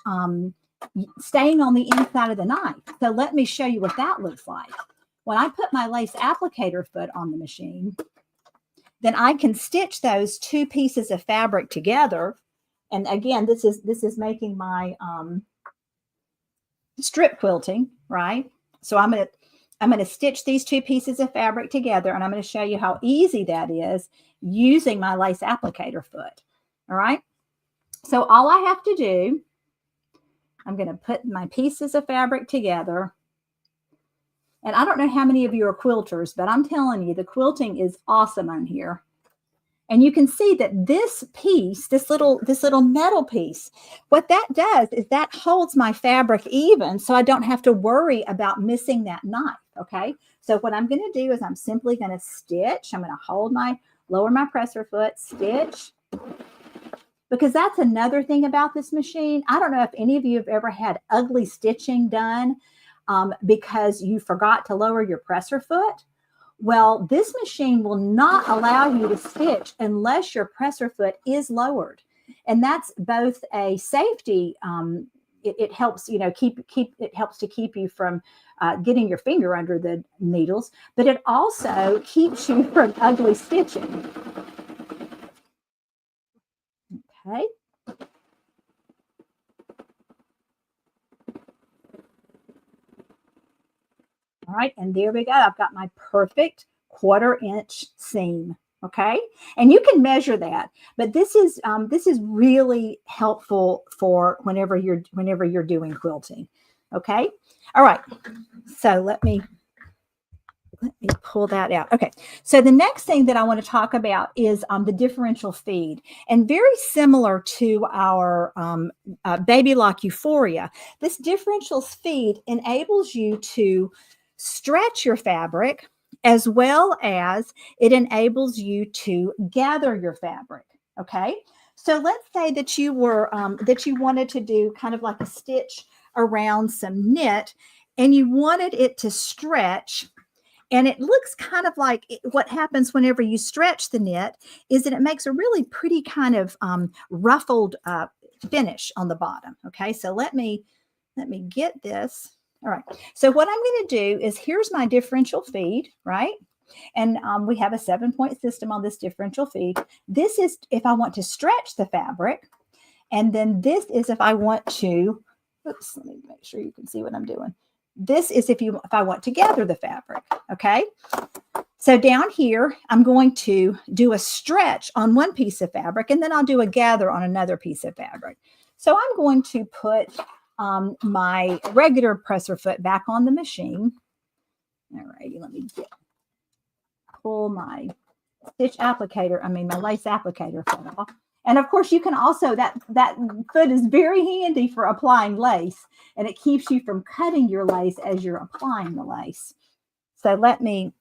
staying on the inside of the knife. So let me show you what that looks like. When I put my lace applicator foot on the machine, then I can stitch those 2 pieces of fabric together. And again, this is making my strip quilting, right? So I'm going to stitch these 2 pieces of fabric together, and I'm going to show you how easy that is using my lace applicator foot. All right. So all I have to do, I'm going to put my pieces of fabric together. And I don't know how many of you are quilters, but I'm telling you, the quilting is awesome on here. And you can see that this piece, this little metal piece, what that does is that holds my fabric even, so I don't have to worry about missing that knife, okay? So what I'm going to do is I'm simply going to stitch. I'm going to lower my presser foot, stitch, because that's another thing about this machine. I don't know if any of you have ever had ugly stitching done because you forgot to lower your presser foot. Well, this machine will not allow you to stitch unless your presser foot is lowered. And that's both a safety, it helps, you know, it helps to keep you from getting your finger under the needles, but it also keeps you from ugly stitching. Okay. All right, and there we go. I've got my perfect 1/4 inch seam. Okay, and you can measure that, but this is really helpful for whenever you're doing quilting. Okay, all right. So let me pull that out. Okay, so the next thing that I want to talk about is the differential feed, and very similar to our Baby Lock Euphoria, this differential feed enables you to stretch your fabric, as well as it enables you to gather your fabric. Okay, so let's say that you wanted to do kind of like a stitch around some knit, and you wanted it to stretch. And it looks kind of like what happens whenever you stretch the knit is that it makes a really pretty kind of ruffled finish on the bottom. Okay, so let me get this. All right, so what I'm going to do is, here's my differential feed, right? And we have a 7-point system on this differential feed. This is if I want to stretch the fabric. And then this is if I want to, oops, let me make sure you can see what I'm doing. This is if I want to gather the fabric, okay? So down here, I'm going to do a stretch on one piece of fabric, and then I'll do a gather on another piece of fabric. So I'm going to put my regular presser foot back on the machine. All righty, let me pull my lace applicator foot off. And of course, you can also, that foot is very handy for applying lace, and it keeps you from cutting your lace as you're applying the lace. So let me,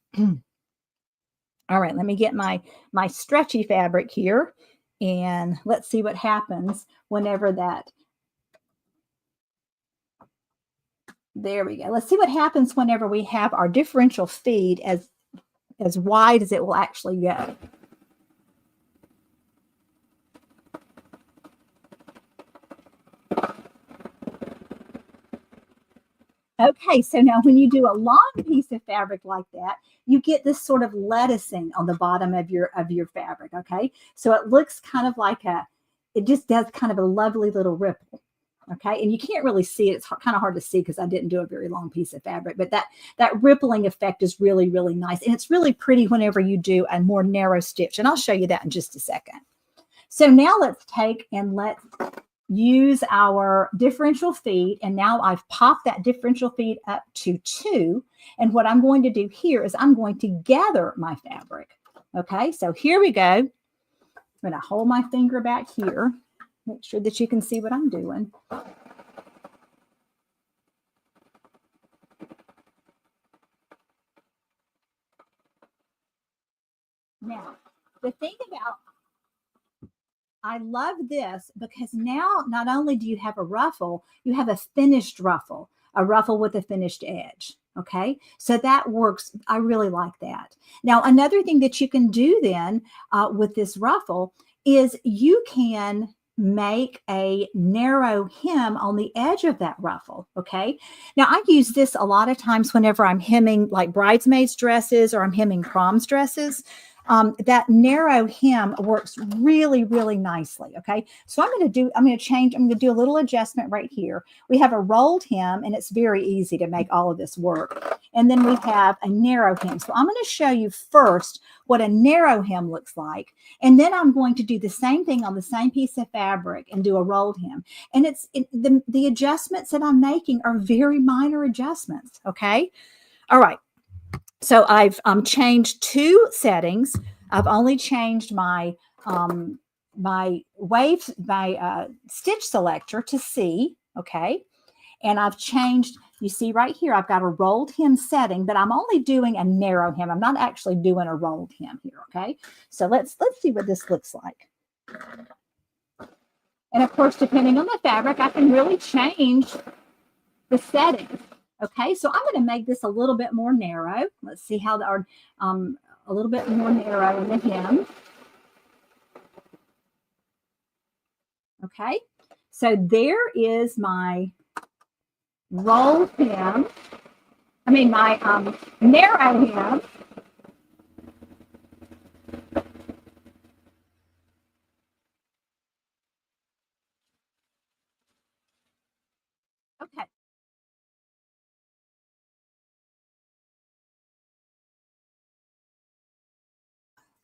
all right, let me get my stretchy fabric here. And let's see what happens whenever that. There we go. Let's see what happens whenever we have our differential feed as wide as it will actually go. Okay, so now when you do a long piece of fabric like that, you get this sort of lettucing on the bottom of your fabric, okay? So it looks kind of like it just does kind of a lovely little ripple, okay? And you can't really see it. It's kind of hard to see because I didn't do a very long piece of fabric, but that rippling effect is really, really nice. And it's really pretty whenever you do a more narrow stitch. And I'll show you that in just a second. So now let's take and let's use our differential feed. And now I've popped that differential feed up to 2. And what I'm going to do here is I'm going to gather my fabric. Okay, so here we go. I'm going to hold my finger back here. Make sure that you can see what I'm doing. Now, the thing about I love this because now not only do you have a ruffle, you have a finished ruffle, a ruffle with a finished edge. Okay, so that works. I really like that. Now, another thing that you can do then with this ruffle is you can make a narrow hem on the edge of that ruffle. Okay, now I use this a lot of times whenever I'm hemming like bridesmaids dresses or I'm hemming proms dresses. That narrow hem works really, really nicely. Okay, so I'm going to do a little adjustment right here. We have a rolled hem, and it's very easy to make all of this work. And then we have a narrow hem. So I'm going to show you first what a narrow hem looks like, and then I'm going to do the same thing on the same piece of fabric and do a rolled hem. And the adjustments that I'm making are very minor adjustments. Okay, all right. So I've changed 2 settings. I've only changed my stitch selector to C. Okay, and I've changed. You see right here, I've got a rolled hem setting, but I'm only doing a narrow hem. I'm not actually doing a rolled hem here. Okay, so let's see what this looks like. And of course, depending on the fabric, I can really change the settings. Okay, so I'm going to make this a little bit more narrow. Let's see how a little bit more narrow in the hem. Okay, so there is my rolled hem. My narrow hem. Okay.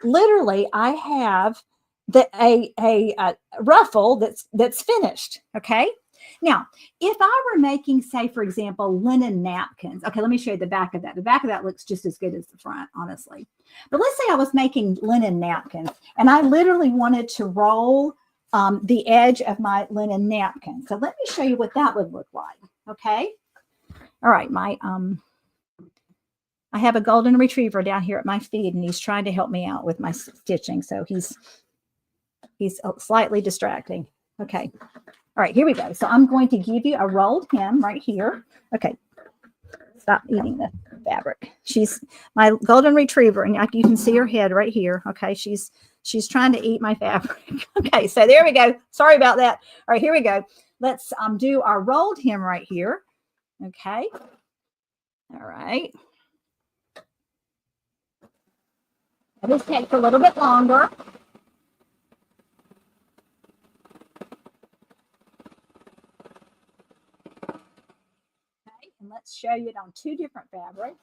Literally, I have a ruffle that's finished. Okay. Now, if I were making, say, for example, linen napkins. Okay, let me show you the back of that. The back of that looks just as good as the front, honestly. But let's say I was making linen napkins, and I literally wanted to roll the edge of my linen napkin. So let me show you what that would look like. Okay. All right, I have a golden retriever down here at my feet, and he's trying to help me out with my stitching. So he's slightly distracting. Okay. All right, here we go. So I'm going to give you a rolled hem right here. Okay. Stop eating the fabric. She's my golden retriever, and you can see her head right here. Okay. She's trying to eat my fabric. Okay. So there we go. Sorry about that. All right, here we go. Let's do our rolled hem right here. Okay. All right. This takes a little bit longer. Okay, and let's show you it on 2 different fabrics.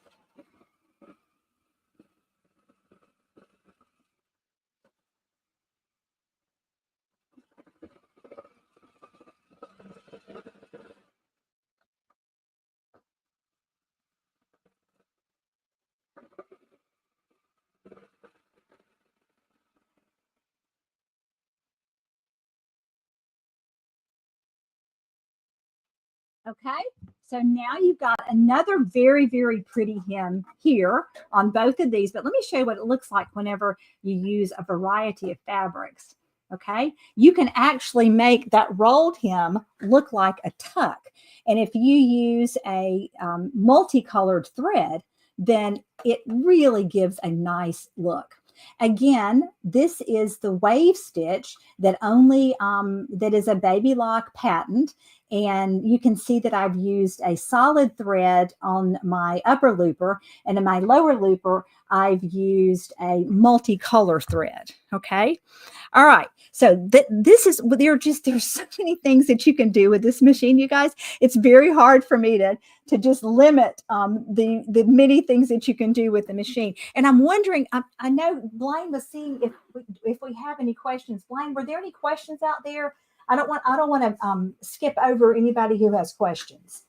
Okay, so now you've got another very, very pretty hem here on both of these. But let me show you what it looks like whenever you use a variety of fabrics. okay, you can actually make that rolled hem look like a tuck. And if you use a multicolored thread, then it really gives a nice look. Again, this is the wave stitch that only that is a Baby Lock patent. And you can see that I've used a solid thread on my upper looper, and in my lower looper, I've used a multicolor thread. Okay. All right. So this is, there's so many things that you can do with this machine, you guys. It's very hard for me to just limit the many things that you can do with the machine. And I'm wondering, I know Blaine was seeing if we have any questions. Blaine, were there any questions out there? I don't want to skip over anybody who has questions.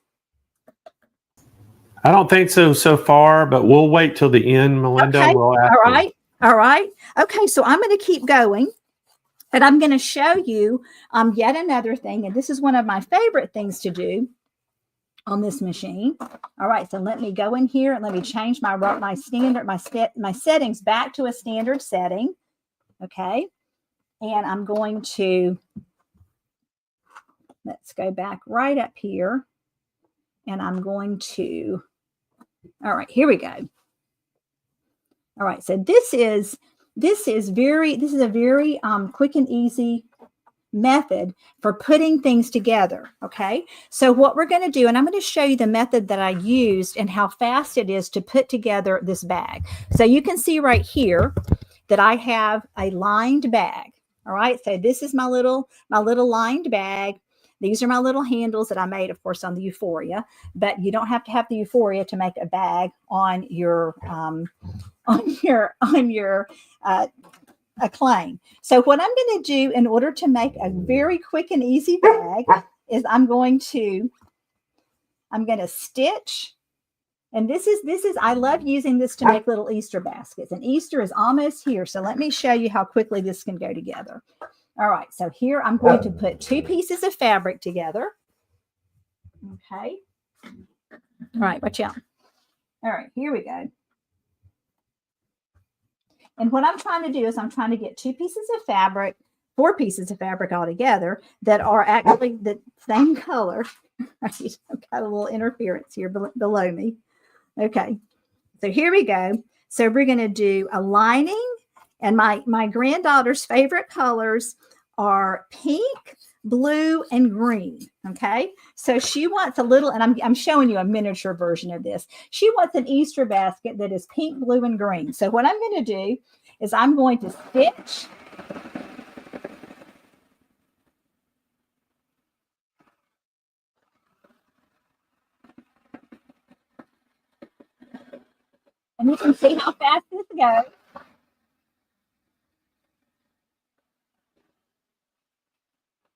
I don't think so far, but we'll wait till the end, Melinda. Okay. We'll ask All right. All right. Okay. So I'm going to keep going. And I'm going to show you yet another thing. And this is one of my favorite things to do on this machine. All right. So let me go in here and let me change my settings back to a standard setting. Okay. And I'm going to, let's go back right up here. And I'm going to, all right, here we go. All right. So this is a very quick and easy method for putting things together. Okay. So what we're going to do, and I'm going to show you the method that I used and how fast it is to put together this bag. So you can see right here that I have a lined bag. All right. So this is my little lined bag. These are my little handles that I made, of course, on the Euphoria, but you don't have to have the Euphoria to make a bag on your Acclaim. So what I'm going to do in order to make a very quick and easy bag is I'm going to stitch. And this is, I love using this to make little Easter baskets, and Easter is almost here. So let me show you how quickly this can go together. All right. So here I'm going to put 2 pieces of fabric together. Okay. All right. Watch out. All right. Here we go. And what I'm trying to do is I'm trying to get 2 pieces of fabric, 4 pieces of fabric altogether that are actually the same color. I've got a little interference here below me. Okay. So here we go. So we're going to do a lining, and my granddaughter's favorite colors are pink, blue, and green. Okay. So she wants a little, and I'm showing you a miniature version of this. She wants an Easter basket that is pink, blue, and green. So what I'm going to do is I'm going to stitch. And you can see how fast this goes.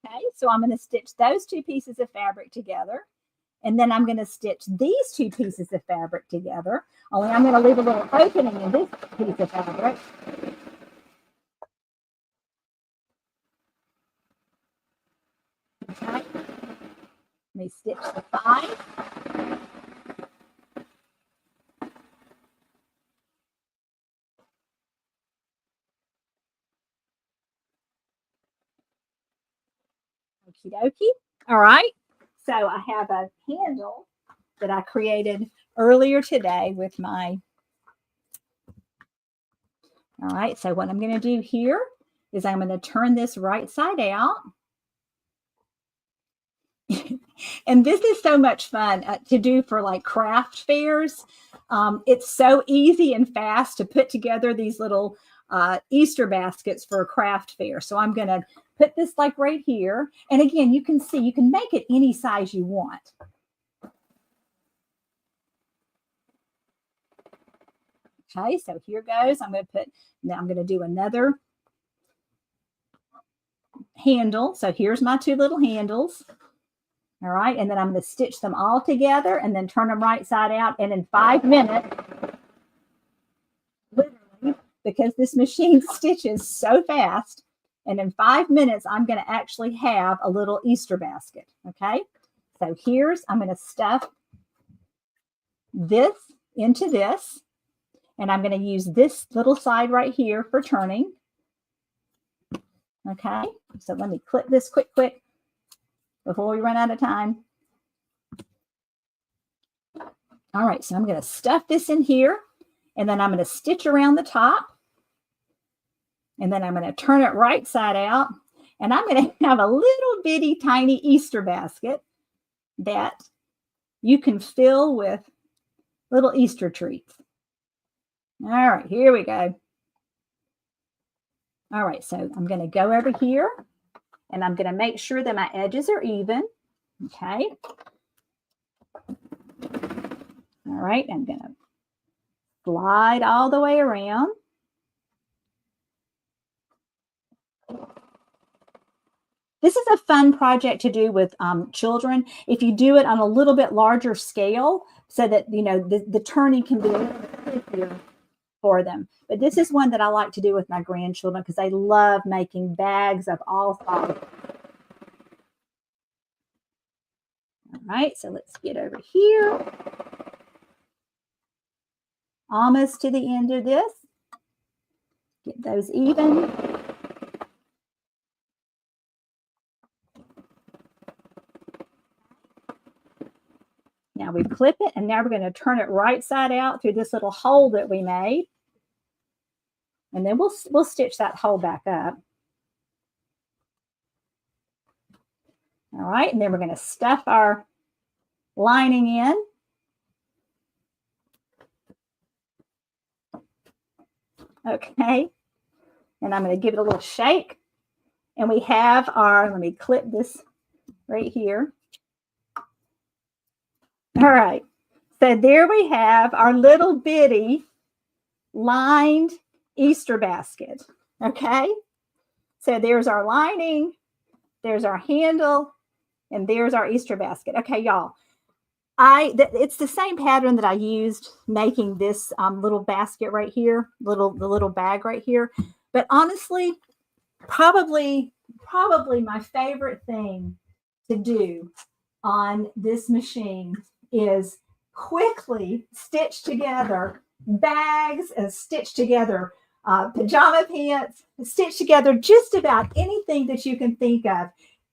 Okay, so I'm going to stitch those 2 pieces of fabric together. And then I'm going to stitch these 2 pieces of fabric together. Only I'm going to leave a little opening in this piece of fabric. Okay. Let me stitch the 5. Okie dokie. All right. So I have a handle that I created earlier today with my. All right. So what I'm going to do here is I'm going to turn this right side out. And this is so much fun to do for like craft fairs. It's so easy and fast to put together these little Easter baskets for a craft fair. So I'm going to put this like right here. And again, you can see, you can make it any size you want. Okay, so here goes. I'm going to put, now I'm going to do another handle. So here's my 2 little handles. All right, and then I'm going to stitch them all together and then turn them right side out. And in 5 minutes, literally, because this machine stitches so fast, and in 5 minutes, I'm going to actually have a little Easter basket. Okay, so I'm going to stuff this into this, and I'm going to use this little side right here for turning. Okay, so let me clip this quick before we run out of time. All right, so I'm going to stuff this in here, and then I'm going to stitch around the top, and then I'm going to turn it right side out, and I'm going to have a little bitty tiny Easter basket that you can fill with little Easter treats. All right, here we go. All right, so I'm going to go over here, and I'm going to make sure that my edges are even. Okay. All right, I'm going to slide all the way around. This is a fun project to do with children. If you do it on a little bit larger scale, so that, you know, the turning can be a little bit easier for them. But this is one that I like to do with my grandchildren because they love making bags of all sizes. All right, so let's get over here. Almost to the end of this. Get those even. Now we clip it, and now we're going to turn it right side out through this little hole that we made. And then we'll stitch that hole back up. All right, and then we're going to stuff our lining in. Okay, and I'm going to give it a little shake. And we have our, let me clip this right here. All right, so there we have our little bitty lined Easter basket. Okay, so there's our lining, there's our handle, and there's our Easter basket. Okay, y'all, it's the same pattern that I used making this little basket right here, the little bag right here. But honestly, probably my favorite thing to do on this machine is quickly stitch together bags and stitch together pajama pants, stitch together just about anything that you can think of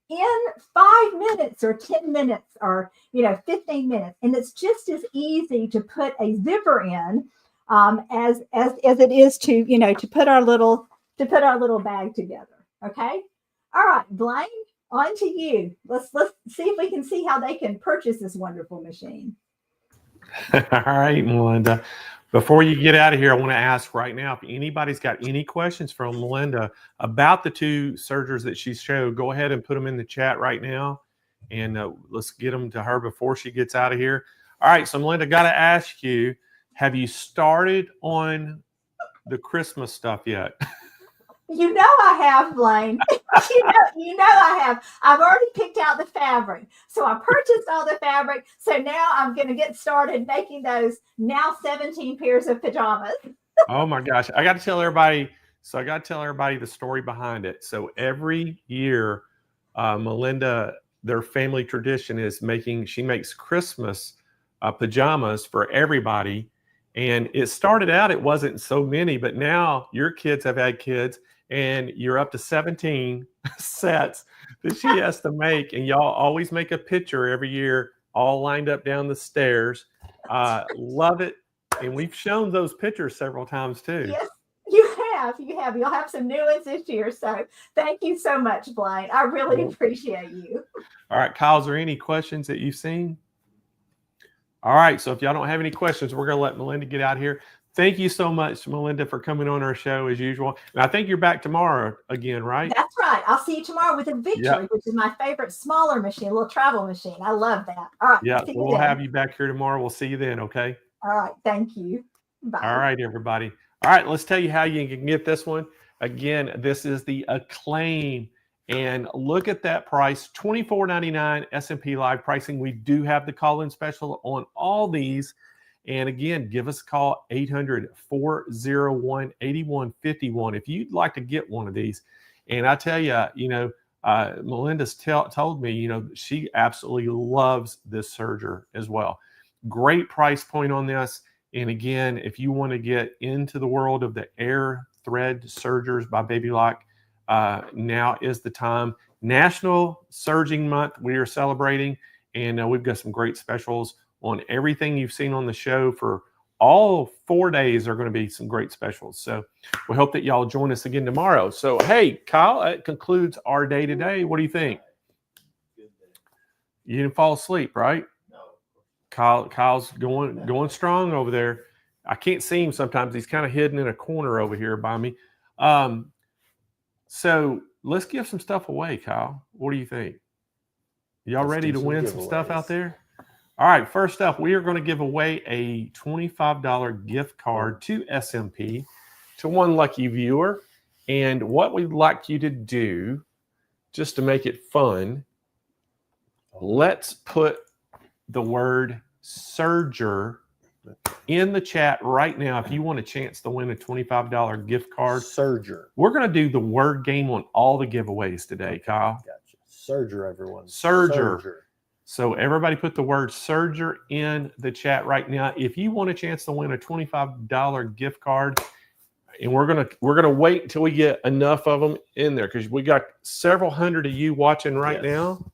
in 5 minutes or 10 minutes or 15 minutes. And it's just as easy to put a zipper in as it is to put our little bag together. Okay. All right, Blaine, on to you. Let's see if we can see how they can purchase this wonderful machine. All right, Melinda. Before you get out of here, I want to ask right now if anybody's got any questions from Melinda about the two Sergers that she showed. Go ahead and put them in the chat right now, and let's get them to her before she gets out of here. All right, so Melinda, got to ask you: have you started on the Christmas stuff yet? You know I have, Blaine. you know I have. I've already picked out the fabric. So I purchased all the fabric. So now I'm going to get started making those now 17 pairs of pajamas. Oh my gosh. I got to tell everybody. So I got to tell everybody the story behind it. So every year, Melinda, their family tradition is she makes Christmas pajamas for everybody. And it started out, it wasn't so many, but now your kids have had kids, and you're up to 17 sets that she has to make. And y'all always make a picture every year, all lined up down the stairs. Love it. And we've shown those pictures several times too. Yes, you have. You'll have some new ones this year. So thank you so much, Blaine. I really appreciate you. All right, Kyle, is there any questions that you've seen? All right, so if y'all don't have any questions, we're going to let Melinda get out here. Thank you so much, Melinda, for coming on our show as usual. And I think you're back tomorrow again, right? That's right. I'll see you tomorrow with a Victory, which is my favorite smaller machine, little travel machine. I love that. All right. Yeah, we'll have you back here tomorrow. We'll see you then, okay? All right. Thank you. Bye. All right, everybody. All right, let's tell you how you can get this one. Again, this is the Acclaim. And look at that price, $24.99 S&P Live pricing. We do have the call-in special on all these. And again, give us a call, 800-401-8151 if you'd like to get one of these. And I tell you, Melinda's told me, she absolutely loves this Serger as well. Great price point on this. And again, if you want to get into the world of the air thread Sergers by Baby Lock, now is the time. National Surging Month we are celebrating, and we've got some great specials on everything you've seen on the show. For all 4 days are going to be some great specials. So we hope that y'all join us again tomorrow. So, hey, Kyle, that concludes our day today. What do you think? Good day. You didn't fall asleep, right? No. Kyle's going strong over there. I can't see him sometimes. He's kind of hidden in a corner over here by me. So let's give some stuff away, Kyle. What do you think? Y'all Let's ready do to some win some stuff giveaways. out there? All right, first up, we are going to give away a $25 gift card to SMP to one lucky viewer. And what we'd like you to do, just to make it fun, let's put the word Serger in the chat right now if you want a chance to win a $25 gift card. Serger. We're going to do the word game on all the giveaways today, Kyle. Gotcha. Serger, everyone. Serger. So everybody put the word Serger in the chat right now. If you want a chance to win a $25 gift card, and we're gonna wait until we get enough of them in there, because we got several hundred of you watching right Yes. now.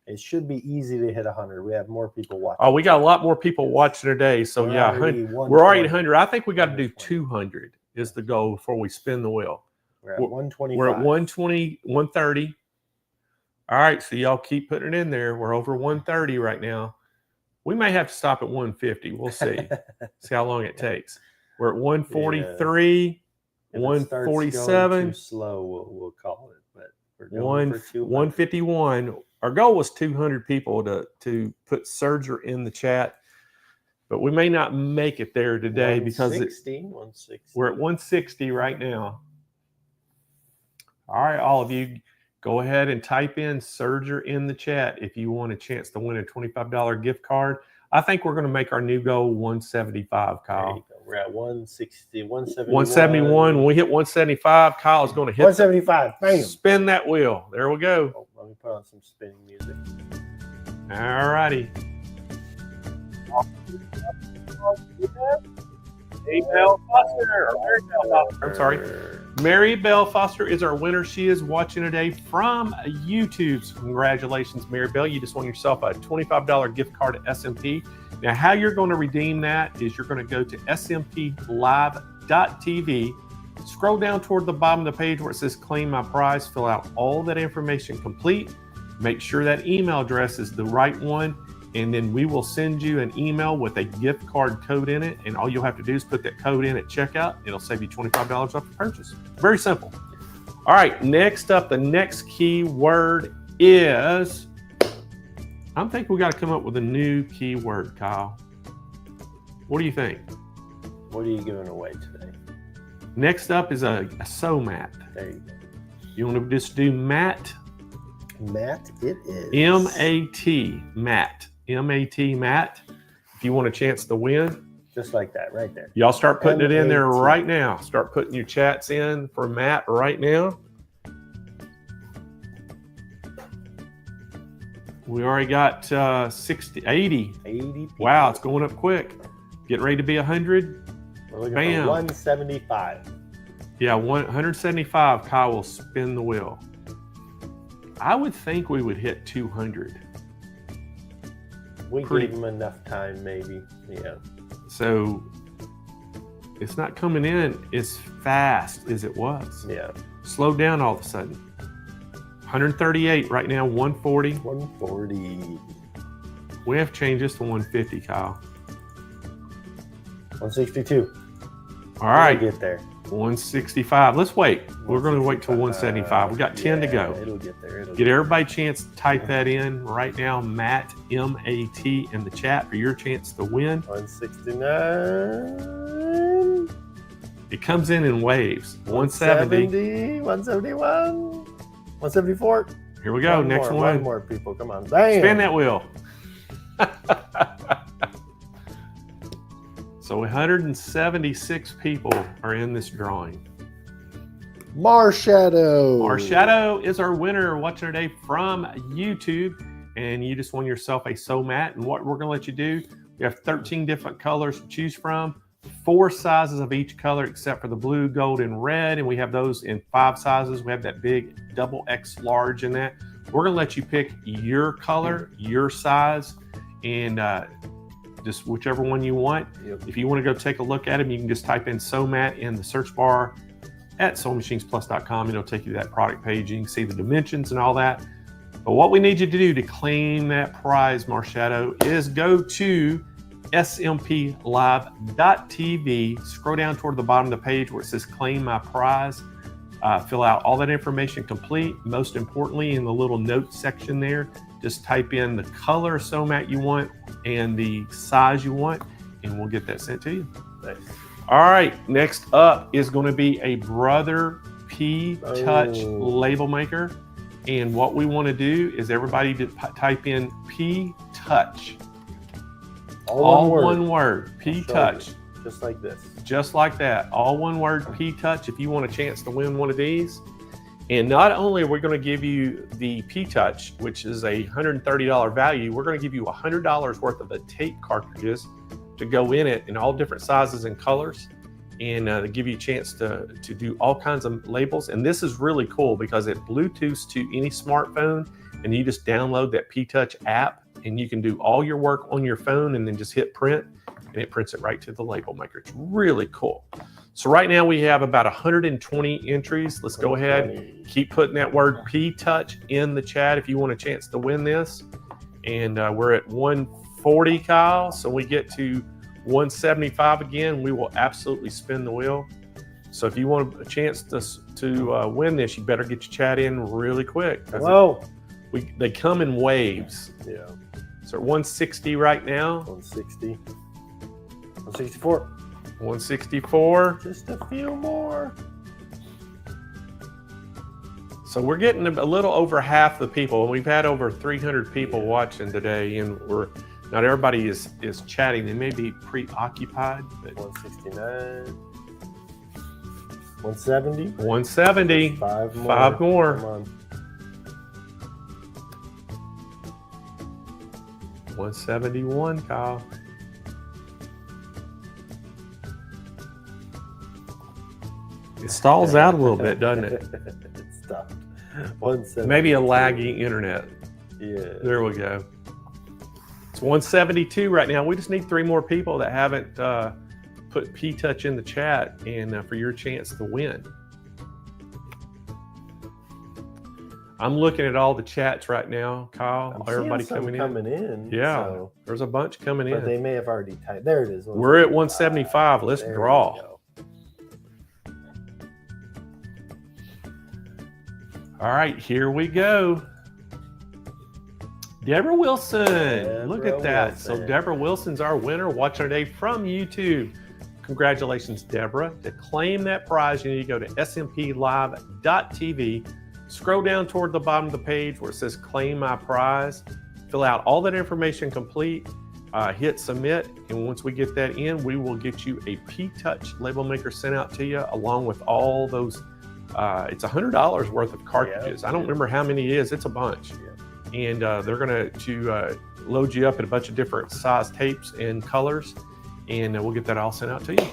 It should be easy to hit 100. We have more people watching. Oh, we got a lot more people watching today. So We're yeah, already we're already 120. at 100. I think we got to do 120. 200 is the goal before we spin the wheel. We're at 125. We're at 120, 130. All right, so y'all keep putting it in there. We're over 130 right now. We may have to stop at 150. We'll see. See how long it takes. We're at 143, If it starts going 147, too slow, we'll call it. But we're going for 200. 151. Our goal was 200 people to put Serger in the chat, but we may not make it there today because 160. we're at 160 right now. All right, all of you, go ahead and type in Serger in the chat if you want a chance to win a $25 gift card. I think we're going to make our new goal 175, There you Kyle. go. We're at 160, 171. 171. When we hit 175, Kyle's going to hit 175. Bam. spin that wheel. There we go. Oh, let me put on some spinning music. All righty. I'm sorry. Mary Bell Foster is our winner. She is watching today from YouTube. So congratulations, Mary Bell. You just won yourself a $25 gift card to SMP. Now, how you're going to redeem that is you're going to go to smplive.tv, scroll down toward the bottom of the page where it says claim my prize, fill out all that information complete, make sure that email address is the right one, and then we will send you an email with a gift card code in it, and all you'll have to do is put that code in at checkout. It'll save you $25 off the purchase. Very simple. All right, next up, the next key word is, I'm thinking we got to come up with a new keyword, Kyle. What do you think? What are you giving away today? Next up is a sew mat. There you go. You want to just do mat? Matt, it is. M-A-T, mat. M-A-T, mat. If you want a chance to win, Just like that, right there. y'all start putting it in there M-A-T. right now. Start putting your chats in for Matt right now. We already got 60, 80. 80 people. Wow, it's going up quick. Getting ready to be 100. We're looking Bam. for 175. Yeah, 175. Kyle will spin the wheel. I would think we would hit 200. We Pretty- gave them enough time, maybe. Yeah. So it's not coming in as fast as it was. Yeah. Slowed down all of a sudden. 138 right now, 140. 140. We have changed this to 150, Kyle. 162. All right, We'll get there. 165. Let's wait. We're going to wait till 175. We got 10 to go. It'll get there. Get everybody a chance to type that in right now, Matt, M-A-T, in the chat for your chance to win. 169. It comes in waves. 170. 171. 174. Here we go. Next more, one. more people. Come on. Bam. Spin that wheel. So 176 people are in this drawing. Marshadow. Our Shadow is our winner watching today from YouTube. And you just won yourself a sew mat. And what we're going to let you do, you have 13 different colors to choose from. 4 sizes of each color except for the blue, gold, and red. And we have those in 5 sizes. We have that big double X large in that. We're gonna let you pick your color, your size, and just whichever one you want. Yep. If you want to go take a look at them, you can just type in SewingMat in the search bar at SewingMachinesPlus.com. It'll take you to that product page. You can see the dimensions and all that. But what we need you to do to claim that prize, Marshadow, is go to SMPlive.tv, scroll down toward the bottom of the page where it says claim my prize. Fill out all that information complete. Most importantly, in the little notes section there, just type in the color SewingMat you want and the size you want, and we'll get that sent to you. Nice. All right, next up is going to be a Brother P Touch label maker. And what we want to do is everybody to type in P Touch. All one word, P Touch. Just like this. Just like that, all one word, P Touch, if you want a chance to win one of these. And not only are we going to give you the P Touch, which is a $130 value, we're going to give you $100 worth of the tape cartridges to go in it in all different sizes and colors, and to give you a chance to do all kinds of labels. And this is really cool because it Bluetooths to any smartphone, and you just download that P Touch app, and you can do all your work on your phone and then just hit print, and it prints it right to the label maker. It's really cool. So right now we have about 120 entries. Let's go ahead, keep putting that word P Touch in the chat if you want a chance to win this. And we're at 140, Kyle. So we get to 175 again, we will absolutely spin the wheel. So if you want a chance to win this, you better get your chat in really quick. Whoa. They come in waves. Yeah. So at 160 right now. 160. 164. 164. Just a few more. So we're getting a little over half the people. We've had over 300 people watching today, and not everybody is chatting. They may be preoccupied. But 169. 170. 170. 5 more. 5 more. Come on. 171, Kyle. It stalls out a little bit, doesn't it? It stopped. 170. Maybe a laggy internet. Yeah. There we go. It's 172 right now. We just need 3 more people that haven't put P Touch in the chat, and for your chance to win. I'm looking at all the chats right now, Kyle. I'm Everybody seeing some coming in. Yeah, so, there's a bunch coming but in. they may have already typed. There it is. We're at 175. Let's There we draw. go. All right, here we go. Deborah Wilson. Look at that. Wilson. So Deborah Wilson's our winner watching today from YouTube. Congratulations, Deborah. To claim that prize, you need to go to smplive.tv. Scroll down toward the bottom of the page where it says claim my prize. Fill out all that information complete. Hit submit. And once we get that in, we will get you a P-Touch label maker sent out to you along with all those. It's $100 worth of cartridges. I don't remember how many it is. It's a bunch. And they're going to load you up in a bunch of different size tapes and colors. And we'll get that all sent out to you.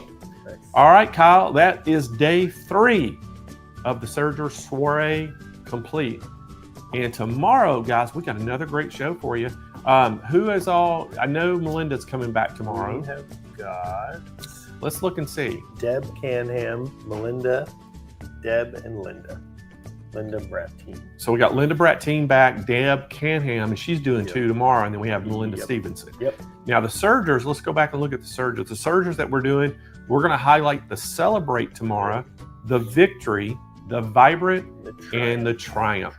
Nice. All right, Kyle, that is day 3 of the Serger Soiree complete. And tomorrow, guys, we got another great show for you. Who is all? I know Melinda's coming back tomorrow. We have got Let's look and see. Deb Canham, Melinda, Deb, and Linda. Linda Bratine. So we got Linda Bratine back, Deb Canham, and she's doing 2 tomorrow, and then we have Melinda Yep. Stevenson. Yep. Now the Sergers, let's go back and look at the Sergers. The Sergers that we're doing, we're going to highlight the Celebrate tomorrow, the Victory, the Vibrant, and the Triumph.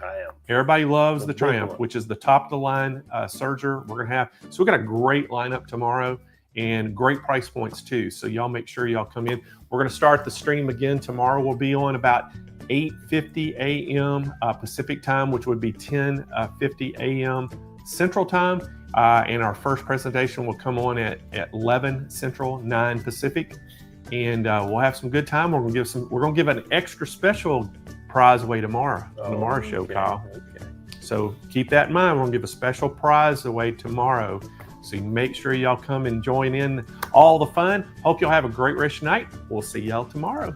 Everybody loves The the big Triumph, one. which is the top of the line Serger we're going to have. So we got a great lineup tomorrow and great price points too. So y'all make sure y'all come in. We're going to start the stream again tomorrow. We'll be on about 8:50 a.m. Pacific time, which would be 10:50 a.m. Central time. And our first presentation will come on at 11 Central, 9 Pacific. And we'll have some good time. We're gonna give an extra special prize away tomorrow on tomorrow's show, Kyle. Okay. So keep that in mind. We're gonna give a special prize away tomorrow. So make sure y'all come and join in all the fun. Hope y'all have a great rest of the night. We'll see y'all tomorrow.